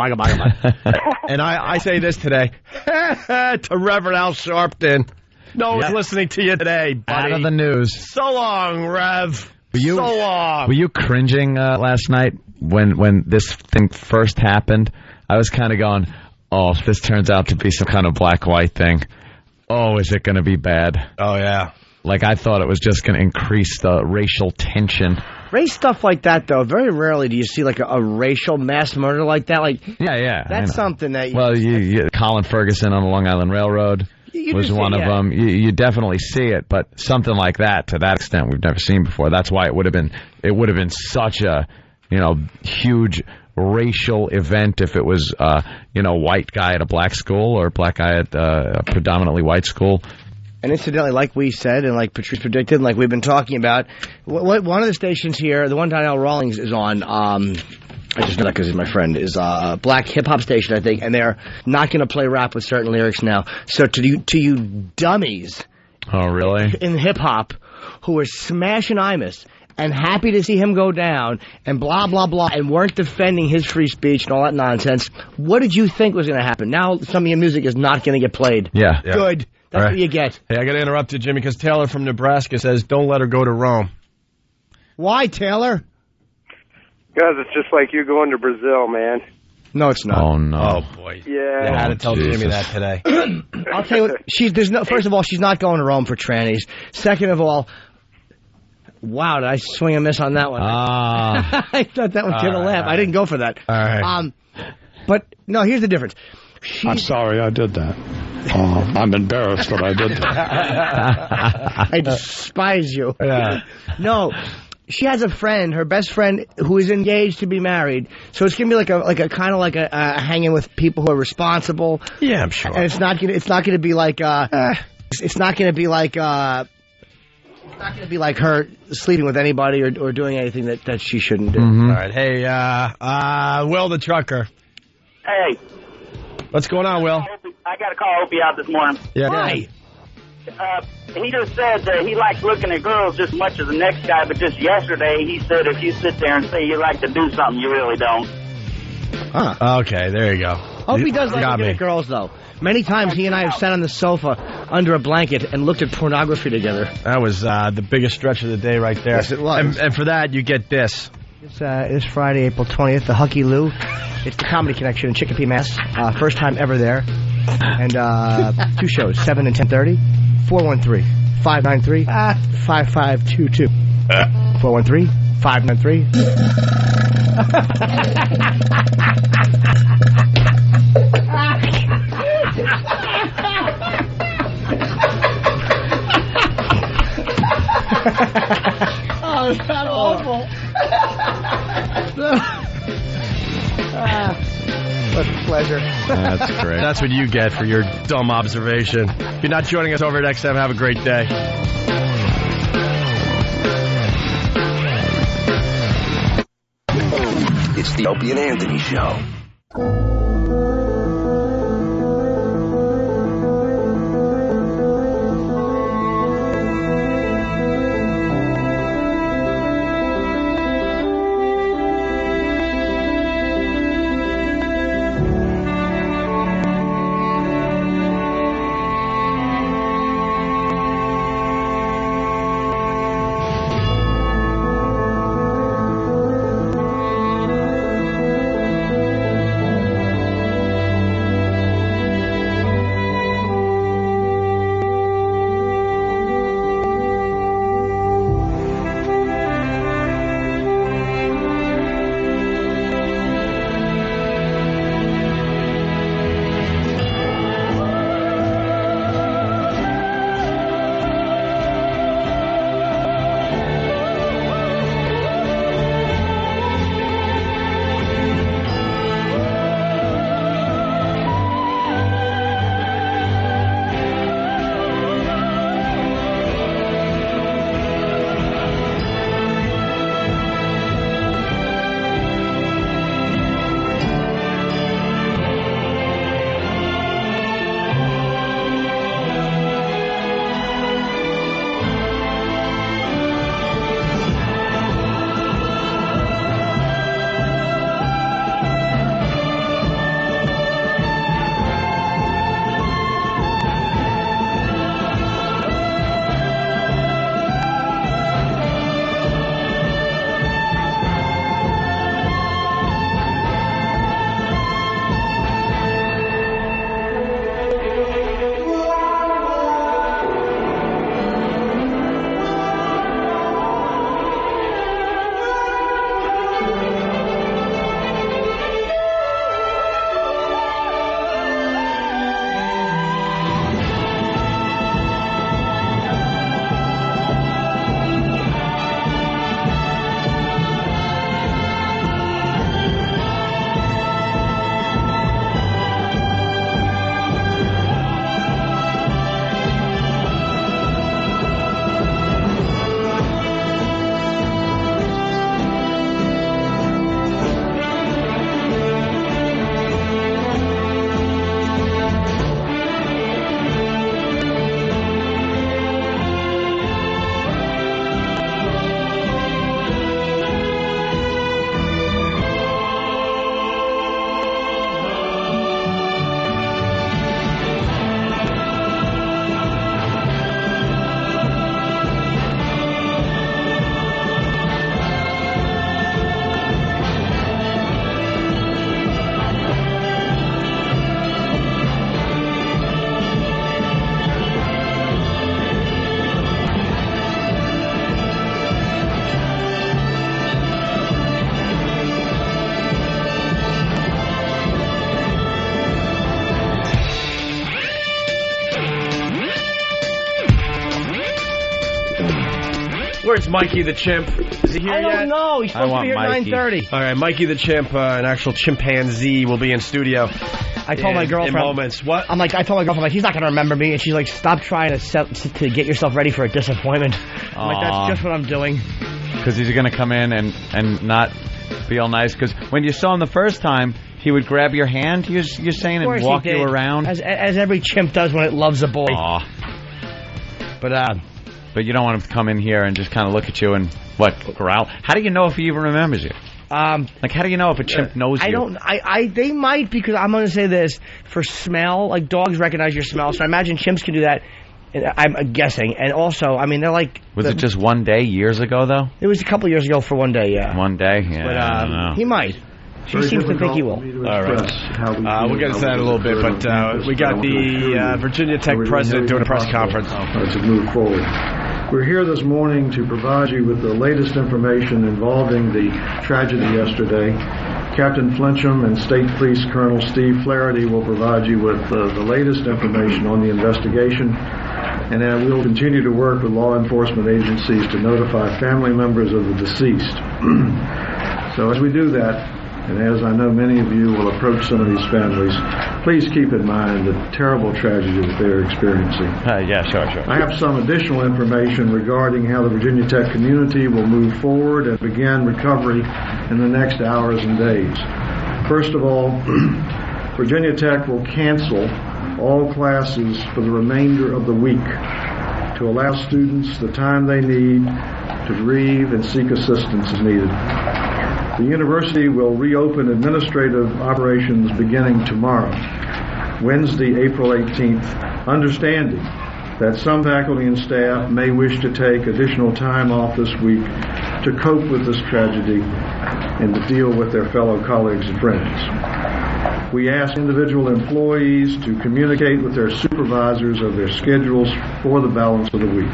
And I say this today to Reverend Al Sharpton. No one's listening to you today, buddy. Out of the news. So long, Rev. So long. Were you cringing last night when this thing first happened? I was kind of going, oh, if this turns out to be some kind of black-white thing, oh, is it going to be bad? Oh, yeah. Like, I thought it was just going to increase the racial tension. Race stuff like that, though, very rarely do you see like a racial mass murder like that. Like, yeah, that's something that. Colin Ferguson on the Long Island Railroad was one of them. You definitely see it, but something like that to that extent we've never seen before. That's why it would have been such a huge racial event if it was white guy at a black school or black guy at a predominantly white school. And incidentally, like we said, and like Patrice predicted, and like we've been talking about, one of the stations here, the one Donnell Rawlings is on, I just know that because he's my friend, is a black hip-hop station, I think, and they're not going to play rap with certain lyrics now. So to you dummies in hip-hop who are smashing Imus and happy to see him go down and blah, blah, blah, and weren't defending his free speech and all that nonsense, what did you think was going to happen? Now some of your music is not going to get played. Yeah. Good. That's what you get. Hey, I got to interrupt you, Jimmy, because Taylor from Nebraska says, don't let her go to Rome. Why, Taylor? Because it's just like you going to Brazil, man. No, it's not. Oh, no. Oh, boy. Yeah. I had to tell Jimmy that today. I'll tell you what, first of all, she's not going to Rome for trannies. Second of all, wow, did I swing a miss on that one? I thought that was going to laugh. I didn't go for that. All right. But, no, here's the difference. I'm sorry I did that. I'm embarrassed that I did that. I despise you. Yeah. No, she has a friend, her best friend, who is engaged to be married. So it's gonna be like a kind of like a hanging with people who are responsible. Yeah, I'm sure. And it's not gonna be like it's not gonna be like her sleeping with anybody or doing anything that she shouldn't do. All right. Hey, Will the trucker. Hey. What's going on, Will? I got to call Opie out this morning. Yeah. Why? He just said that he likes looking at girls just as much as the next guy, but just yesterday he said if you sit there and say you like to do something, you really don't. Huh. Okay, there you go. Opie does like looking at girls, though. Many times he and I have sat on the sofa under a blanket and looked at pornography together. That was the biggest stretch of the day right there. Yes, it was. And for that, you get this. It's Friday, April 20th, the Hucky Lou. It's the Comedy Connection in Chicopee, Mass. First time ever there. And 2 shows, 7 and 10:30. 413-593-5522. 413-593. Oh, is that awful? What a pleasure. That's great. That's what you get for your dumb observation. If you're not joining us over at XM, have a great day. It's the Opie and Anthony Show. Where's Mikey the chimp? Is he here I yet? don't know. He's supposed to be here at 9:30. All right, Mikey the chimp, an actual chimpanzee, will be in studio. I told my girlfriend. In moments. What? I told my girlfriend, he's not going to remember me. And she's like, stop trying to get yourself ready for a disappointment. I'm like, that's just what I'm doing. Because he's going to come in and not be all nice. Because when you saw him the first time, he would grab your hand, you're saying, and walk you around. As every chimp does when it loves a boy. But you don't want him to come in here and just kind of look at you and, growl? How do you know if he even remembers you? How do you know if a chimp knows you? They might, because I'm going to say this, for smell, like dogs recognize your smell, so I imagine chimps can do that, I'm guessing. And also, I mean, they're like... Was it just one day years ago, though? It was a couple years ago for one day, yeah. One day? Yeah, but, I don't know. He might. She seems to think he will. All right. We'll get into that in a little bit, but we got the Virginia Tech president doing a press conference. To move forward. We're here this morning to provide you with the latest information involving the tragedy yesterday. Captain Flincham and State Police Colonel Steve Flaherty will provide you with the latest information on the investigation, and we'll continue to work with law enforcement agencies to notify family members of the deceased. So as we do that, and as I know many of you will approach some of these families, please keep in mind the terrible tragedy that they're experiencing. Sure. I have some additional information regarding how the Virginia Tech community will move forward and begin recovery in the next hours and days. First of all, Virginia Tech will cancel all classes for the remainder of the week to allow students the time they need to grieve and seek assistance as needed. The university will reopen administrative operations beginning tomorrow, Wednesday, April 18th, understanding that some faculty and staff may wish to take additional time off this week to cope with this tragedy and to deal with their fellow colleagues and friends. We ask individual employees to communicate with their supervisors of their schedules for the balance of the week.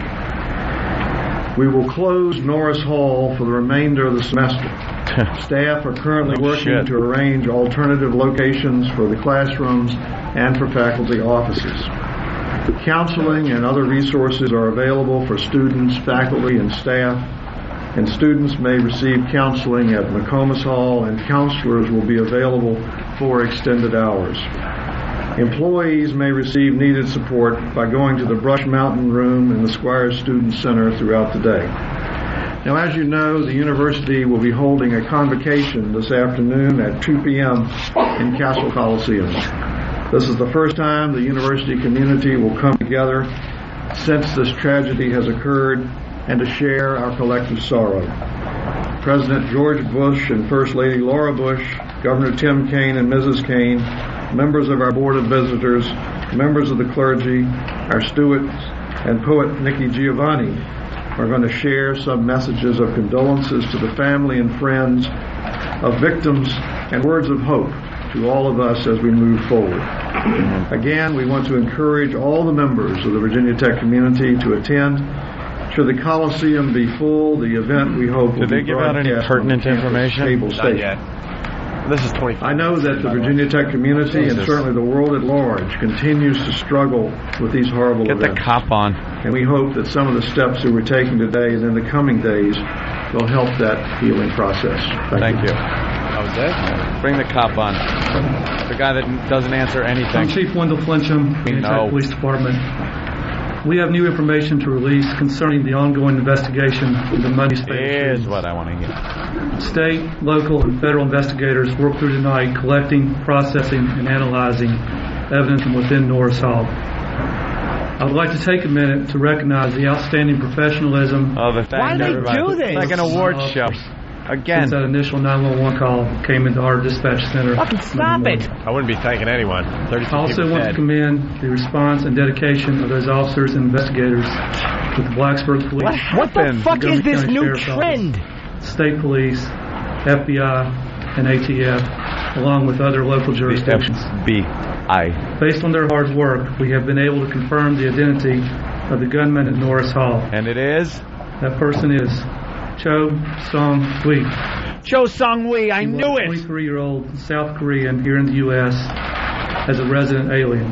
We will close Norris Hall for the remainder of the semester. Staff are currently working to arrange alternative locations for the classrooms and for faculty offices. Counseling and other resources are available for students, faculty, and staff, and students may receive counseling at McComas Hall, and counselors will be available for extended hours. Employees may receive needed support by going to the Brush Mountain Room in the Squire Student Center throughout the day. Now, as you know, the university will be holding a convocation this afternoon at 2 p.m. in Castle Coliseum. This is the first time the university community will come together since this tragedy has occurred and to share our collective sorrow. President George Bush and First Lady Laura Bush, Governor Tim Kaine and Mrs. Kaine, members of our Board of Visitors, members of the clergy, our stewards, and poet Nikki Giovanni are going to share some messages of condolences to the family and friends of victims and words of hope to all of us as we move forward. Again, we want to encourage all the members of the Virginia Tech community to attend. Should the Coliseum be full, the event we hope will be broadcast. Did they give out any pertinent information? Not yet. This is 25. I know that the Virginia Tech community and certainly the world at large continues to struggle with these horrible events. Get the cop on. And we hope that some of the steps that we're taking today and in the coming days will help that healing process. Thank you. That was it? Bring the cop on. The guy that doesn't answer anything. I'm Chief Wendell Flincham, Virginia Tech Police Department. We have new information to release concerning the ongoing investigation into Monday State. Here's what I want to hear. State, local, and federal investigators worked through tonight collecting, processing, and analyzing evidence from within Norris Hall. I would like to take a minute to recognize the outstanding professionalism. Why do they do this? It's like an awards show. Again. Since that initial 911 call came into our dispatch center. Fucking stop it. I wouldn't be thanking anyone. I also want to commend the response and dedication of those officers and investigators with the Blacksburg Police. What the fuck is this new trend? State Police, FBI, and ATF, along with other local jurisdictions. FBI. Based on their hard work, we have been able to confirm the identity of the gunman at Norris Hall. And it is? That person is Cho Song-Hui. Cho Song-Hui, I knew it! 23-year-old South Korean here in the U.S. as a resident alien.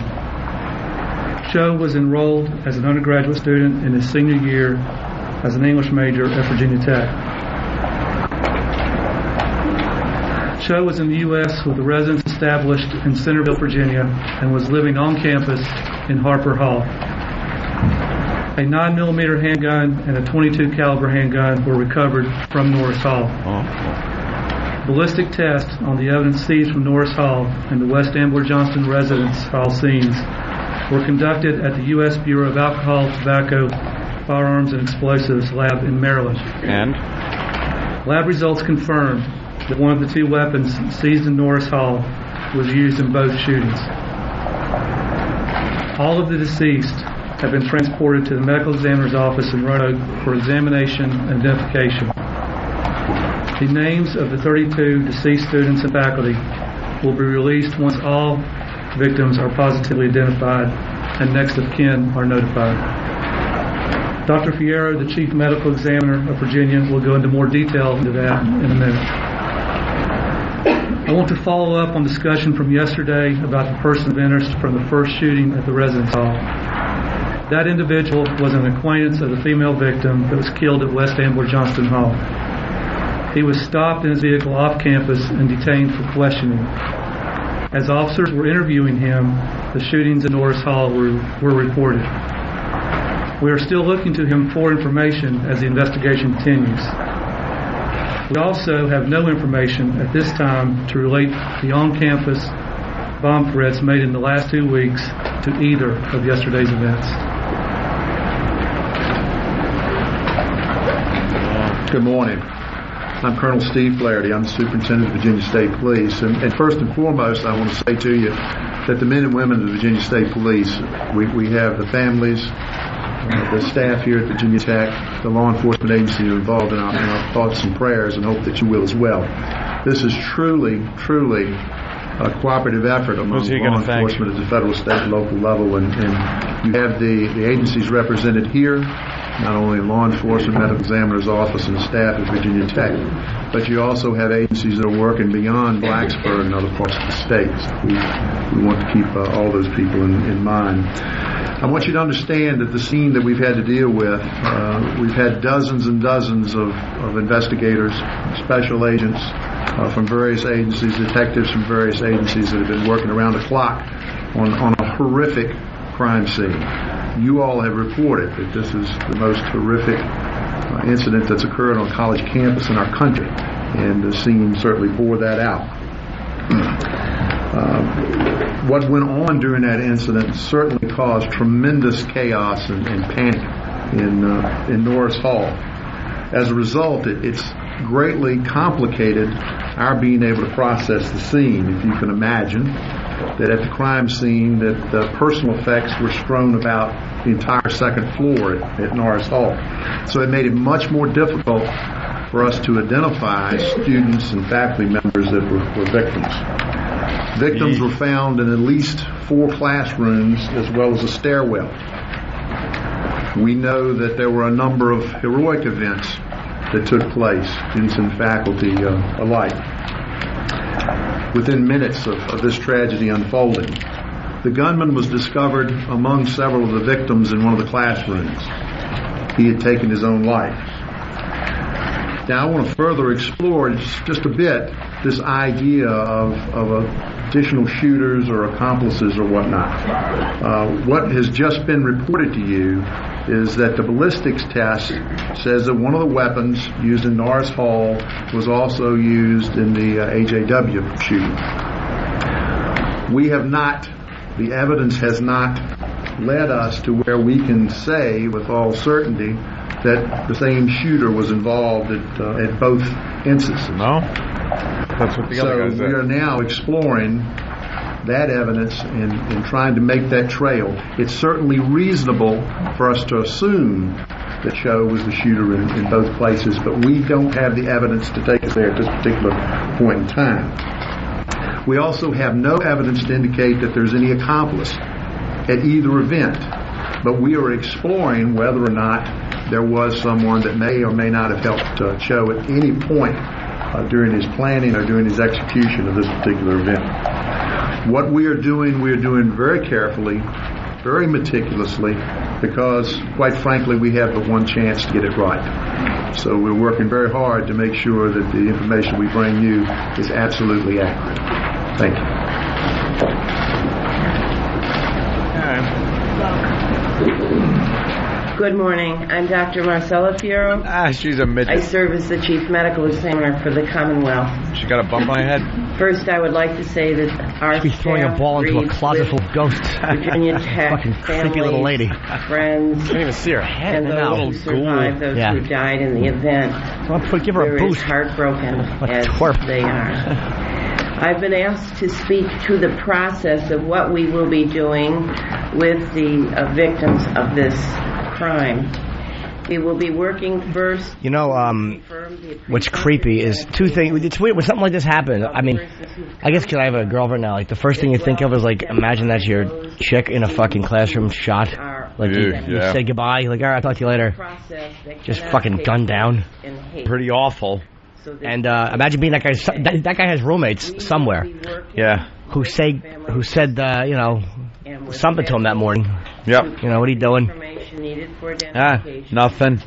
Cho was enrolled as an undergraduate student in his senior year as an English major at Virginia Tech. Cho was in the U.S. with a residence established in Centerville, Virginia, and was living on campus in Harper Hall. A 9mm handgun and a .22 caliber handgun were recovered from Norris Hall. Ballistic tests on the evidence seized from Norris Hall and the West Ambler Johnston residence hall scenes were conducted at the U.S. Bureau of Alcohol, Tobacco, Firearms, and Explosives lab in Maryland. And? Lab results confirmed that one of the two weapons seized in Norris Hall was used in both shootings. All of the deceased have been transported to the medical examiner's office in Roanoke for examination and identification. The names of the 32 deceased students and faculty will be released once all victims are positively identified and next of kin are notified. Dr. Fierro, the Chief Medical Examiner of Virginia, will go into more detail into that in a minute. I want to follow up on discussion from yesterday about the person of interest from the first shooting at the residence hall. That individual was an acquaintance of the female victim that was killed at West Ambler Johnston Hall. He was stopped in his vehicle off campus and detained for questioning. As officers were interviewing him, the shootings in Norris Hall were reported. We are still looking to him for information as the investigation continues. We also have no information at this time to relate the on-campus bomb threats made in the last 2 weeks to either of yesterday's events. Good morning. I'm Colonel Steve Flaherty. I'm the Superintendent of Virginia State Police. And first and foremost, I want to say to you that the men and women of the Virginia State Police, we have the families, the staff here at Virginia Tech, the law enforcement agency involved in our thoughts and prayers, and hope that you will as well. This is truly a cooperative effort among law enforcement at the federal, state, and local level, and you have the agencies represented here, not only law enforcement, medical examiner's office, and staff at Virginia Tech, but you also have agencies that are working beyond Blacksburg and other parts of the state. We want to keep all those people in mind. I want you to understand that the scene that we've had to deal with, we've had dozens and dozens of investigators, special agents from various agencies, detectives from various agencies that have been working around the clock on a horrific crime scene. You all have reported that this is the most horrific incident that's occurred on a college campus in our country, and the scene certainly bore that out. What went on during that incident certainly caused tremendous chaos and panic in Norris Hall. As a result, it's greatly complicated our being able to process the scene. If you can imagine that at the crime scene that the personal effects were strewn about the entire second floor at Norris Hall. So it made it much more difficult for us to identify students and faculty members that were victims. Victims were found in at least 4 classrooms as well as a stairwell. We know that there were a number of heroic events that took place, students and faculty alike. Within minutes of this tragedy unfolding, the gunman was discovered among several of the victims in one of the classrooms. He had taken his own life. Now I want to further explore just a bit this idea of additional shooters or accomplices or whatnot. What has just been reported to you is that the ballistics test says that one of the weapons used in Norris Hall was also used in the AJW shooting. The evidence has not led us to where we can say with all certainty that the same shooter was involved at both instances. No? That's what the other guy said. So we are now exploring that evidence and trying to make that trail. It's certainly reasonable for us to assume that Cho was the shooter in both places, but we don't have the evidence to take us there at this particular point in time. We also have no evidence to indicate that there's any accomplice at either event, but we are exploring whether or not there was someone that may or may not have helped Cho at any point during his planning or during his execution of this particular event. What we are doing very carefully, very meticulously because, quite frankly, we have the one chance to get it right. So we're working very hard to make sure that the information we bring you is absolutely accurate. Thank you. Good morning. I'm Dr. Marcella Fiero. She's a midget. I serve as the Chief Medical Examiner for the Commonwealth. She got a bump on her head? First, I would like to say that our She's throwing a ball into a closet full of ghosts. Virginia Tech, fucking creepy little lady. Friends, I can't even see her head. and those who survived, those who died in the event. Give her a boost. Heartbroken as they are. I've been asked to speak to the process of what we will be doing with the victims of this crime. We will be working first. You know, what's creepy is two things. It's weird when something like this happens. I mean, I guess because I have a girlfriend now, like the first thing you think of is like, imagine that's your chick in a fucking classroom shot. Like you say goodbye, you're like, all right, I'll talk to you later. Just fucking gunned down. Pretty awful. And imagine being that guy. That guy has roommates somewhere. Yeah. Who said you know, something to him that morning. Yep. You know, what are you doing? Nothing.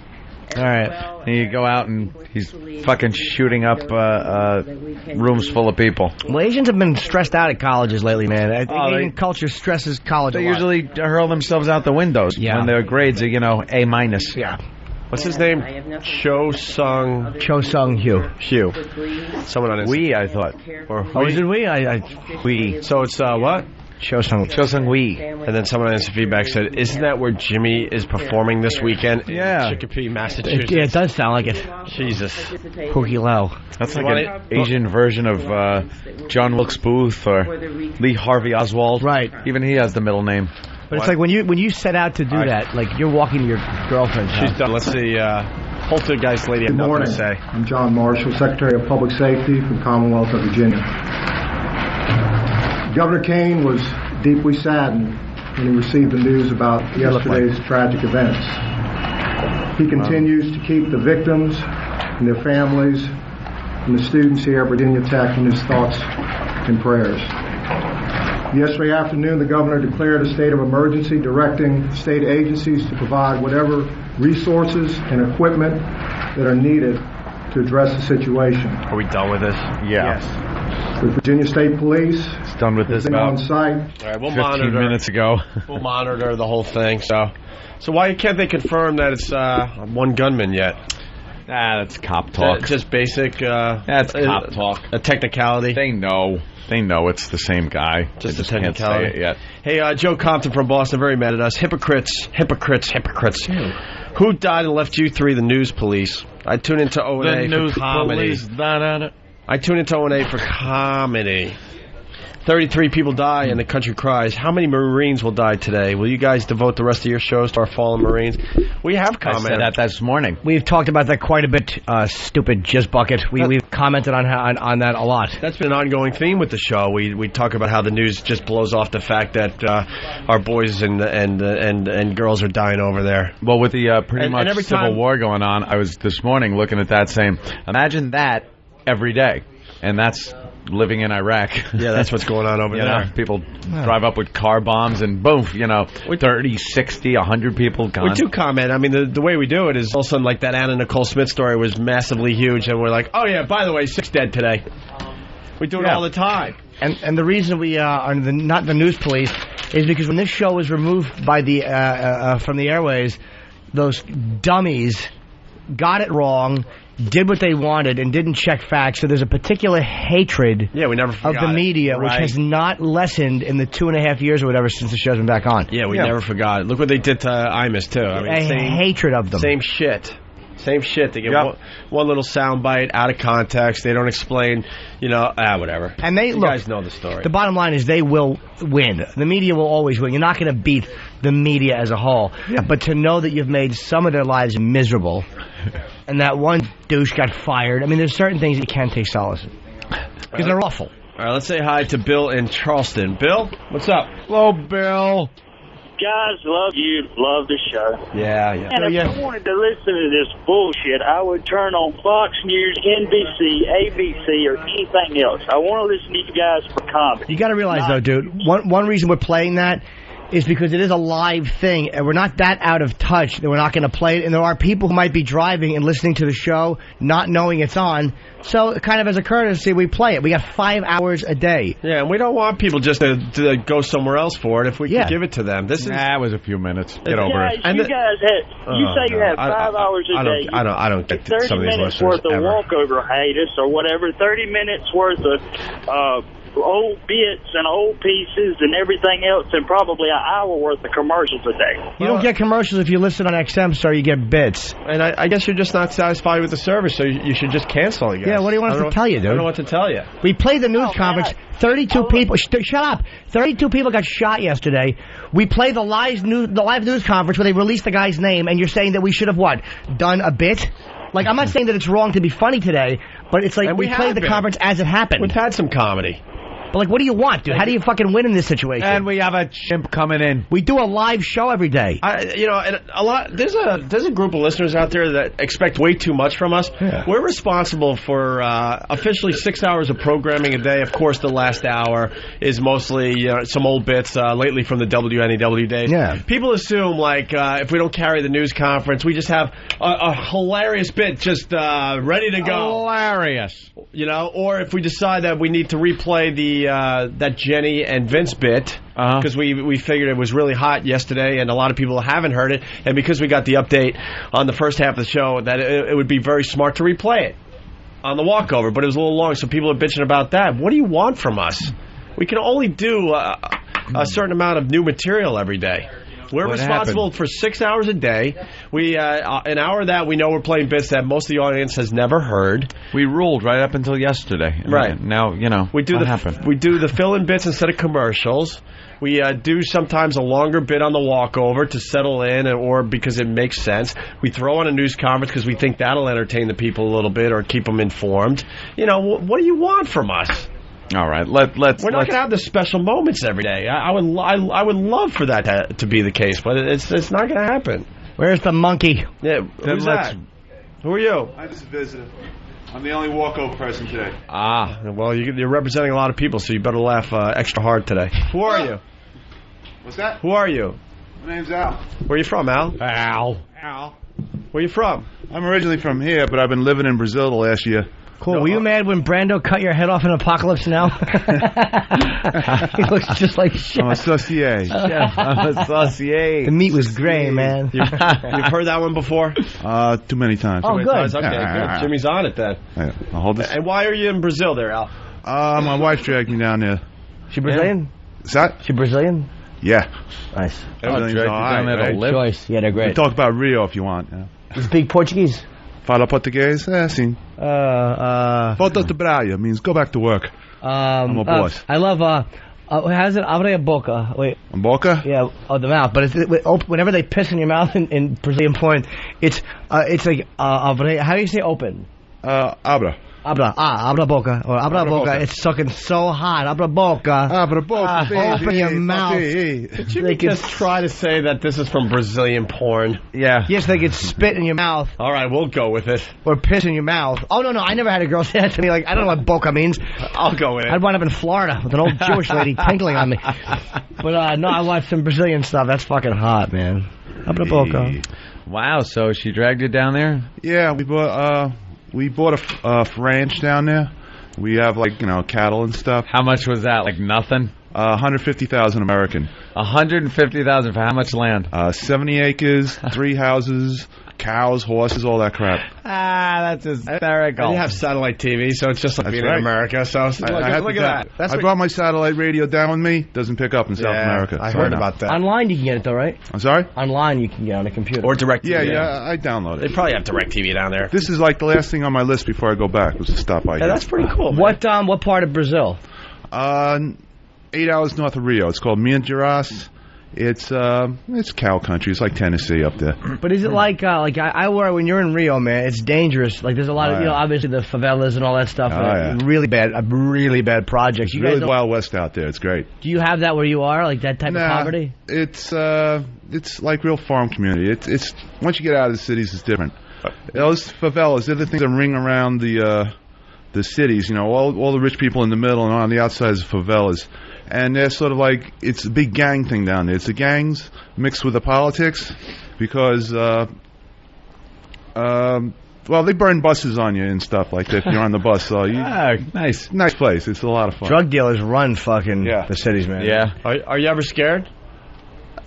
All right. And you go out and he's fucking shooting up rooms full of people. Well, Asians have been stressed out at colleges lately, man. I think Asian culture stresses college. They usually hurl themselves out the windows when their grades are, A minus. Yeah. What's his name? Cho Sung Hugh. Someone on his... We, I thought. Or is it we? We. So it's what? Cho Sung We. And then someone on his feedback said, isn't that where Jimmy is performing this weekend? Yeah. In Chicopee, Massachusetts. Yeah, it does sound like it. Jesus. Hooky Low. That's like an Asian version of John Wilkes Booth or Lee Harvey Oswald. Right. Even he has the middle name. But it's like when you set out to do that, like you're walking to your girlfriend's house. She's done. Let's see. Poltergeist lady. Good morning. To say. I'm John Marshall, Secretary of Public Safety for the Commonwealth of Virginia. Governor Kane was deeply saddened when he received the news about yesterday's tragic events. He continues to keep the victims and their families and the students here at Virginia Tech in his thoughts and prayers. Yesterday afternoon, the governor declared a state of emergency, directing state agencies to provide whatever resources and equipment that are needed to address the situation. Are we done with this? Yeah. Yes. The Virginia State Police is done with this on site. All right, we'll 15 minutes ago. We'll monitor the whole thing. So why can't they confirm that it's one gunman yet? That's cop talk. Just basic. That's cop talk. A technicality. They know it's the same guy. Just they a technicality. Can't say it yet. Hey, Joe Compton from Boston, very mad at us. Hypocrites. Who died and left you three, the news police? I tune into O&A for comedy. I tune into O&A for comedy. 33 people die and the country cries. How many Marines will die today? Will you guys devote the rest of your shows to our fallen Marines? We have commented. I said that this morning. We've talked about that quite a bit, stupid jizz bucket. We've commented on that a lot. That's been an ongoing theme with the show. We talk about how the news just blows off the fact that our boys and girls are dying over there. Well, with the pretty much every civil war going on, I was this morning looking at that saying, imagine that every day. And that's living in Iraq. Yeah, that's what's going on over there. People drive up with car bombs and boom, 30, 60, 100 people gone. We do comment. I mean, the way we do it is all of a sudden like that Anna Nicole Smith story was massively huge and we're like, oh yeah, by the way, 6 dead today. We do it all the time. And the reason we are not the news police is because when this show was removed by the from the airways, those dummies got it wrong, did what they wanted, and didn't check facts. So there's a particular hatred we never of the media, which has not lessened in the 2.5 years or whatever since the show's been back on. Yeah, we never forgot it. Look what they did to Imus, too. I mean, hatred of them. Same shit. They get one little sound bite out of context. They don't explain, whatever. And you guys know the story. The bottom line is they will win. The media will always win. You're not going to beat the media as a whole. Yeah. But to know that you've made some of their lives miserable and that one douche got fired, I mean, there's certain things you can't take solace in. Because they're awful. All right, let's say hi to Bill in Charleston. Bill, what's up? Hello, Bill. Guys, love you, love the show. Yeah. And if I wanted to listen to this bullshit, I would turn on Fox News, NBC, ABC, or anything else. I want to listen to you guys for comedy. You got to realize, though, dude, one reason we're playing that is because it is a live thing, and we're not that out of touch that we're not going to play it. And there are people who might be driving and listening to the show, not knowing it's on. So, kind of as a courtesy, we play it. We got 5 hours a day. Yeah, and we don't want people just to go somewhere else for it. If we can give it to them, that was a few minutes. Get over it. You guys you have 5 hours a day. I don't get 30 some of these minutes listeners worth of ever. walkover hiatus or whatever. 30 minutes worth of old bits and old pieces and everything else, and probably an hour worth of commercials a day. You don't get commercials if you listen on XM Star. You get bits. And I guess you're just not satisfied with the service, so you should just cancel, I guess. Yeah, what do you want us to tell you, dude? I don't know what to tell you. We played the news conference. 32 people. Shut up. 32 people got shot yesterday. We played the live news conference where they released the guy's name, and you're saying that we should have what? Done a bit? Like, I'm not saying that it's wrong to be funny today, but it's like we played the conference as it happened. We've had some comedy. But, like, what do you want, dude? How do you fucking win in this situation? And we have a chimp coming in. We do a live show every day. And there's a group of listeners out there that expect way too much from us. Yeah. We're responsible for officially 6 hours of programming a day. Of course, the last hour is mostly some old bits lately from the WNEW days. Yeah. People assume, like, if we don't carry the news conference, we just have a hilarious bit just ready to go. Hilarious. Or if we decide that we need to replay that Jenny and Vince bit, because we figured it was really hot yesterday and a lot of people haven't heard it, and because we got the update on the first half of the show that it would be very smart to replay it on the walkover, but it was a little long, so people are bitching about that. What do you want from us? We can only do a certain amount of new material every day. We're responsible for 6 hours a day. We an hour of that we know we're playing bits that most of the audience has never heard. We ruled right up until yesterday. Right. Now, we do what happened? We do the fill-in bits instead of commercials. We do sometimes a longer bit on the walkover to settle in, or because it makes sense. We throw on a news conference because we think that'll entertain the people a little bit or keep them informed. What do you want from us? All right, let's. We're not going to have the special moments every day. I would love for that to be the case, but it's not going to happen. Where's the monkey? Yeah, who's that? Who are you? I'm just a visitor. I'm the only walkover person today. Well, you're representing a lot of people, so you better laugh extra hard today. Who are you? What's that? Who are you? My name's Al. Where are you from, Al? Al. Where are you from? I'm originally from here, but I've been living in Brazil the last year. Cool. Were you mad when Brando cut your head off in Apocalypse Now? He looks just like shit. I'm a saucier. I'm a saucier. The meat was gray, man. You've heard that one before? Too many times. Oh, good. Okay, good. Jimmy's on it then. Yeah, I'll hold this. And why are you in Brazil there, Al? My wife dragged me down there. She Brazilian? Is that? She Brazilian? Yeah. Nice. Everything's all right. Choice. Yeah, they're great. We talk about Rio if you want. Yeah. You speak Portuguese? Fala português? Sim. Volta de praia means go back to work. I'm a boss. I love, how's it? Abre a boca. Wait. A boca? Yeah, the mouth. But whenever they piss in your mouth in Brazilian porn, it's like, abre, how do you say open? Abra. Abra boca. Or abra boca. It's sucking so hot. Abra boca. Abra boca. Open your mouth. Did you just try to say that this is from Brazilian porn? Yeah. Yes, they could spit in your mouth. All right, we'll go with it. Or piss in your mouth. Oh, no, I never had a girl say that to me. Like, I don't know what boca means. I'll go with it. I'd wind up in Florida with an old Jewish lady tinkling on me. But, no, I watched some Brazilian stuff. That's fucking hot, man. Abra boca. Wow, so she dragged you down there? Yeah, we bought a ranch down there. We have cattle and stuff. How much was that? Like nothing? 150,000 American. 150,000 for how much land? 70 acres, 3 houses, cows, horses, all that crap. That's hysterical. And you have satellite TV, so it's just like being in America. So look at that. I brought my satellite radio down with me. Doesn't pick up in South America. I heard about that. Online you can get it though, right? I'm sorry? Online you can get it on a computer. Or DirecTV. Yeah, I download it. They probably have DirecTV down there. This is like the last thing on my list before I go back was to stop by. Yeah, that's pretty cool. Man. What part of Brazil? 8 hours north of Rio. It's called Minas Gerais. It's cow country. It's like Tennessee up there. But is it like I worry when you're in Rio, man? It's dangerous. Like there's a lot of obviously the favelas and all that stuff. Really bad projects. It's really Wild West out there. It's great. Do you have that where you are? Like that type of poverty? It's like real farm community. It's once you get out of the cities, it's different. Those favelas, they're the things that ring around the cities. All the rich people in the middle, and on the outside is favelas. and they're sort of like, it's a big gang thing down there. It's the gangs mixed with the politics, because well, they burn buses on you and stuff like that if you're on the bus. So nice place. It's a lot of fun. Drug dealers run fucking the cities, man. Yeah. Are you ever scared?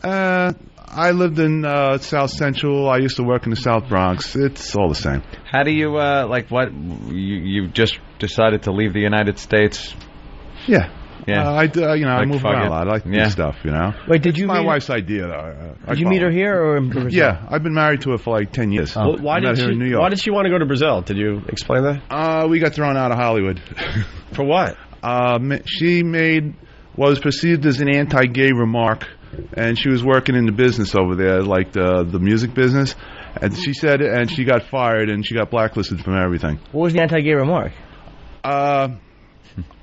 I lived in South Central. I used to work in the South Bronx. It's all the same. How do you what? You just decided to leave the United States? Yeah. Yeah. I move around a lot. I like to do stuff, Wait, did you my meet wife's idea, though. Did you meet her here or in Brazil? Yeah, I've been married to her for like 10 years. Well, why did she want to go to Brazil? Did you explain that? We got thrown out of Hollywood. For what? She was perceived as an anti-gay remark, and she was working in the business over there, like the music business. And she said, and she got fired, and she got blacklisted from everything. What was the anti-gay remark?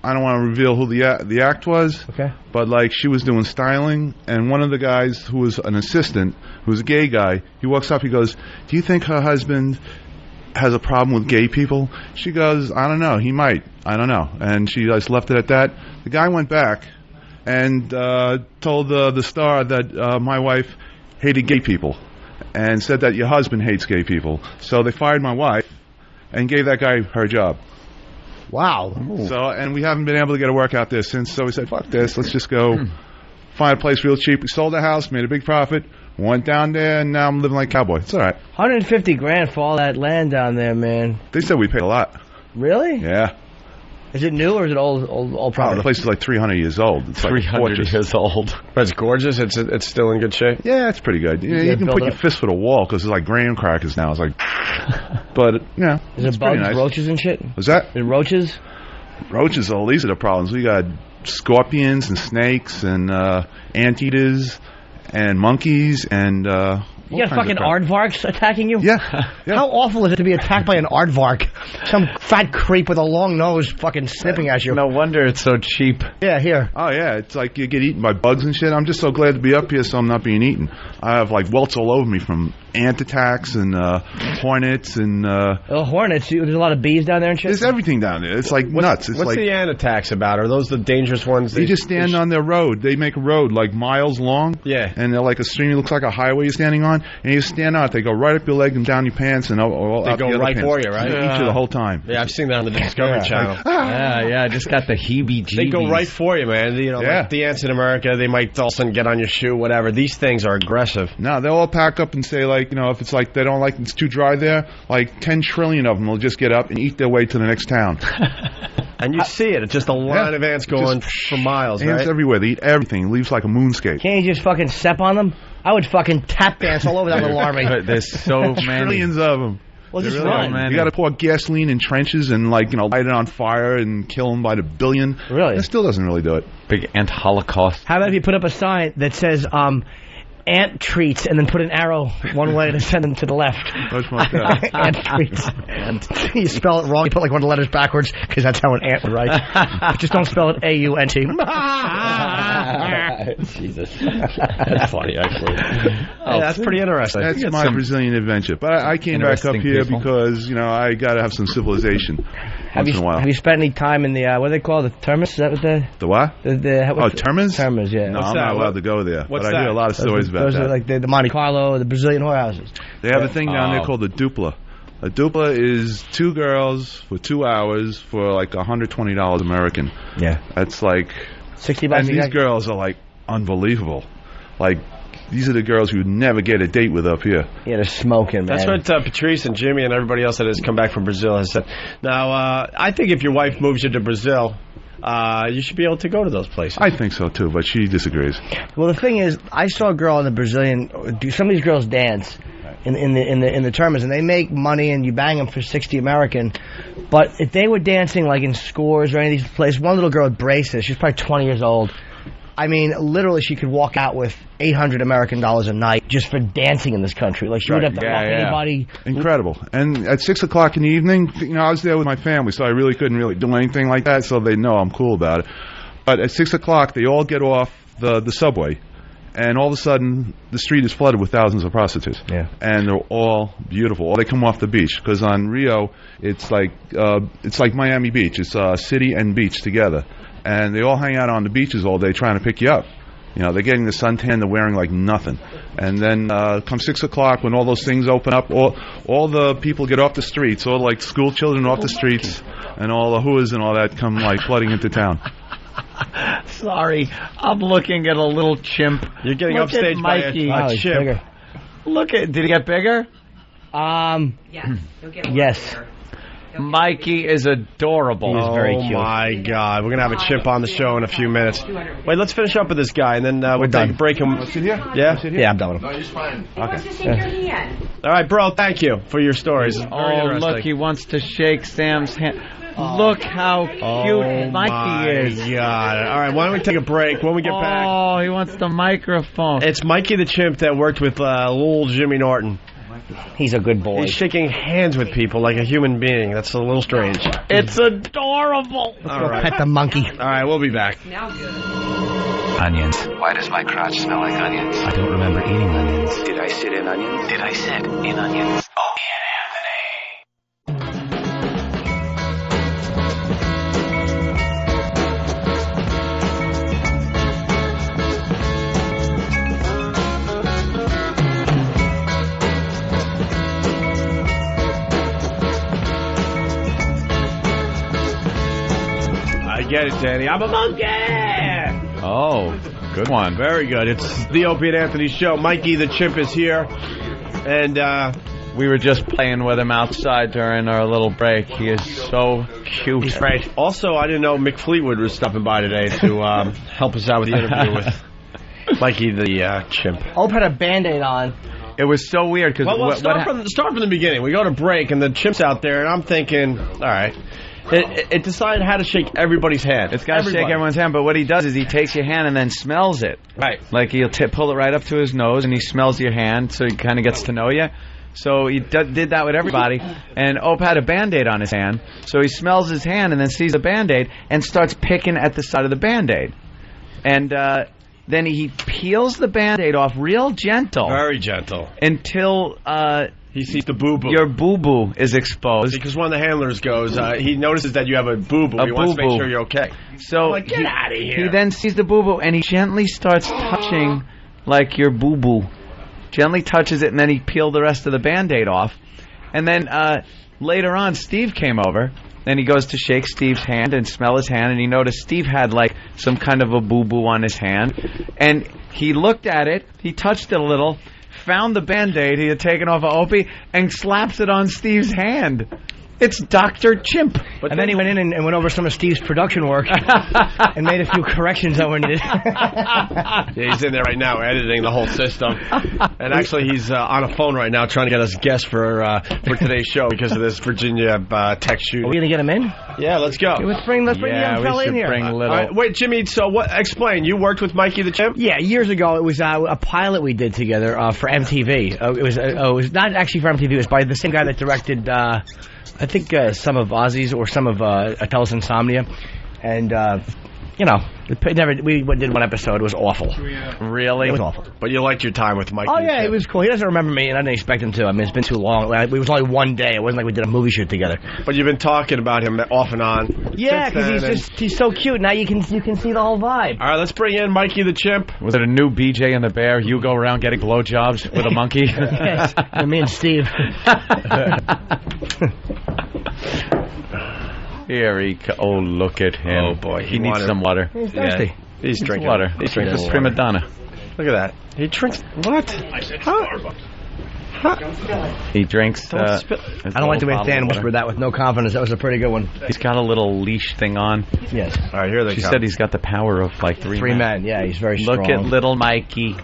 I don't want to reveal who the act was. Okay. But like, she was doing styling, and one of the guys who was an assistant, who was a gay guy, he walks up, he goes, "Do you think her husband has a problem with gay people?" She goes, "I don't know. He might. I don't know." And she just left it at that. The guy went back and told the star that my wife hated gay people, and said that your husband hates gay people. So they fired my wife and gave that guy her job. Wow. So, and we haven't been able to get a work out there since, so we said, fuck this, let's just go find a place real cheap. We sold the house, made a big profit, went down there, and now I'm living like a cowboy. It's all right. $150,000 for all that land down there, man. They said we paid a lot. Really? Yeah. Is it new or is it old property? The place is like 300 years old. It's 300 years old. But it's gorgeous. It's still in good shape. Yeah, it's pretty good. You can put your fist for the wall because it's like graham crackers now. It's like, but yeah, is it bugs, nice. Roaches and shit? Was that? Is it roaches? Roaches. Oh, these are the problems. We got scorpions and snakes and anteaters and monkeys and. You got fucking aardvarks attacking you? Yeah. How awful is it to be attacked by an aardvark? Some fat creep with a long nose fucking sniffing at you. No wonder it's so cheap. Yeah, here. Oh, yeah. It's like you get eaten by bugs and shit. I'm just so glad to be up here so I'm not being eaten. I have like welts all over me from ant attacks and hornets and... hornets? There's a lot of bees down there and shit? There's everything down there. It's like nuts. It's what's like, the ant attacks about? Are those the dangerous ones? You just stand on their road. They make a road like miles long. Yeah. And they're like a stream. It looks like a highway you're standing on. And you stand out. They go right up your leg and down your pants and all they out go the right pants. for you, right? They eat you the whole time. Yeah, I've seen that on the Discovery Channel. Yeah, I just got the heebie-jeebies. They go right for you, man. Like the ants in America, they might all of a sudden get on your shoe, whatever. These things are aggressive. No, they'll all pack up and say, like, if it's like they don't like it's too dry there, like 10 trillion of them will just get up and eat their way to the next town. And you see it. It's just a line of ants going for miles, ants everywhere. They eat everything. It leaves like a moonscape. Can't you just fucking step on them? I would fucking tap dance all over that little army. There's so many. Trillions of them. Well, just run. You got to pour gasoline in trenches and light it on fire and kill them by the billion. Really? That still doesn't really do it. Big ant holocaust. How about if you put up a sign that says ant treats and then put an arrow one way to send them to the left? Ant treats. You spell it wrong. You put like one of the letters backwards because that's how an ant would write. Just don't spell it A-U-N-T. Jesus. That's funny, actually. That's pretty interesting. That's my Brazilian adventure. But I came back up here because, I got to have some civilization once in a while. Have you spent any time in the, what do they call the termas? Is that what the what? Termas? Termas, yeah. No, I'm not allowed to go there. But I hear a lot of stories about that. Those are like the Monte Carlo, the Brazilian whorehouses. They have a thing down there called the dupla. A dupla is 2 girls for 2 hours for like $120 American. Yeah. That's like... $60 and these girls are like unbelievable. Like, these are the girls who would never get a date with up here. Yeah, they're smoking, man. That's what Patrice and Jimmy and everybody else that has come back from Brazil has said. Now, I think if your wife moves you to Brazil, you should be able to go to those places. I think so, too, but she disagrees. Well, the thing is, I saw a girl in the Brazilian... Some of these girls dance in the termas, and they make money, and you bang them for $60 American. But if they were dancing, like, in Scores or any of these places, one little girl with braces, she's probably 20 years old. I mean, literally, she could walk out with $800 American a night just for dancing in this country. Like, she would have to fuck anybody. Incredible. And at 6 o'clock in the evening, I was there with my family, so I really couldn't really do anything like that, so they know I'm cool about it. But at 6 o'clock, they all get off the subway, and all of a sudden, the street is flooded with thousands of prostitutes. Yeah. And they're all beautiful. Or they come off the beach, because on Rio, it's like Miami Beach. It's city and beach together. and they all hang out on the beaches all day trying to pick you up. You know, they're getting the suntan, they're wearing like nothing. And then come 6 o'clock, when all those things open up, all the people get off the streets, all like school children off the streets, and all the hooas and all that come like flooding into town. Sorry, I'm looking at a little chimp. You're getting Look upstaged at by Mikey. a chimp. Bigger. Look at, did he get bigger? Yes. Mikey is adorable. He's very cute. Oh my God, we're gonna have a chimp on the show in a few minutes. Wait, let's finish up with this guy, and then we'll take a break. And yeah, I'm done with him. No, he's fine. Okay. All right, bro. Thank you for your stories. Very interesting. Look, he wants to shake Sam's hand. Look how cute Mikey is. Oh, my God. All right, why don't we take a break? When we get back... Oh, he wants the microphone. It's Mikey the chimp that worked with little Jimmy Norton. He's a good boy. He's shaking hands with people like a human being. That's a little strange. It's adorable. Let's go pet the monkey. All right, we'll be back. Onions. Why does my crotch smell like onions? I don't remember eating onions. Did I sit in onions? Did I sit in onions? Oh, I get it, Danny. I'm a monkey! Oh, good one. Very good. It's the Opie and Anthony Show. Mikey the chimp is here. And we were just playing with him outside during our little break. He is so cute. He's great. Also, I didn't know Mick Fleetwood was stopping by today to help us out with the interview with Mikey the chimp. Ope had a Band-Aid on. It was so weird because start from the beginning. We go to break, and the chimp's out there, and I'm thinking, all right. It decided how to shake everybody's hand. It's got to shake everyone's hand, but what he does is he takes your hand and then smells it. Right. Like he'll pull it right up to his nose, and he smells your hand, so he kind of gets to know you. So he did that with everybody, and Ope had a Band-Aid on his hand, so he smells his hand and then sees the Band-Aid and starts picking at the side of the Band-Aid. And then he peels the Band-Aid off real gentle. Very gentle. Until... he sees the boo-boo. Your boo-boo is exposed. Because one of the handlers goes, he notices that you have a boo-boo. He wants to make sure you're okay. So like, get out of here. He then sees the boo-boo, and he gently starts touching, like, your boo-boo. Gently touches it, and then he peeled the rest of the Band-Aid off. And then later on, Steve came over, and he goes to shake Steve's hand and smell his hand, and he noticed Steve had, like, some kind of a boo-boo on his hand. And he looked at it, he touched it a little, found the Band-Aid he had taken off of Opie, and slaps it on Steve's hand. It's Dr. Chimp. And then he went in and went over some of Steve's production work and made a few corrections that were needed. Yeah, he's in there right now editing the whole system. And actually, he's on a phone right now trying to get us guests for today's show because of this Virginia Tech shooting. Are we going to get him in? Yeah, let's go. Okay, let's bring the young fella in here. Bring little... Right, wait, Jimmy, so explain. You worked with Mikey the Chimp? Yeah, years ago. It was a pilot we did together for MTV. It was not actually for MTV. It was by the same guy that directed... I think some of Ozzy's or some of Tell Us Insomnia, and we did one episode. It was awful. Really? It was awful. But you liked your time with Mikey. Oh yeah, it was cool. He doesn't remember me, and I didn't expect him to. I mean, it's been too long. It was only one day. It wasn't like we did a movie shoot together. But you've been talking about him off and on. Yeah, because he's so cute. Now you can see the whole vibe. All right, let's bring in Mikey the Chimp. Was it a new BJ and the Bear? You go around getting blowjobs with a monkey? Yes, me and Steve. Here oh, look at him. Oh, boy. He needs some water. He's thirsty. Yeah, he's drinking water. He's drinking He's a prima donna. Look at that. He drinks... What? I said Starbucks. He drinks... I don't like the way Dan whispered that with no confidence. That was a pretty good one. He's got a little leash thing on. Yes. All right, here they come. She said he's got the power of like three men. Yeah, he's very strong. Look at little Mikey.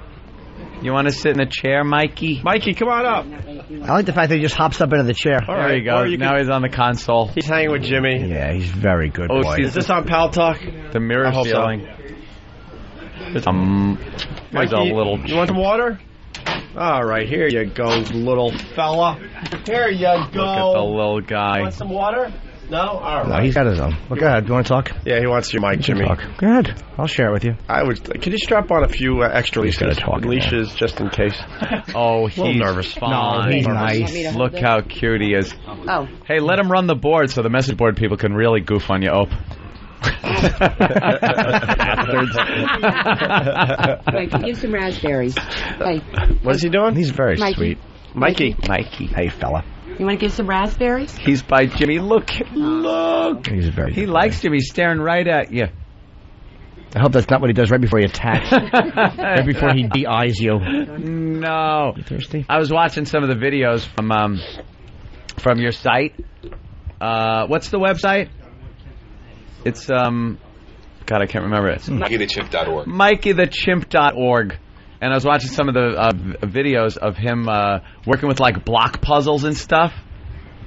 You want to sit in a chair, Mikey? Mikey, come on up. I like the fact that he just hops up into the chair. All right, there you go. Now he's on the console. He's hanging with Jimmy. Yeah, he's very good. Oh, boy. Is this on Pal Talk? The mirror feeling. So. There's Mikey, a little... You want some water? All right, here you go, little fella. Here you go. Look at the little guy. Want some water? No? All right. No, he's got his own. Well, go ahead. Do you want to talk? Yeah, he wants your mic, Jimmy. Talk. Go ahead. I'll share it with you. Can you strap on a few extra leashes just in case? Oh, he's nervous. Fine. No, he's nice. Look how cute he is. Oh. Hey, let him run the board so the message board people can really goof on you, Ope. Wait, give some raspberries. Hey, What is he doing? He's very Mikey. sweet. Mikey. Hey, fella. you want to give some raspberries? He's by Jimmy. Look. He's very. He likes Jimmy. He's staring right at you. I hope that's not what he does right before he attacks. Right before he de-eyes you. No. You thirsty? I was watching some of the videos from your site. What's the website? It's God, I can't remember it. MikeyTheChimp.org. MikeyTheChimp.org. And I was watching some of the videos of him working with like block puzzles and stuff.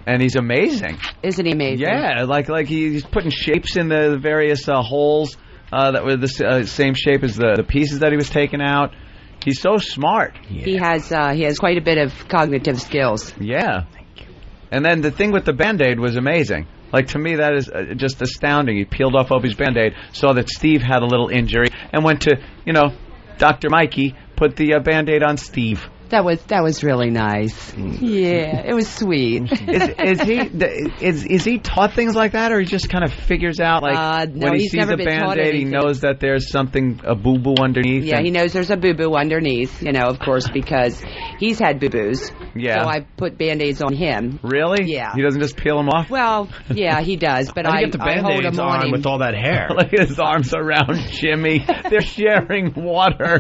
And he's amazing. Isn't he amazing? Yeah, like he's putting shapes in the various holes that were the same shape as the pieces that he was taking out. He's so smart. Yeah. He has quite a bit of cognitive skills. Yeah. And then the thing with the Band-Aid was amazing. Like, to me, that is just astounding. He peeled off Opie's Band-Aid, saw that Steve had a little injury, and went to, Dr. Mikey, put the Band-Aid on Steve. That was really nice. Yeah, it was sweet. Is he taught things like that, or he just kind of figures out when he sees a Band-Aid, he knows that there's a boo-boo underneath? Yeah, he knows there's a boo-boo underneath, of course, because he's had boo-boos. Yeah. So I put Band-Aids on him. Really? Yeah. He doesn't just peel them off? Well, yeah, he does, but I hold him on him with all that hair. Look at his arms around Jimmy. They're sharing water.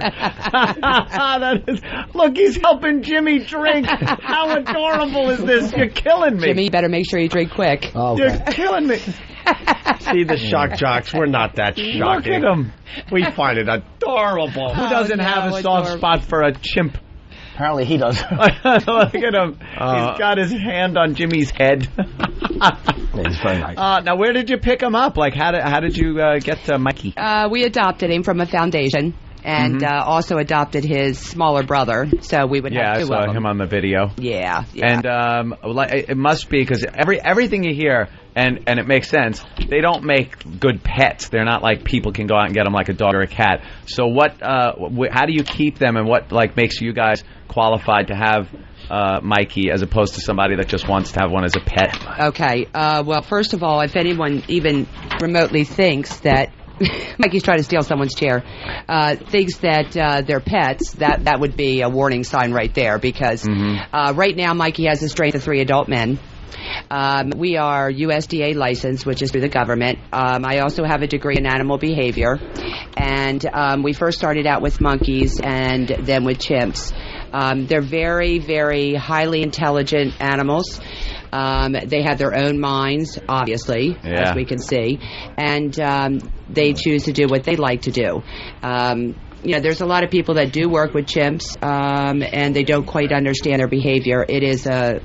Look, he's helping Jimmy drink. How adorable is this? You're killing me. Jimmy, you better make sure you drink quick. Oh, okay. You're killing me. See, the shock jocks, we're not that shocking. Look at him. We find it adorable. Who doesn't have a soft spot for a chimp? Apparently he does. Look at him. He's got his hand on Jimmy's head. It's very nice. Now, where did you pick him up? Like, how did you get Mikey? We adopted him from a foundation. And also adopted his smaller brother, so we would have two of them. I saw him on the video. Yeah. And it must be because everything you hear, and it makes sense. They don't make good pets. They're not like people can go out and get them like a dog or a cat. So how do you keep them, and what makes you guys qualified to have Mikey as opposed to somebody that just wants to have one as a pet? Okay. Well, first of all, if anyone even remotely thinks that Mikey's trying to steal someone's chair, thinks that they're pets, that would be a warning sign right there, because right now Mikey has the strength of 3 adult men. We are USDA licensed, which is through the government. I also have a degree in animal behavior, and we first started out with monkeys and then with chimps. They're very, very highly intelligent animals. They have their own minds, obviously, as we can see, and they choose to do what they like to do. There's a lot of people that do work with chimps, and they don't quite understand their behavior. It is a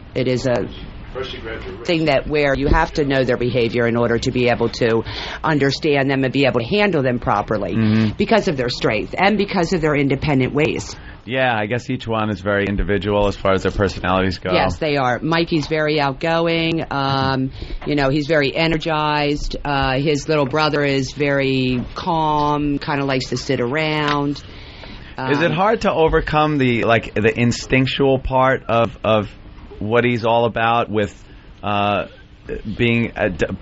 thing where you have to know their behavior in order to be able to understand them and be able to handle them properly because of their strength and because of their independent ways. Yeah, I guess each one is very individual as far as their personalities go. Yes, they are. Mikey's very outgoing. He's very energized. His little brother is very calm, kind of likes to sit around. Is it hard to overcome the instinctual part of what he's all about with being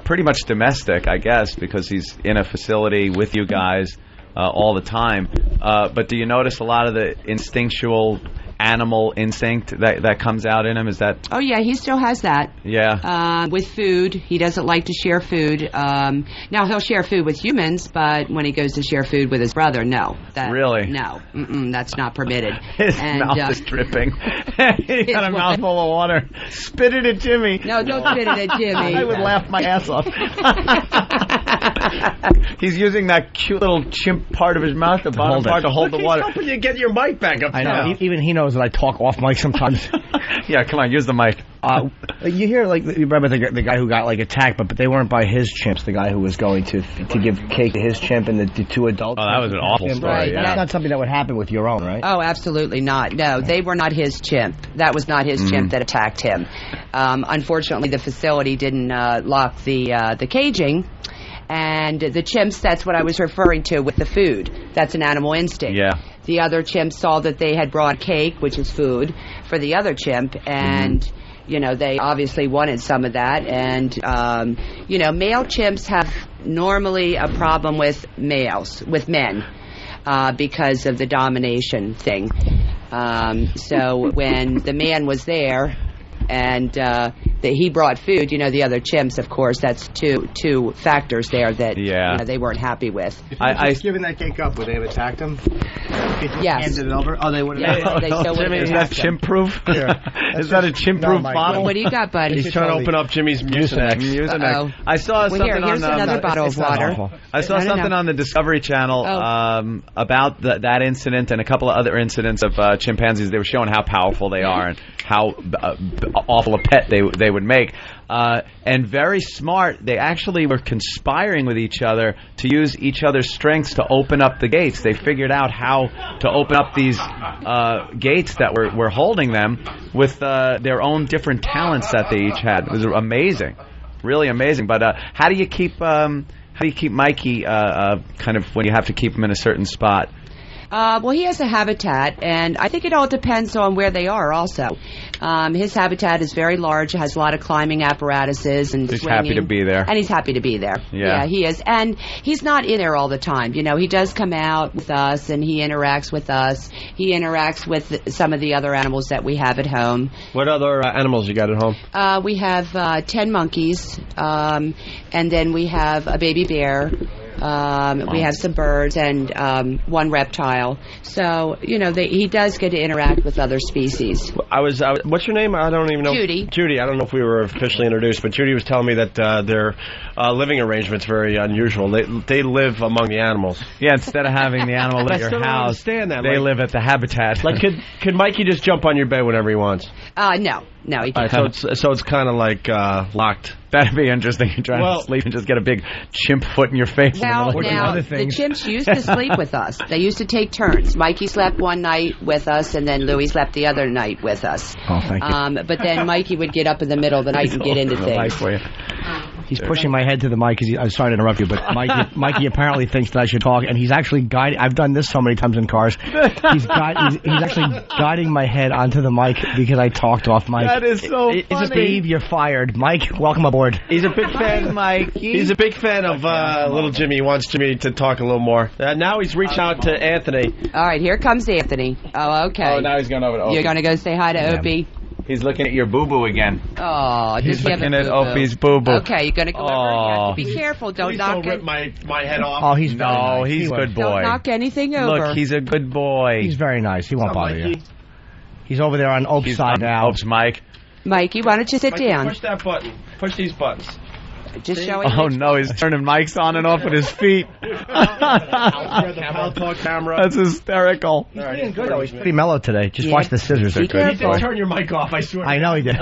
pretty much domestic, I guess, because he's in a facility with you guys all the time. But do you notice a lot of the instinctual animal instinct that comes out in him? Is that? Oh yeah, he still has that. Yeah. With food, he doesn't like to share food. Now he'll share food with humans, but when he goes to share food with his brother, no. Really? No, that's not permitted. His mouth is dripping. He got a mouthful of water. Spit it at Jimmy. No, don't spit it at Jimmy. I would laugh my ass off. He's using that cute little chimp part of his mouth, the bottom part, to hold the water. He's helping you get your mic back up. I know. Even he knows that I talk off mic sometimes. Yeah, come on, use the mic. You hear you remember the guy who got attacked, but they weren't by his chimps. The guy who was going to give cake to his chimp and the 2 adults. Oh, that was an awful story. Right, yeah. That's not something that would happen with your own, right? Oh, absolutely not. No, they were not his chimp. That was not his chimp that attacked him. Unfortunately, the facility didn't lock the caging. And the chimps, that's what I was referring to with the food. That's an animal instinct. Yeah. The other chimps saw that they had brought cake, which is food, for the other chimp, and, they obviously wanted some of that. And, male chimps have normally a problem with men, because of the domination thing. So when the man was there and he brought food, the other chimps, of course, that's two factors there that they weren't happy with. I given that cake up, would they have attacked him? Yes. Handed it over? Oh, they would have. Yeah, they still Jimmy, would is have that chimp-proof? Is that a chimp-proof bottle? What do you got, buddy? He's trying to open up Jimmy's Mucinex. I saw something here's on another bottle of water. I saw something on the Discovery Channel about that incident and a couple of other incidents of chimpanzees. They were showing how powerful they are and how awful a pet they would make. And very smart. They actually were conspiring with each other to use each other's strengths to open up the gates. They figured out how to open up these gates that were holding them with their own different talents that they each had. It was amazing, really amazing. But how do you keep Mikey kind of when you have to keep him in a certain spot? Well, he has a habitat, and I think it all depends on where they are also. His habitat is very large, has a lot of climbing apparatuses and he's swinging. happy to be there. And he's happy to be there. Yeah, he is. And he's not in there all the time. He does come out with us, and he interacts with us. He interacts with some of the other animals that we have at home. What other animals you got at home? We have 10 monkeys, and then we have a baby bear. We have some birds and one reptile. So, he does get to interact with other species. What's your name? I don't even know. Judy. Judy, I don't know if we were officially introduced, but Judy was telling me that their living arrangement's very unusual. They live among the animals. Yeah, instead of having the animal at your house, house, understand that. They live at the habitat. Like, could Mikey just jump on your bed whenever he wants? No, he can't. So it's kind of like locked. That'd be interesting. You're trying to sleep and just get a big chimp foot in your face. Well, now, the chimps used to sleep with us. They used to take turns. Mikey slept one night with us, and then Louie slept the other night with us. Oh, thank you. But then Mikey would get up in the middle of the night and get into things. He's pushing my head to the mic. I'm sorry to interrupt you, but Mikey apparently thinks that I should talk, and he's actually guiding. I've done this so many times in cars. He's actually guiding my head onto the mic because I talked off mic. That is so funny. Steve, you're fired. Mike, welcome aboard. He's a big fan, Mikey. He's a big fan of little Jimmy. He wants Jimmy to talk a little more. Now he's reached out to Anthony. All right, here comes Anthony. Oh, okay. Oh, now he's going over to Opie. You're going to go say hi to Opie? He's looking at your boo-boo again. Oh, he's looking at Opie's boo-boo. Okay, you're going to go over and you have to be careful. Don't knock rip my head off. Oh, he's nice. He's a good boy. Don't knock anything over. Look, he's a good boy. He's very nice. He won't bother you. He's over there on Ope's side now. Ope's Mike. Mikey, why don't you sit down? Push that button. Push these buttons. Just showing. Oh no, he's turning mics on and off with his feet. That's hysterical. He's being good though. He's pretty mellow today. Just watch the scissors. He did turn your mic off. I swear. I know he did.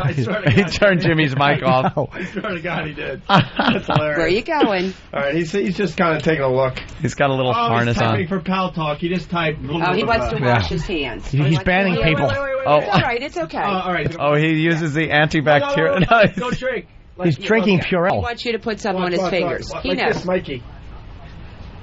He turned Jimmy's mic off. I swear to God, he did. That's hilarious. Where are you going? All right, he's just kind of taking a look. He's got a little harness on. He's typing for Pal Talk. He just typed. Oh, he wants to wash his hands. He's banning people. It's all right. It's okay. All right. Oh, he uses the antibacterial. Don't drink. He's drinking Purell. He wants you to put some on his fingers. He like knows. This, Mikey.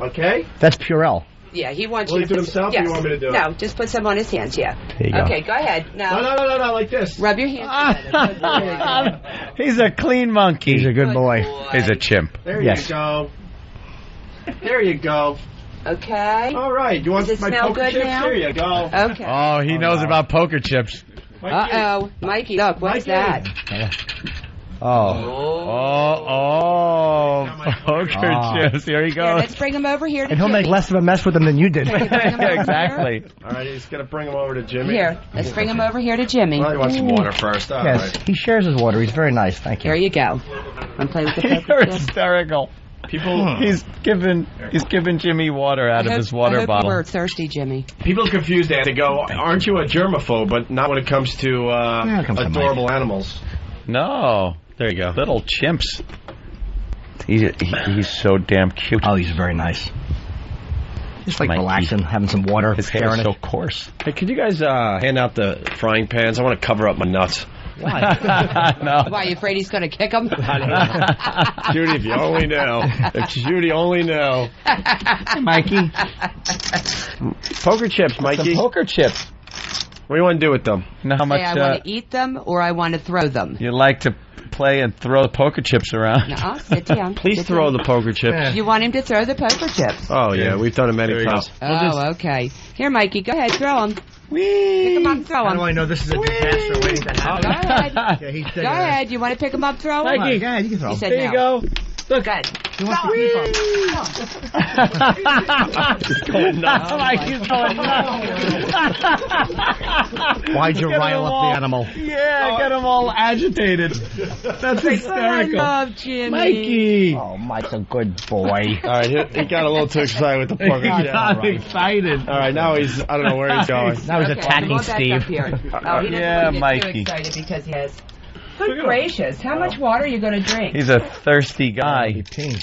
Okay? That's Purell. Yeah, he wants Will you he to do put himself or you want me to do it? No, just put some on his hands, yeah. There you go. Okay, go ahead. Now. No, like this. Rub your hands together. He's a clean monkey. He's a good boy. He's a chimp. There you go. There you go. Okay. All right. You want Does it my smell poker good chips? now? Here you go. Okay. Oh, he knows about poker chips. Uh-oh. Mikey, look, what's that? Poker chips. Here he Here, goes. let's bring him over here to And he'll Jimmy. make less of a mess with them than you did. Exactly. All right, he's going to bring him over to Jimmy. Here, let's bring him over here to Jimmy. Well, he wants some water first. All Yes, he shares his water. He's very nice. Thank you. Here you go. Want to play with the poker You're chips? hysterical. People, He's giving Jimmy water out of his water I hope bottle. you were thirsty, Jimmy. people are confused, and they go, aren't you a germaphobe? But not when it comes to adorable animals. No. There you go. Little chimps. He's so damn cute. Oh, he's very nice. Just like relaxing, having some water. His hair is so coarse. Hey, could you guys hand out the frying pans? I want to cover up my nuts. Why? No. Why, you afraid he's going to kick him? Judy, if you only know. If Judy only know. Mikey. Poker chips, Mikey. Some poker chips. What do you want to do with them? You know how much Say I want to eat them or I want to throw them. you like to play and throw the poker chips around. No, sit down. Please Sit throw down. the poker chips. You want him to throw the poker chips? Oh, yeah, we've done it many times. Oh, okay. Here, Mikey, go ahead, throw them. Pick them up and throw How them. do I know this is a disaster waiting to happen? Go ahead. Yeah, he's Go ahead. You want to pick them up, throw them? Mikey, go ahead, you can throw He them. said There you no. go. Look, good. He wants to keep He's going nuts. Mikey's going nuts. Why'd you rile up the animal? Yeah, get them all agitated. That's I hysterical. love Jimmy. Mikey. Oh, Mike's a good boy. All right, he got a little too excited with the poker He chips. got excited. All right, now he's, I don't know where he's going. Now he's Okay, attacking go back Steve. up here. Oh, he doesn't Yeah, want to get Mikey. too excited because he has... Good gracious, how much water are you going to drink? He's a thirsty guy. 18.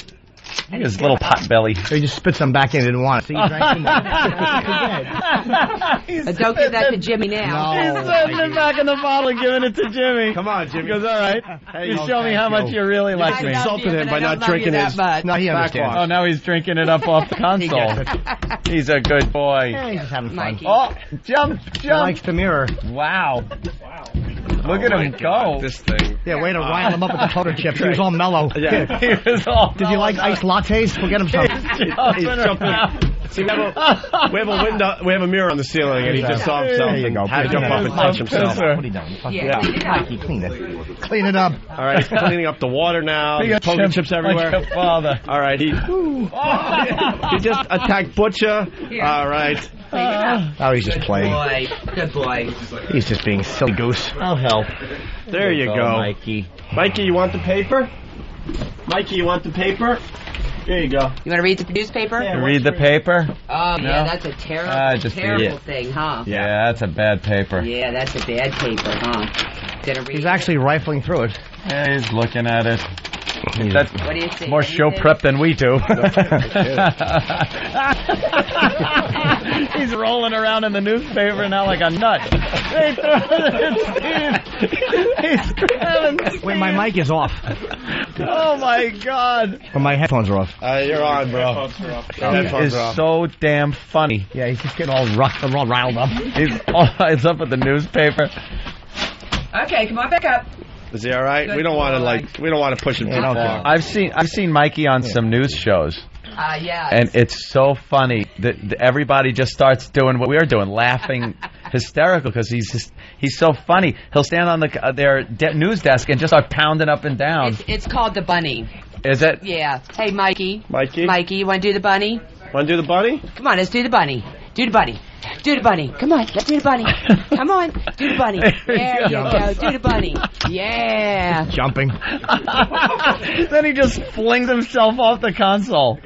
He has a little pot belly. So he just spit some back in and didn't want it. So he drank some more. Don't give that to Jimmy now. He's putting it back in the bottle and giving it to Jimmy. Come on, Jimmy. He goes, all right. You show me how much you really like me. Insulted him by not drinking his No, he understands. Oh, now he's drinking it up off the console. He's a good boy. Yeah, he's just having fun. Mikey. Oh, jump, He likes jump. the mirror. Wow. Look at him go. This thing. Yeah, way to rile him up with the poker chips. He was all mellow. Yeah. He was all Did you like iced lattes? We'll get him some. He's jumping. See, we have a window. We have a mirror on the ceiling, and he just saw himself There you and go. had to jump up and touch himself. What are you doing? Yeah, clean it up. Mikey, clean it. Clean it up. All right, he's cleaning up the water now. He There's got poker chips everywhere. Like a father. All right, he just attacked Butcher. All right. Oh, he's just playing. Boy, good boy. He's just being silly goose. I'll help. There you go. Mikey. Mikey, you want the paper? Mikey, you want the paper? There you go. You want to read the newspaper? Read the paper? Oh, No? yeah, that's a terrible, just read terrible it. thing, huh? Yeah, that's a bad paper. Yeah, that's a bad paper, huh? Gonna read He's it? actually rifling through it. Yeah, he's looking at it. That's What do you think? more show prep than we do. He's rolling around in the newspaper now like a nut. They throw it at Steve. He's grabbing Steve. Wait, my mic is off. Oh my God. Well, my headphones are off. You're on, bro. He is so damn funny. Yeah, he's just getting all riled up. He's up with the newspaper. Okay, come on, back up. Is he all right? Good We don't want boy. to we don't want to push him too far. I've seen Mikey on some news shows. Yeah. And it's so funny that everybody just starts doing what we're doing, laughing, hysterical, because he's so funny. He'll stand on their news desk and just start pounding up and down. It's called the bunny. Is it? Yeah. Hey, Mikey. Mikey, you want to do the bunny? want to do the bunny? Come on, let's do the bunny. Do the bunny. Do the bunny. Come on, let's do the bunny. Come on, do the bunny. There you go. Do the bunny. Yeah. Jumping. Then he just flings himself off the console.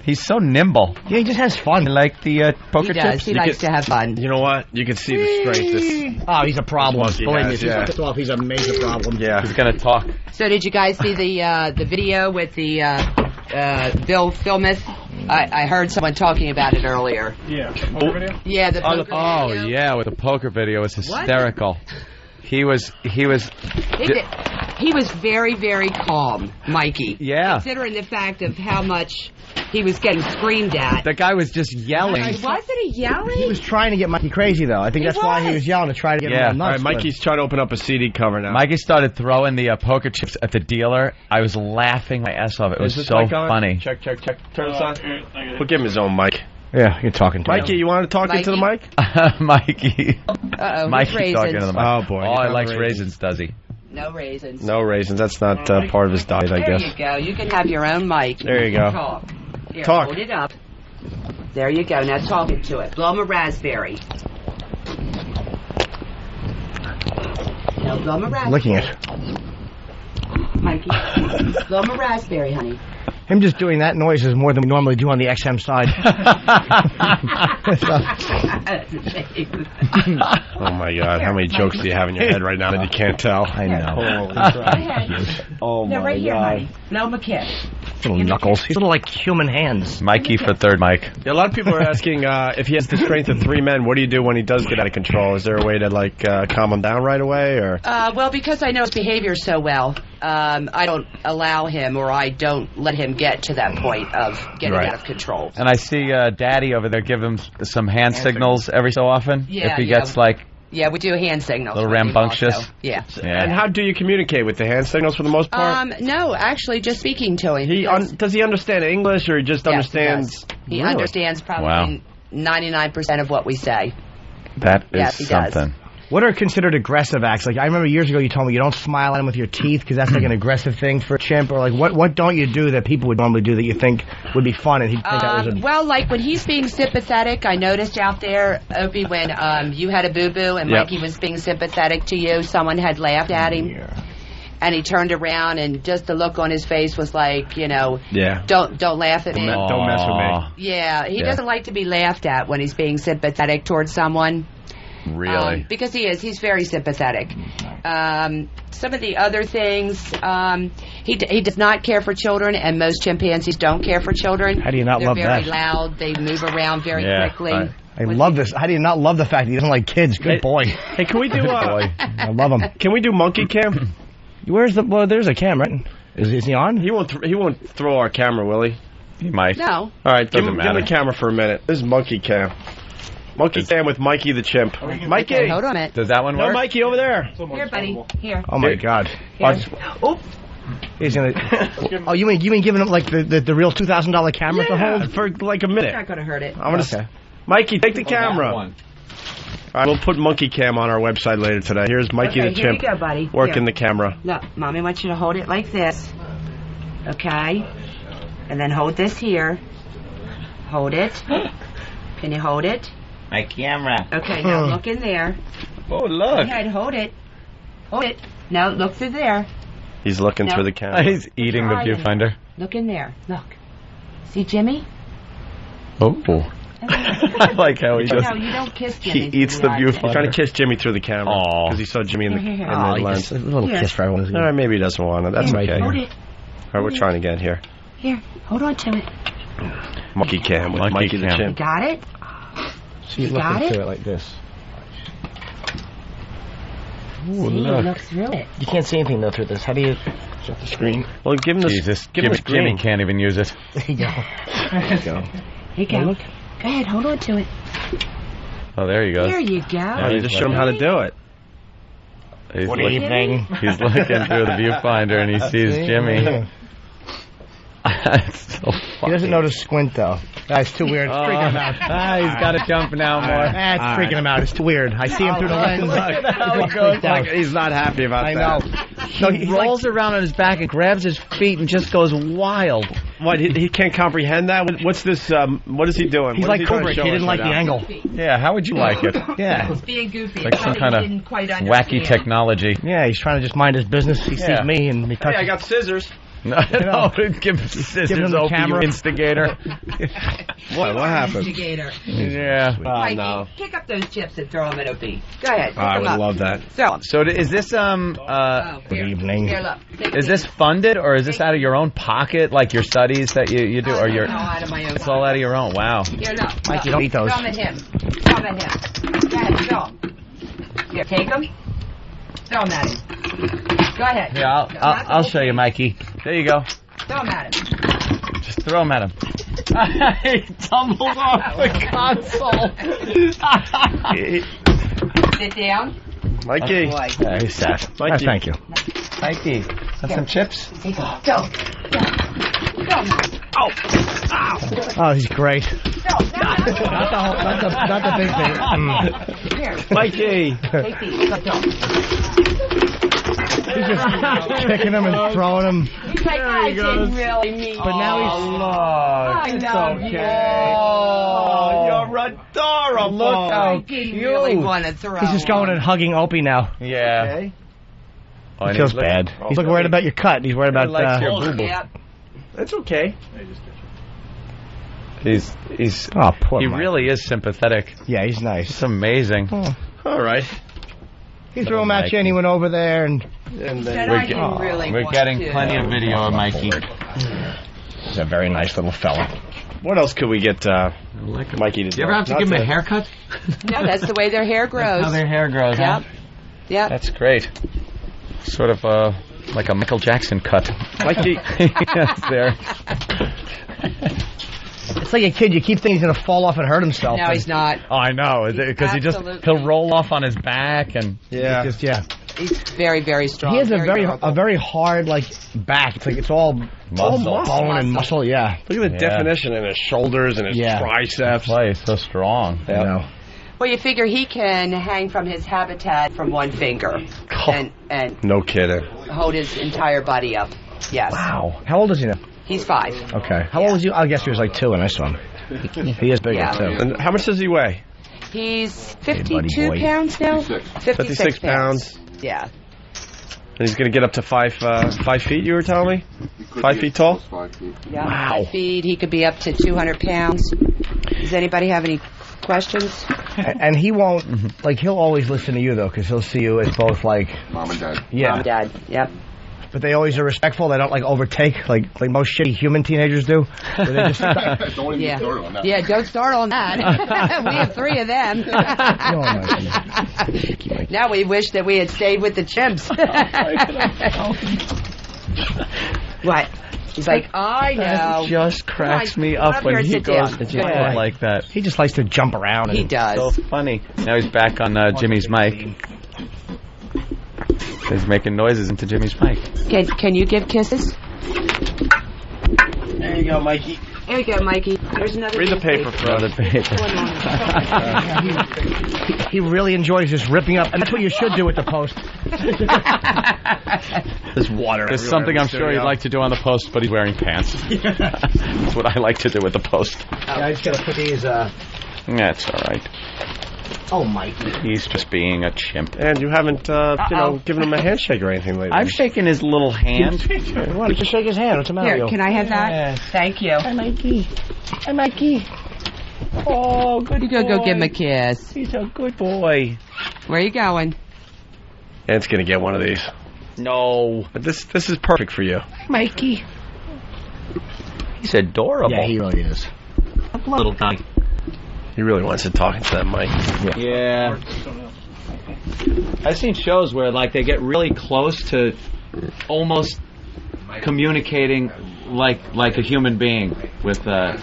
He's so nimble. Yeah, he just has fun. Like the poker He does. chips. He likes to have fun. You know what? You can see the strength. Oh, he's a problem. Monkey Believe me, has, if yeah. he's pissed off, he's a major problem. Yeah. He's gonna talk. So did you guys see the video with the Bill Philmuth? I heard someone talking about it earlier. Yeah. Poker video? Yeah, the poker video. Yeah, with the poker video, it was hysterical. He was He was very, very calm, Mikey. Yeah. Considering the fact of how much he was getting screamed at. The guy was just yelling. Wasn't he yelling? He was trying to get Mikey crazy, though. I think He that's why he was. was yelling, to try to get him all Yeah. nuts. All right, Mikey's trying to open up a CD cover now. Mikey started throwing the poker chips at the dealer. I was laughing my ass off. It was Is this so mic on? funny. Check. Turn this on. We'll give him his own mic. Yeah, you're talking to Mikey, you want to talk into the mic? Mikey. Uh-oh, Mikey's raisins. talking to the mic. Oh, boy. Oh, He's he on likes the raisins, does he? No raisins. No raisins. That's not part of his diet, I There guess. you go. You can have your own mic. There you go. Talk. Here, Talk. hold it up. There you go. Now talk into it. Blow him a raspberry. Now blow him a raspberry. Licking it. Mikey. Blow him a raspberry, honey. Him just doing that noise is more than we normally do on the XM side. Oh, my God. How many jokes do you have in your head right now that you can't tell? I know. Oh, No, my right here, God. honey. Blow him a kiss. Little knuckles. He's little like human hands. Mikey for third mic. Yeah, a lot of people are asking if he has the strength of three men, what do you do when he does get out of control? Is there a way to, calm him down right away? Or Well, because I know his behavior so well, I don't allow him or I don't let him get to that point of getting Right. out of control. And I see Daddy over there give him some hand signals every so often. Yeah, if he yeah. gets like Yeah, we do hand signals. A little when we walk, rambunctious. though. Yeah. And how do you communicate with the hand signals for the most part? No, actually, just speaking to him. Does he understand English, or he just Yes, understands? He understands probably 99% of what we say. That is Yes, he does. something. What are considered aggressive acts? Like, I remember years ago you told me you don't smile at him with your teeth because that's like an aggressive thing for a chimp. Or like, what don't you do that people would normally do that you think would be fun and he'd think that was a... Well, like when he's being sympathetic, I noticed out there, Opie, when you had a boo-boo and Mikey was being sympathetic to you, someone had laughed at him. And he turned around and just the look on his face was like, don't laugh at me. Don't mess with me. Yeah, he doesn't like to be laughed at when he's being sympathetic towards someone. Really? Because he's very sympathetic. Some of the other things, he does not care for children, and most chimpanzees don't care for children. How do you not They're love that? They're very loud. They move around very quickly. I love this. How do you not love the fact that he doesn't like kids? Good boy. Hey, can we do... I love him. Can we do monkey cam? Where's the... Well, there's a cam, right? Is he on? He won't throw our camera, will he? He might. No. All right, give him matter. the camera for a minute. This is monkey cam. Monkey cam with Mikey the chimp. Mikey! Okay, hold on a minute. Does that one work? No, Mikey, over there. Here, buddy. Here. Oh, my God. Oh. He's gonna... Oh, you mean giving him, like, the real $2,000 camera to hold? For, like, a minute. It's not going to hurt it. I'm gonna Mikey, take the camera. All right, we'll put monkey cam on our website later today. Here's Mikey the here chimp you go, buddy. working Here. the camera. Look, Mommy wants you to hold it like this. Okay? And then hold this here. Hold it. Can you hold it? My camera. Okay, now look in there. Oh, look. Go ahead, hold it. Hold it. Now look through there. He's looking No. through the camera. He's eating the viewfinder. Look in there. Look. See Jimmy? Oh. I like how he just... No, you don't kiss Jimmy. He eats the He's viewfinder. trying to kiss Jimmy through the camera because he saw Jimmy in the, Here. in Oh, the lens. just a little kiss for everyone. All right, maybe he doesn't want it. That's Here, okay. hold it. All right, we're trying again here. Here, hold on to it. Monkey cam with Monkey Mikey the cam. chimp. Got it? She's You got looking it? through it like this. See, look through it. You can't see anything, though, through this. How do you... Shut the screen. Well, give him the Jesus, give him the Jimmy screen. can't even use it. There you go. Here you go. Oh, look. Go ahead, hold on to it. Oh, there he goes. There you go. Yeah, you just show him how to do it. He's Good looking, evening. he's looking through the viewfinder and he sees Jimmy. It's so funny. He doesn't know to squint, though. That's too weird. It's freaking him out. He's got to jump now more. That's freaking him out. It's too weird. I see him through the lens. He's not happy about I that. know. He rolls around on his back and grabs his feet and just goes wild. What? He can't comprehend that. What's this? What is he doing? He's What like is trying to Kubrick. show He us didn't like right the now? angle. Yeah, how would you like it? Yeah. It's being goofy. Like some kind of didn't quite wacky understand. technology. Yeah, he's trying to just mind his business. He sees me and he Hey, touches. I got scissors. No, give him scissors, Give him the Opie, camera. you instigator. What happened? Instigator. Yeah. Mikey, no. pick up those chips and throw them at OP. Go ahead. I pick would them up. love that. Throw them. So is this Good evening. Here, look. Take is this funded or is this out of your own pocket, like your studies that you do, or your? No, out of my own It's all out of your own. Wow. Here, look. Mikey, don't eat those. Throw them at him. Throw them at him. Go ahead, throw them. Here, take them. Throw them at him. Go ahead. Yeah, I'll show you, Mikey. There you go. Throw them at him. Just throw him at him. He tumbles off the console. Sit down. Mikey. Oh, boy. Yeah, he's sad. Mikey. Thank you. Mikey, have some chips? Here you go. Go. Oh, he's great. Go. Not the big thing. Mm. Here. Mikey. Take these. Go. He's just kicking him and throwing him. He's like, I didn't really mean But now he's... I love you. Oh, you're adorable. Look how I didn't really want to throw He's just going and hugging Opie now. Yeah. Okay. Oh, He and feels he's looking- bad. He's looking worried about your cut. He's worried about... He likes your boo-boo. Yep. That's okay. He's Oh, poor he Mike. really is sympathetic. Yeah, he's nice. It's amazing. Oh. All right. He threw him at you and he went over there and... And Said then I didn't really We're want getting to. plenty of video of Mikey. He's a very nice little fella. what else could we get Mikey to do? You ever have to give him a haircut? No, that's the way their hair grows. That's how their hair grows, huh? Yep. Yep. That's great. Sort of like a Michael Jackson cut. Mikey. Yes, there. It's like a kid. You keep thinking he's going to fall off and hurt himself. No, he's not. Oh, I know, because he'll roll off on his back and He's very, very strong. He has durable. a very hard back. It's like it's all muscle, bone and muscle. Yeah. Look at the definition in his shoulders and his triceps. He's so strong. I know. Well, you figure he can hang from his habitat from one finger and No kidding. hold his entire body up. Yes. Wow. How old is he now? He's 5. Okay. How old was you? I guess he was like 2 when I saw him. He is bigger too. And how much does he weigh? He's 52 pounds now. 56 pounds. Yeah. And he's going to get up to 5 feet, you were telling me? 5 feet tall? Yeah. Wow. 5 feet. He could be up to 200 pounds. Does anybody have any questions? And he won't, he'll always listen to you, though, because he'll see you as both, Mom and Dad. Yeah. Mom and Dad, yep. But they always are respectful. They don't, overtake, like most shitty human teenagers do. Where they just Don't even start on that. Yeah, don't start on that. We have 3 of them. Now we wish that we had stayed with the chimps. What? He's like, I know. That just cracks me up when he goes like that. He just likes to jump around. He does. So funny. Now he's back on Jimmy's mic. He's making noises into Jimmy's mic. Can you give kisses? There you go, Mikey. There you go, Mikey. There's another. Read the paper for Another paper. He really enjoys just ripping up, and that's what you should do with the post. There's water. There's something I'm sure he'd like to do on the post, but he's wearing pants. That's what I like to do with the post. Yeah, I just gotta put these. That's all right. Oh, Mikey. He's just being a chimp. And you haven't, given him a handshake or anything lately. I've shaken his little hand. Why don't you shake his hand? What's the matter with you? Here, can I have that? Yes. Thank you. Hi, Mikey. Hi, Mikey. Oh, good You go give him a kiss. He's a good boy. Where are you going? Ant's going to get one of these. No. But this is perfect for you. Mikey. He's adorable. Yeah, he really is. Little guy. He really wants to talk into that mic. Yeah. I've seen shows where they get really close to almost communicating like a human being with the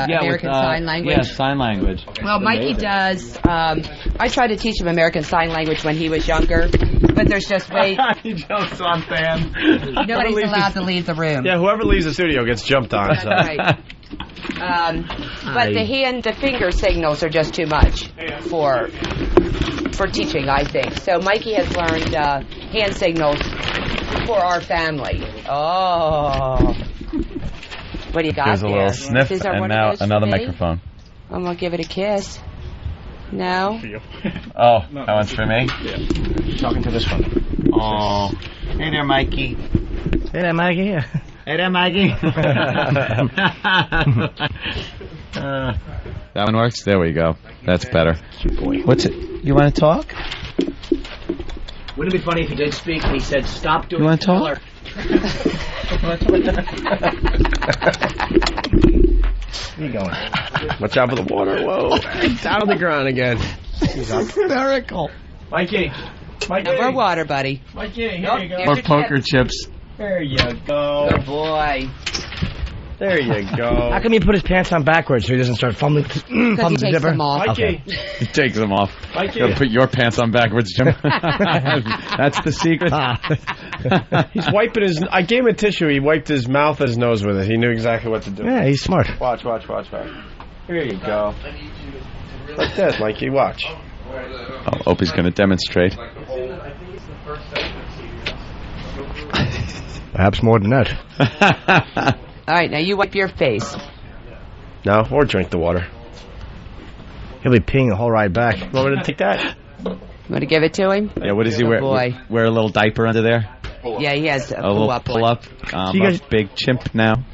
American Sign Language. Yeah, sign language. Well, Mikey does. I tried to teach him American Sign Language when he was younger, but there's just way. He jumps on fan. Nobody's allowed to leave the room. Yeah, whoever leaves the studio gets jumped on. So. Right. But the finger signals are just too much for teaching, I think. So Mikey has learned hand signals for our family. Oh. What do you got There's there? a little sniff, and now another microphone. I'm going to give it a kiss. No? Oh, that one's for me? Yeah. Talking to this one. Oh. Hey there, Mikey. Hey there, Mikey. Hey there, Maggie. That one works? There we go. That's better. Boy. What's it? You want to talk? Wouldn't it be funny if he did speak and he said, stop doing You want to talk? Where you going? Watch out for the water. Whoa. Down on the ground again. He's hysterical. Mikey. No more water, buddy. Mikey, here you go. More poker chips. There you go. Good boy. There you go. How come he put his pants on backwards so he doesn't start fumbling? Because he takes them off. Okay. He takes them off. You gotta put your pants on backwards, Jim. That's the secret. He's wiping his... I gave him a tissue. He wiped his mouth and his nose with it. He knew exactly what to do. Yeah, he's smart. Watch. Here you go. Like this, Mikey. Watch. Oh, Opie's gonna demonstrate. Perhaps more than that. All right, now you wipe your face. No, or drink the water. He'll be peeing the whole ride back. Want me to take that? Want to give it to him? Yeah, what does he Good wear? boy. Wear a little diaper under there? Yeah, he has a little pull-up. pull-up. So you guys- A big chimp now.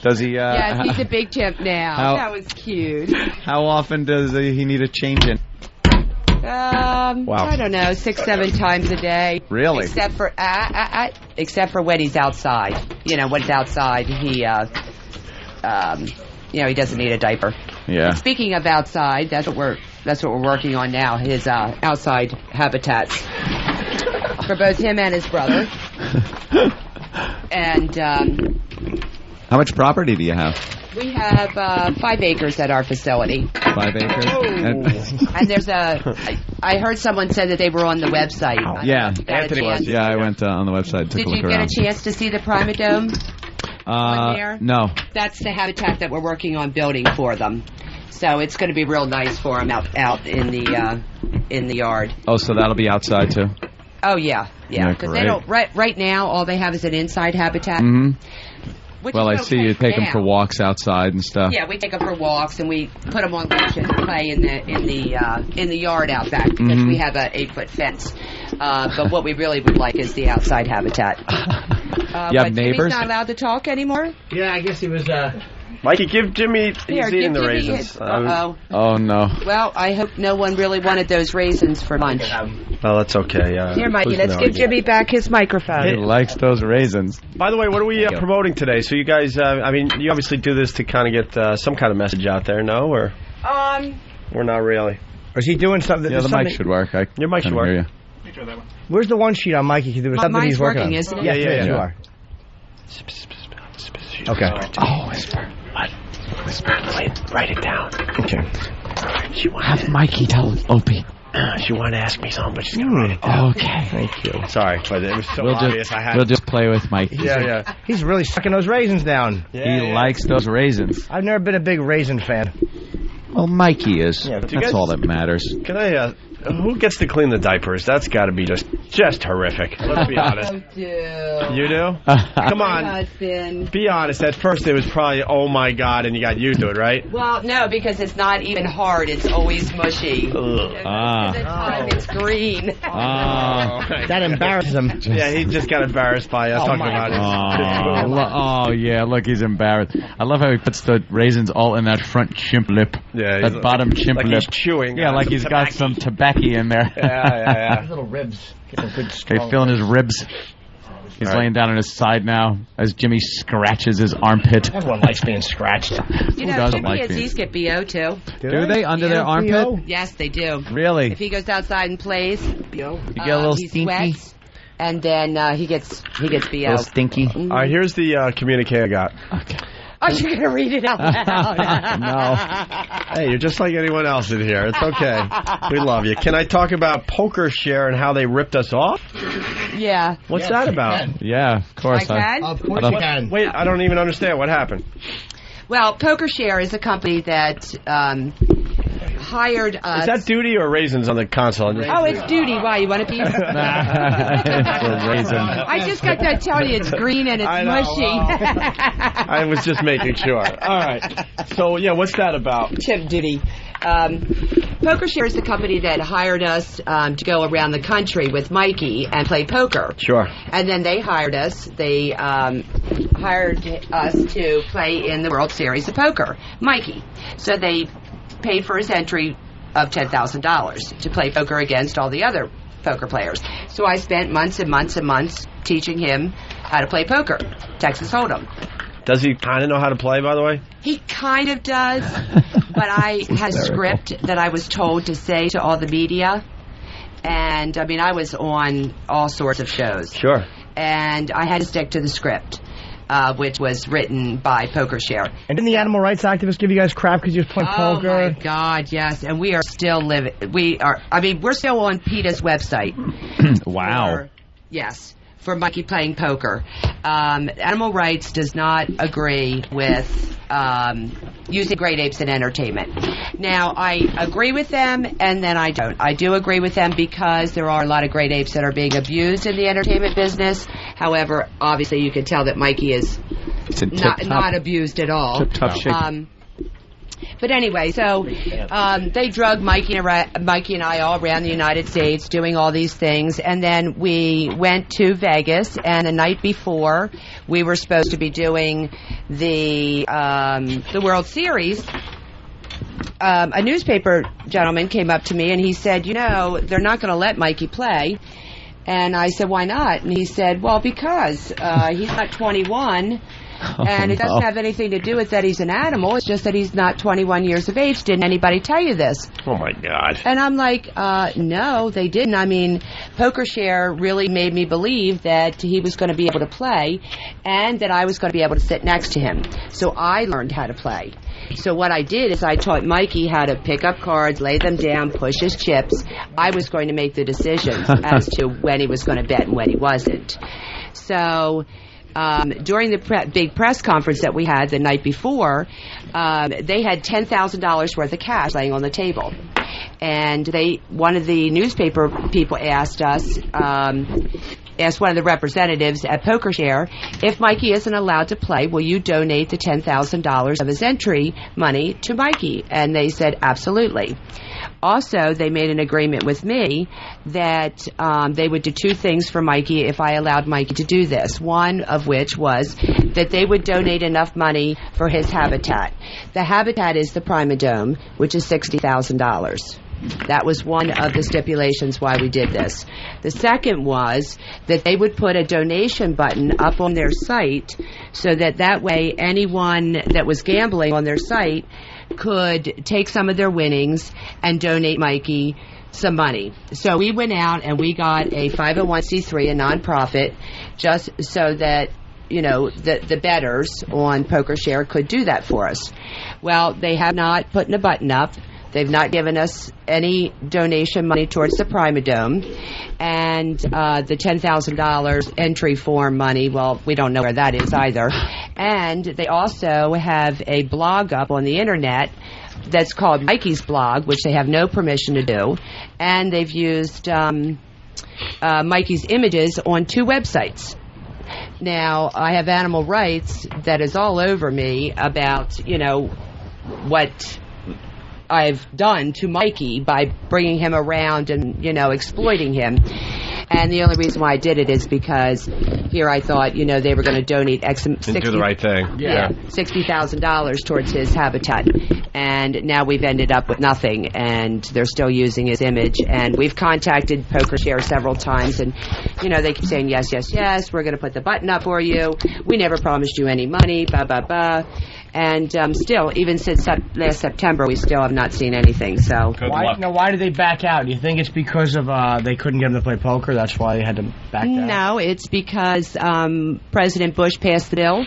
Does he? Yeah, he's a big chimp now. That was cute. How often does he need a change in? I don't know, 6-7 times a day. Really? Except for when he's outside. You know, when he's outside, he doesn't need a diaper. Yeah. And speaking of outside, that's what we're working on now. His outside habitats for both him and his brother. And how much property do you have? We have 5 acres at our facility. 5 acres. And there's I heard someone say that they were on the website. Yeah, Anthony was. Yeah, I went on the website. Took Did a you look get around. a chance to see the Primadome? On there? No. That's the habitat that we're working on building for them. So it's going to be real nice for them out in the yard. Oh, so that'll be outside too. Oh yeah. Because they don't right now. All they have is an inside habitat. Mm-hmm. Which Well, I is see okay you take them now. for walks outside and stuff. Yeah, we take them for walks and we put them on leashes to play in the yard out back because Mhm. we have a 8-foot fence. But what we really would like is the outside habitat. You have but neighbors? Jimmy's not allowed to talk anymore. Yeah, I guess he was. Mikey, give Jimmy. Here, He's eating give the Jimmy raisins. his- Uh-oh. Oh no. Well, I hope no one really wanted those raisins for lunch. Oh, that's okay. Here, Mikey, let's give Jimmy back his microphone. He likes those raisins. By the way, what are we promoting today? So you guys, I mean, you obviously do this to kind of get some kind of message out there, no? Or not really? Or is he doing something? Yeah, the mic should work. Your mic should can work. hear you. Where's the one sheet on Mikey? There was something Mine's he's working working, on. isn't it? Yes, Yeah. you are. Okay. Oh, whisper. What? Whisper. Write it down. Okay. Have Mikey tell Opie. She wanted to ask me something, but she's gonna write it down. Okay. Thank you. Sorry, but it was so obvious. We'll just play with Mikey. Yeah. He's really sucking those raisins down. He likes those raisins. I've never been a big raisin fan. Well, Mikey is. Yeah, but you That's guys- all that matters. Can I? Who gets to clean the diapers? That's got to be just horrific. Let's be honest. You do? Come on. Husband. Be honest. At first, it was probably, oh my god, and you got used to it, right? Well, no, because it's not even hard. It's always mushy. Ugh. At the time, it's green. That embarrasses him. Yeah, he just got embarrassed by us talking about it. Oh, yeah, look, he's embarrassed. I love how he puts the raisins all in that front chimp lip. Yeah, that bottom chimp like lip. he's chewing. Yeah, like some he's got tobacco. some tobacco in there. Yeah. Little ribs. Get a good Okay, strong. feeling his ribs. He's All right. laying down on his side now as Jimmy scratches his armpit. Everyone likes being scratched. You Who know, doesn't Jimmy like and being- Z's get BO too. Do they? Under their armpit? Yes, they do. Really? If he goes outside and plays, You get a little he stinky? sweats, and then he gets BO. A little stinky? All right, here's the communique I got. Oh, you're gonna read it out loud. No. Hey, you're just like anyone else in here. It's okay. We love you. Can I talk about Poker Share and how they ripped us off? Yeah. What's that about? Yeah, of course. I can? Of I course don't- you can. Wait, I don't even understand. What happened? Well, PokerShare is a company that hired us. Is that duty or raisins on the console? Oh, it's duty. Why? You want a piece? It's a raisin. I just got to tell you, it's green and it's I know, mushy. I was just making sure. All right. So, yeah, what's that about? Chip duty. PokerShare is the company that hired us to go around the country with Mikey and play poker. Sure. And then they hired us. They hired us to play in the World Series of Poker, Mikey. So they paid for his entry of $10,000 to play poker against all the other poker players. So I spent months and months and months teaching him how to play poker, Texas Hold'em. Does he kind of know how to play, by the way? He kind of does, but I had a script that I was told to say to all the media. And, I mean, I was on all sorts of shows. Sure. And I had to stick to the script, which was written by PokerShare. And didn't the animal rights activists give you guys crap because you was playing poker? Oh, my God, yes. And we are still living. We're still on PETA's website. Wow. Yes, for Mikey playing poker. Animal Rights does not agree with using great apes in entertainment. Now, I agree with them, and then I don't. I do agree with them because there are a lot of great apes that are being abused in the entertainment business. However, obviously, you can tell that Mikey is not abused at all. Tip-top shape. But anyway, so they drug Mikey and I all around the United States doing all these things, and then we went to Vegas, and the night before we were supposed to be doing the World Series. A newspaper gentleman came up to me and he said, you know, they're not going to let Mikey play. And I said, why not? And he said, well, because he's not 21 And it doesn't have anything to do with that he's an animal. It's just that he's not 21 years of age. Didn't anybody tell you this? Oh, my God. And I'm like, no, they didn't. I mean, PokerShare really made me believe that he was going to be able to play and that I was going to be able to sit next to him. So I learned how to play. So what I did is I taught Mikey how to pick up cards, lay them down, push his chips. I was going to make the decisions as to when he was going to bet and when he wasn't. So during the big press conference that we had the night before, they had $10,000 worth of cash laying on the table. And one of the newspaper people asked one of the representatives at PokerShare, if Mikey isn't allowed to play, will you donate the $10,000 of his entry money to Mikey? And they said, absolutely. Also, they made an agreement with me that they would do two things for Mikey if I allowed Mikey to do this. One of which was that they would donate enough money for his habitat. The habitat is the Primadome, which is $60,000. That was one of the stipulations why we did this. The second was that they would put a donation button up on their site so that way anyone that was gambling on their site could take some of their winnings and donate Mikey some money. So we went out and we got a 501c3, a nonprofit, just so that the bettors on PokerShare could do that for us. Well, they have not put a button up. They've not given us any donation money towards the Primadome. And the $10,000 entry form money, well, we don't know where that is either. And they also have a blog up on the Internet that's called Mikey's Blog, which they have no permission to do. And they've used Mikey's images on 2 websites. Now, I have animal rights that is all over me about, what I've done to Mikey by bringing him around and, exploiting him. And the only reason why I did it is because here I thought, they were going to donate do the right thing. Yeah, $60,000 towards his habitat. And now we've ended up with nothing, and they're still using his image. And we've contacted PokerShare several times, and, they keep saying, yes, yes, yes, we're going to put the button up for you. We never promised you any money, blah, blah, blah. And still, even since last September, we still have not seen anything. So why did they back out? Do you think it's because of they couldn't get him to play poker? That's why they had to back out? No, it's because President Bush passed the bill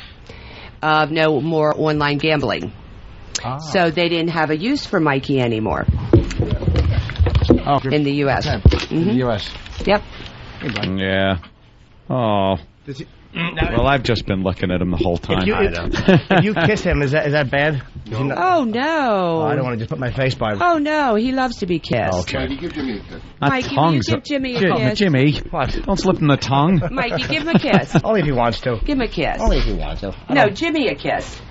of no more online gambling. So they didn't have a use for Mikey anymore in the U.S. In the U.S. Yep. Yeah. Oh. Well, I've just been looking at him the whole time. If you kiss him, is that bad? No. Oh, no. I don't want to just put my face by him. Oh, no. He loves to be kissed. Okay. Mikey, give Jimmy a kiss. Mikey, will you give Jimmy a kiss? Jimmy, what? Don't slip him the tongue. Mikey, give him a kiss. Only if he wants to. Give him a kiss. Only if he wants to. No, Jimmy a kiss.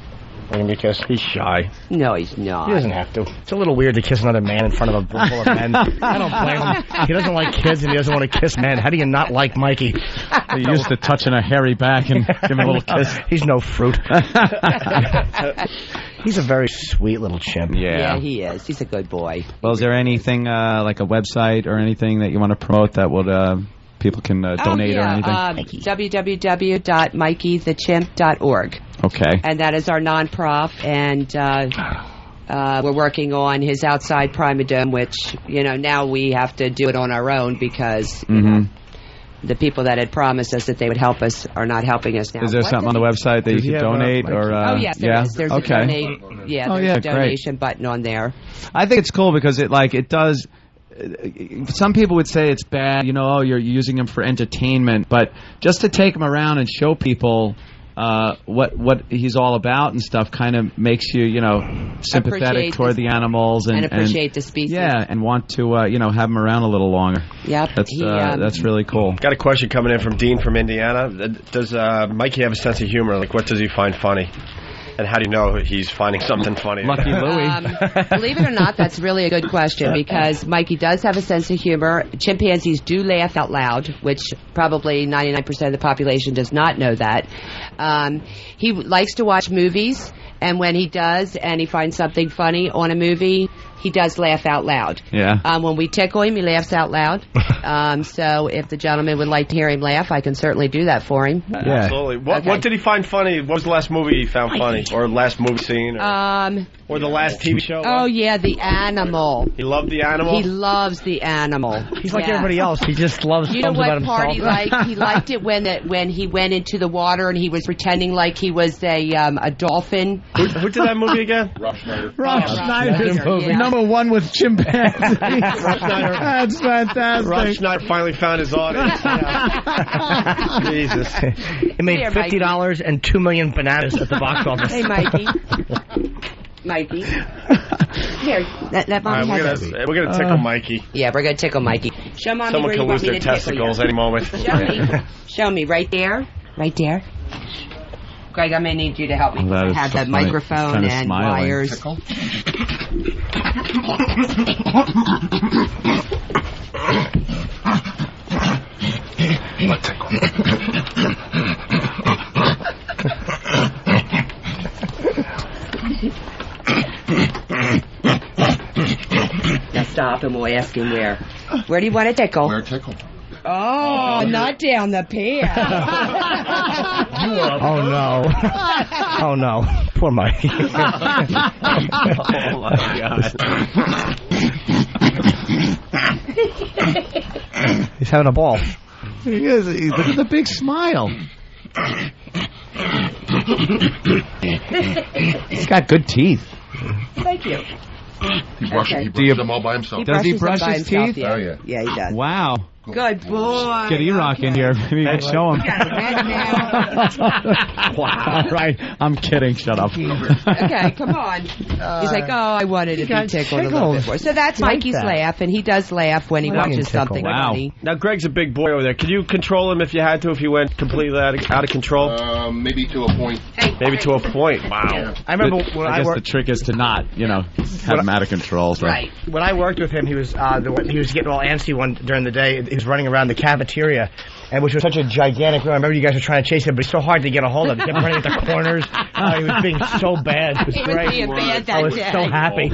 Give me a kiss. He's shy. No, he's not. He doesn't have to. It's a little weird to kiss another man in front of a room full of men. I don't blame him. He doesn't like kids and he doesn't want to kiss men. How do you not like Mikey? He used to touching a hairy back and giving a little kiss. He's no fruit. He's a very sweet little chimp. Yeah, he is. He's a good boy. Well, is there anything like a website or anything that you want to promote that would people can donate or anything? www.mikeythechimp.org. Okay. And that is our non-prof, and we're working on his outside Primadome, which, now we have to do it on our own because the people that had promised us that they would help us are not helping us now. Is there something on the website that you can donate? Oh, yes, there is. There's a donate. Yeah, there's a donation great. button on there. I think it's cool because it does. Some people would say it's bad, you're using him for entertainment, but just to take him around and show people what he's all about and stuff kind of makes you, sympathetic toward the animals and appreciate the species. Yeah, and want to, have him around a little longer. Yep. That's really cool. Got a question coming in from Dean from Indiana. Does Mikey have a sense of humor? Like, what does he find funny? And how do you know he's finding something funny? Lucky Louie. Believe it or not, that's really a good question because Mikey does have a sense of humor. Chimpanzees do laugh out loud, which probably 99% of the population does not know that. He likes to watch movies, and when he does and he finds something funny on a movie, he does laugh out loud. Yeah. When we tickle him, he laughs out loud. So if the gentleman would like to hear him laugh, I can certainly do that for him. Yeah. Absolutely. What did he find funny? What was the last movie he found funny? Or last movie scene? Or the last TV show? Oh, yeah, The Animal. He loved The Animal? He loves The Animal. He's like everybody else. He just loves You know films about what part himself. he liked? He liked it when he went into the water and he was pretending like he was a dolphin. Who did that movie again? Rob Schneider's Yeah. number one with chimpanzees. Rob Schneider. That's fantastic. Rob Schneider finally found his audience. Jesus. It made Here, $50 and 2 million bananas at the box office. Hey, Mikey. Mikey. Here, let All Mommy right, have it. we're gonna tickle Mikey. Yeah, we're going to tickle Mikey. Show Mommy Someone where can you lose want me their to tickle you. testicles any moment. Show me. Show me. Right there. Right there. Greg, I may need you to help me. That I is have so that funny. microphone Kinda and smiling. wires. Now stop and we'll ask him where. Where do you want to tickle? Where tickle? Oh, not down the pier. Oh, no. Oh, no. Poor Mikey. Oh, my God. He's having a ball. He is. Look at the big smile. He's got good teeth. Thank you. He brushes them all by himself. Does he brush his teeth? Yeah. Oh, yeah. Yeah, he does. Wow. Good boy. Get E-Rock in here. Maybe you can show him. Wow. All right. I'm kidding. Shut up. Okay, come on. He's like, oh, I wanted to be tickled a little bit more. So that's Like Mikey's that. laugh, and he does laugh when he Like watches tickle. something Wow. funny. Now, Greg's a big boy over there. Could you control him if you had to, if he went completely out of control? Maybe to a point. Maybe to a point. Wow. I remember when I I guess worked. the trick is to not, have him out of control. So. Right. When I worked with him, he was getting all antsy during the day. He was running around the cafeteria, and which was such a gigantic room. I remember you guys were trying to chase him, but it's so hard to get a hold of. He kept running at the corners. He was being so bad. It was He was great. being bad that I was day. so happy.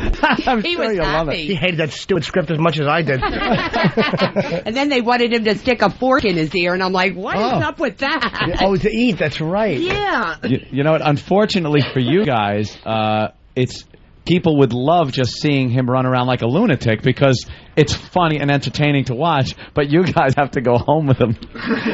He was You'll love it. happy. He hated that stupid script as much as I did. And then they wanted him to stick a fork in his ear, and I'm like, what is up with that? Oh, to eat. That's right. Yeah. You know what? Unfortunately for you guys, it's people would love just seeing him run around like a lunatic because it's funny and entertaining to watch. But you guys have to go home with him.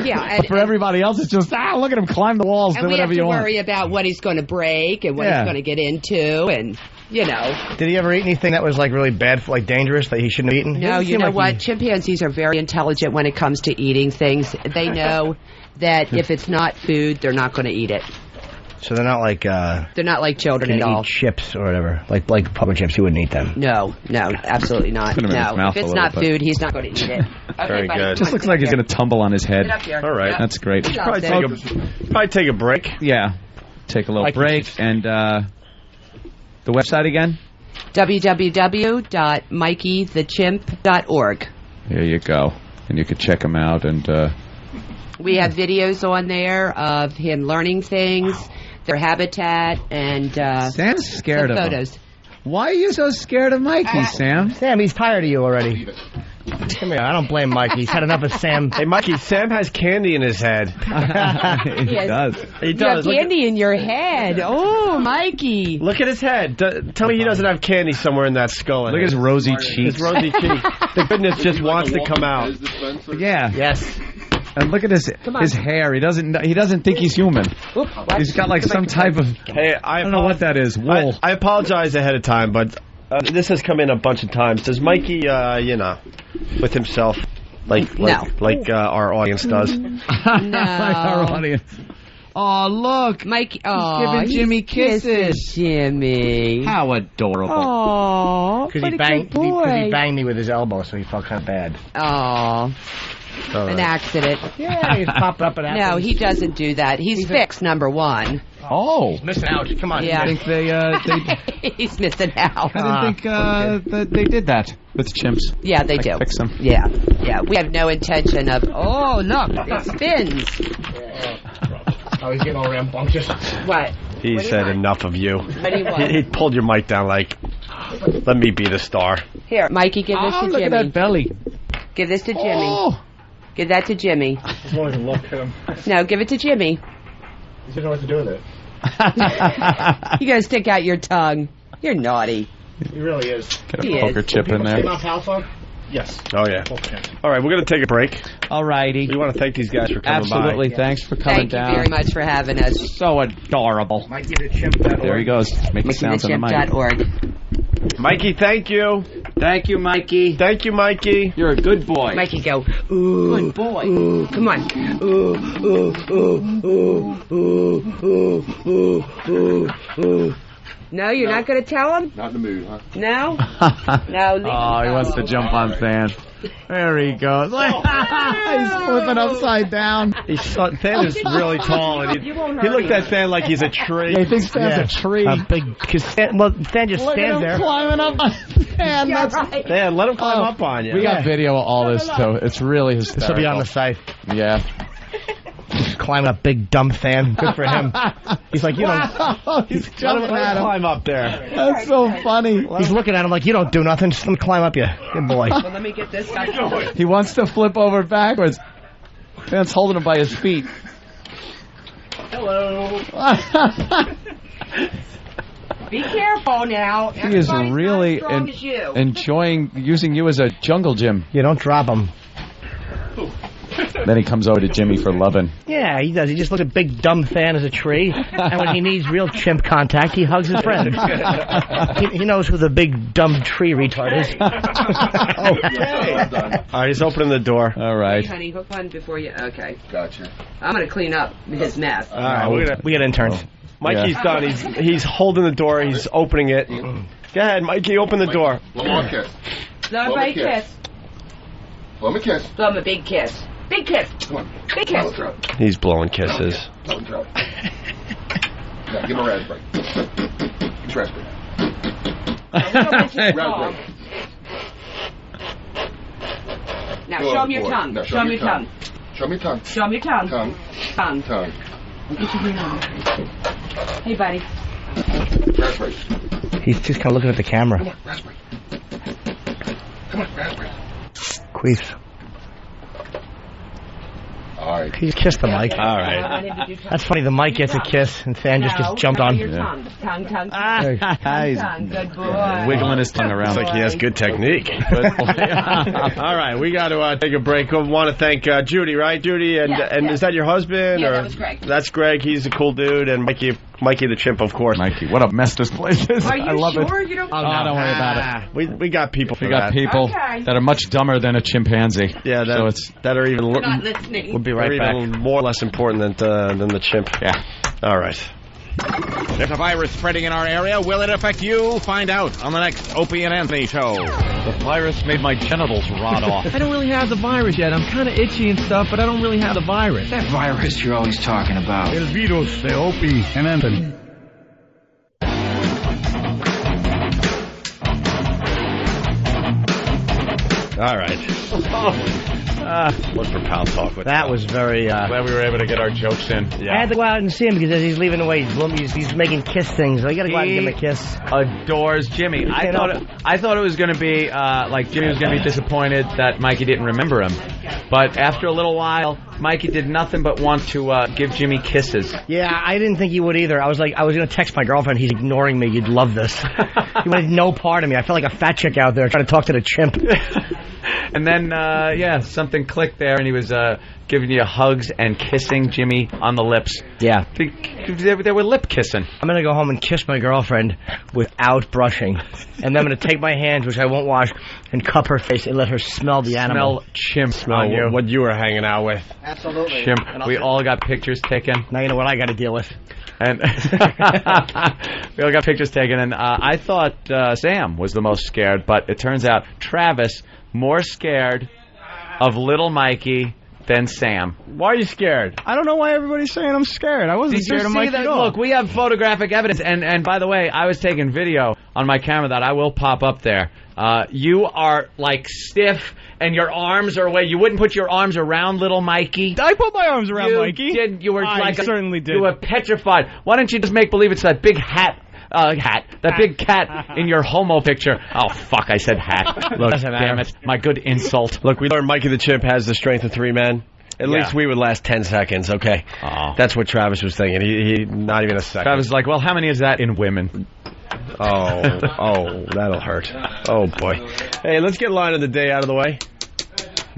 Yeah. But for everybody else, it's just look at him climb the walls, And do we have whatever to you want. worry about what he's going to break and what he's going to get into, and Did he ever eat anything that was like really bad, like dangerous, that he shouldn't have eaten? No, you know what? Chimpanzees are very intelligent when it comes to eating things. They know that if it's not food, they're not going to eat it. So they're not like They're not like children at all. eat chips or whatever, like puffer chips. He wouldn't eat them. No, absolutely not. Put 'em in his No, mouth if a it's little not bit. food, he's not going to eat it. Okay, Very buddy, good. Just looks like he's going to tumble on his head. Get up here. All right. Yep. That's great. He Probably loves take, it. probably take a break. Yeah. Take a little break. And the website again? www.mikeythechimp.org. There you go. And you could check him out. And We have videos on there of him learning things, their habitat, and Sam's scared some of him. photos. Why are you so scared of Mikey, Sam? Sam, he's tired of you already. Come here. I don't blame Mikey. He's had enough of Sam. Hey, Mikey, Sam has candy in his head. He Yes. does. He You does. have candy in your head. Oh, Mikey. Look at his head. Tell me he doesn't have candy somewhere in that skull. Look at his rosy cheeks. His rosy cheeks. The goodness just wants to come out. Yeah. Yes. And look at his hair. He doesn't think he's human. He's got like some type of Hey, I don't know what that is. Wool. I apologize ahead of time, but this has come in a bunch of times. Does Mikey, with himself, like our audience does? No. Like our audience. Oh, look. Mikey. He's Oh, giving Jimmy kissing kisses. Jimmy. How adorable. Oh, Because he banged me with his elbow, so he felt kind of bad. Oh, an accident. Yeah, he's popping up and out. No, he doesn't do that. He's fixed, number one. Oh. He's missing out. Come on. Yeah. I think they He's missing out. I didn't think that they did that with chimps. Yeah, they do. Fix them. Yeah. We have no intention of. Oh, look, it spins. Oh, he's getting all rambunctious. What? He said enough of you. What do you want? He pulled your mic down like. Let me be the star. Here, Mikey, give this to look Jimmy. at that belly. Give this to Jimmy. Oh. Give that to Jimmy. As long as you look at him. No, give it to Jimmy. You don't know what to do with it. You gotta stick out your tongue. You're naughty. He really is. Get a poker chip in there. Yes. Oh, yeah. All right, we're going to take a break. All righty. We want to thank these guys for coming Absolutely. by. Thanks for coming Thank down. you very much for having us. So adorable. There he goes. Making sounds on the mic. MikeyTheChimp.org. Mikey, thank you. Thank you, Mikey. Thank you, Mikey. You're a good boy. Mikey, go. Ooh, good boy. Ooh, come on. Ooh, ooh, ooh, ooh, ooh, ooh, ooh, ooh, ooh. No, you're not going to tell him? Not in the mood, huh? No? No. Oh, he wants to jump on Than. There he goes. He's flipping upside down. Than is really tall, and he looked at Than like he's a tree. Yeah, he thinks Than's a tree. Because Than just Look stands at him there. climbing up on Than. Yeah, That's right. Than, let him climb up on you. We got video of all this, too. It's really hysterical. This will be on the site. Yeah. Just climbing up big dumb Than. Good for him. He's like, you don't. He's jumping at him. Climb up there. That's so funny. He's looking at him like, you don't do nothing. Just let me climb up you. Good boy. Well, let me get this guy. He wants to flip over backwards. Than's holding him by his feet. Hello. Be careful now. He is really enjoying using you as a jungle gym. You don't drop him. Then he comes over to Jimmy for loving. Yeah, he does. He just looks at big dumb Than as a tree, and when he needs real chimp contact, he hugs his friend. He knows who the big dumb tree retard is. Okay. All right, he's opening the door. All right. Hey, honey, hook on before you. Okay. Gotcha. I'm going to clean up his mess. All right, we got interns. Mikey's done. He's holding the door. He's opening it. Go ahead, Mikey. Open the door. Lamar kiss. Blow him a kiss. Blow him a kiss. Blow him a big kiss. Big kiss. Come on. Big kiss. He's blowing kisses. Let him throw it. Yeah, give him a raspberry. It's raspberry. Raspberry. Now show him your tongue. No, show him your tongue. Show me your tongue. Show him your tongue. Tongue. Tongue. Get your ring on. Hey, buddy. Raspberry. He's just kind of looking at the camera. Come on, raspberry. Come on, raspberry. Queefs. All right. He kissed the mic. All right. That's funny. The mic gets a kiss, and Than just gets jumped on. Your tongue. Tongue. He's Tongue. Good boy. wiggling his tongue around. Looks like he has good technique. All right, we got to take a break. We want to thank Judy, right? Judy, and is that your husband? Yeah, or? that was Greg. That's Greg. He's a cool dude, and Mikey the chimp, of course. Mikey, what a mess this place is. Are you I love sure it. you don't? Oh, no, don't worry about it. We got people for We got that. people that are much dumber than a chimpanzee. Yeah, that are even Not listening. We'll be right back. even more or less important than the chimp. Yeah. All right. There's a virus spreading in our area. Will it affect you? Find out on the next Opie and Anthony show. The virus made my genitals rot off. I don't really have the virus yet. I'm kind of itchy and stuff, but I don't really have the virus. That virus you're always talking about. El virus de Opie and Anthony. All right. Look for Pal Talk with That was very... Glad we were able to get our jokes in. I had to go out and see him because as he's leaving away, he's making kiss things. So I got to go out and give him a kiss. Adores Jimmy. I thought it was going to be like Jimmy was going to be disappointed that Mikey didn't remember him. But after a little while, Mikey did nothing but want to give Jimmy kisses. Yeah, I didn't think he would either. I was going to text my girlfriend. He's ignoring me. You'd love this. He wanted no part of me. I felt like a fat chick out there trying to talk to the chimp. And then, something clicked there, and he was giving you hugs and kissing Jimmy on the lips. Yeah. They were lip kissing. I'm going to go home and kiss my girlfriend without brushing. And then I'm going to take my hands, which I won't wash, and cup her face and let her smell the animal. Smell chimp on you. what you were hanging out with. Absolutely. Chimp. We all got pictures taken. Now you know what I got to deal with. And we all got pictures taken, and I thought Sam was the most scared, but it turns out Travis more scared of little Mikey than Sam. Why are you scared? I don't know why everybody's saying I'm scared. I wasn't scared of Mikey at all. Look, we have photographic evidence, and by the way, I was taking video on my camera that I will pop up there. You are like stiff, and your arms are away. You wouldn't put your arms around little Mikey. I put my arms around Mikey. You were I certainly did. You were petrified. Why don't you just make believe it's that big hat hat. That big cat in your homo picture. Oh, fuck, I said hat. Look, damn it. My good insult. Look, we learned Mikey the Chimp has the strength of 3 men. At least we would last 10 seconds, okay? Oh. That's what Travis was thinking. He not even a second. Travis is like, well, how many is that in women? Oh, that'll hurt. Oh, boy. Hey, let's get line of the day out of the way.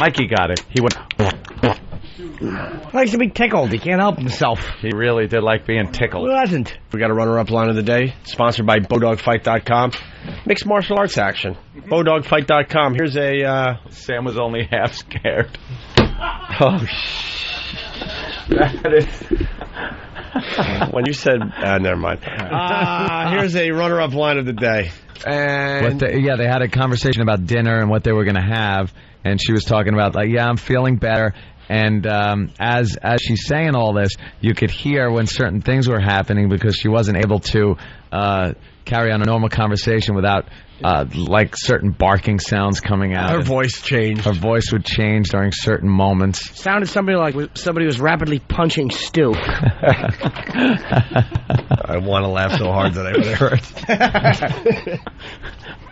Mikey got it. He went... Likes to be tickled. He can't help himself. He really did like being tickled. Who hasn't? We got a runner-up line of the day, sponsored by BowDogFight.com. Mixed martial arts action. BowDogFight.com. Here's a... Sam was only half scared. Oh, that is... When you said... never mind. Here's a runner-up line of the day. And they had a conversation about dinner and what they were going to have, and she was talking about, like, I'm feeling better. And as she's saying all this, you could hear when certain things were happening because she wasn't able to carry on a normal conversation without like certain barking sounds coming out. Her voice changed. Her voice would change during certain moments. Sounded somebody was rapidly punching Stu. I want to laugh so hard that I hurt.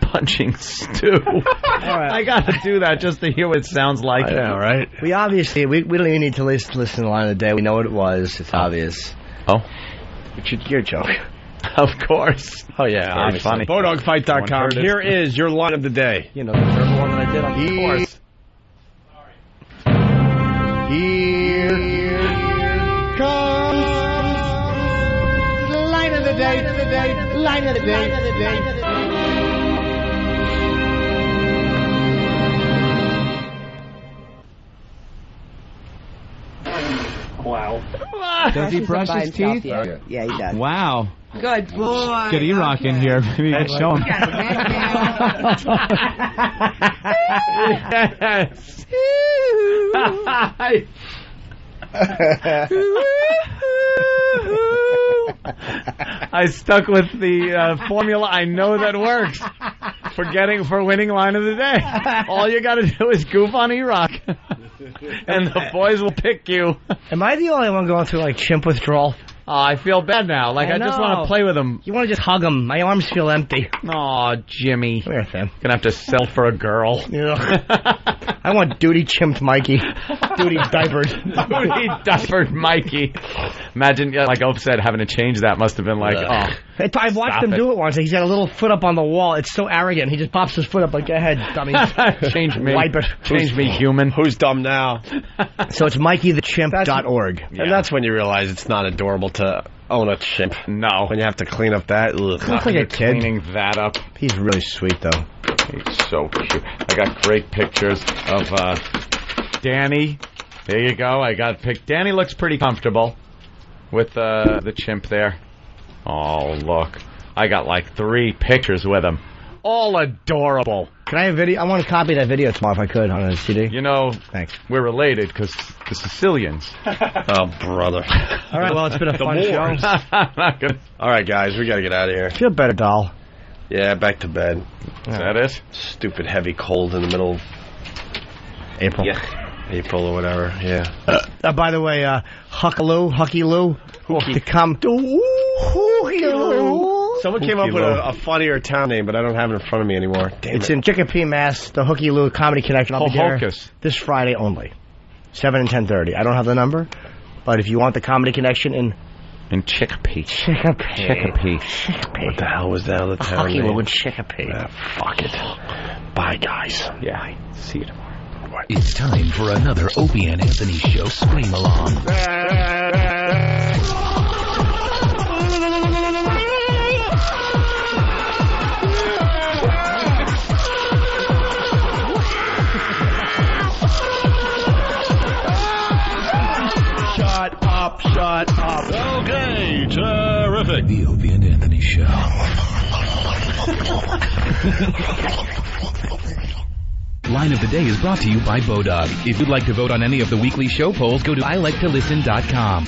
Punching Stu. Right. I got to do that just to hear what it sounds like. I know, right? We obviously we don't even need to listen to the line of the day. We know what it was. It's obvious. Oh, your joke. Of course. Oh yeah, obviously. Funny. BowDogFight.com. Here is your line of the day. You know the third one that I did. Of course. Here comes the line of the day. Line of the day. Wow. Does he brush his teeth? Yeah, he does. Wow. Good boy. Get E-Rock in here. Maybe you can show him. I stuck with the formula I know that works for winning line of the day. All you got to do is goof on E-Rock, and the boys will pick you. Am I the only one going through like chimp withdrawal? I feel bad now. Like, I just want to play with him. You want to just hug him. My arms feel empty. Aw, Jimmy. Come here, Sam. Gonna have to sell for a girl. I want duty chimped Mikey. Duty diapered. Duty diapered Mikey. Imagine, like Ope said, having to change that must have been like, I've watched him do it once. He's got a little foot up on the wall. It's so arrogant. He just pops his foot up like, go ahead, dummy. Change me. Wipe it. Change me, human. Who's dumb now? So it's MikeyTheChimp.org. And that's when you realize it's not adorable to own a chimp. No. When you have to clean up that. Ugh. Looks like a kid. Cleaning that up. He's really sweet, though. He's so cute. I got great pictures of Danny. There you go. I got picked. Danny looks pretty comfortable with the chimp there. Oh, look. I got like 3 pictures with him. All adorable. Can I have video? I want to copy that video tomorrow if I could on a CD. You know, thanks. We're related because the Sicilians. Oh, brother. All right, well, it's been a fun show. All right, guys, we got to get out of here. Feel better, doll. Yeah, back to bed. Is that it? Stupid heavy cold in the middle of April. Yeah. April or whatever, yeah. By the way, Hucky Lou, to come. Someone came up with a funnier town name, but I don't have it in front of me anymore. It's in Chicopee, Mass. The Hooky Lou Comedy Connection. I'll be there this Friday only, 7 and 10:30. I don't have the number, but if you want the Comedy Connection in Chicopee. Chicopee. What the hell was that other town Hooky name? Lou in Chicopee. Fuck it. Bye, guys. Yeah. See you tomorrow. It's time for another Opie and Anthony Show Scream Along. Shut up. Okay, terrific. The Opie and Anthony Show. Line of the Day is brought to you by BowDog. If you'd like to vote on any of the weekly show polls, go to iliketolisten.com.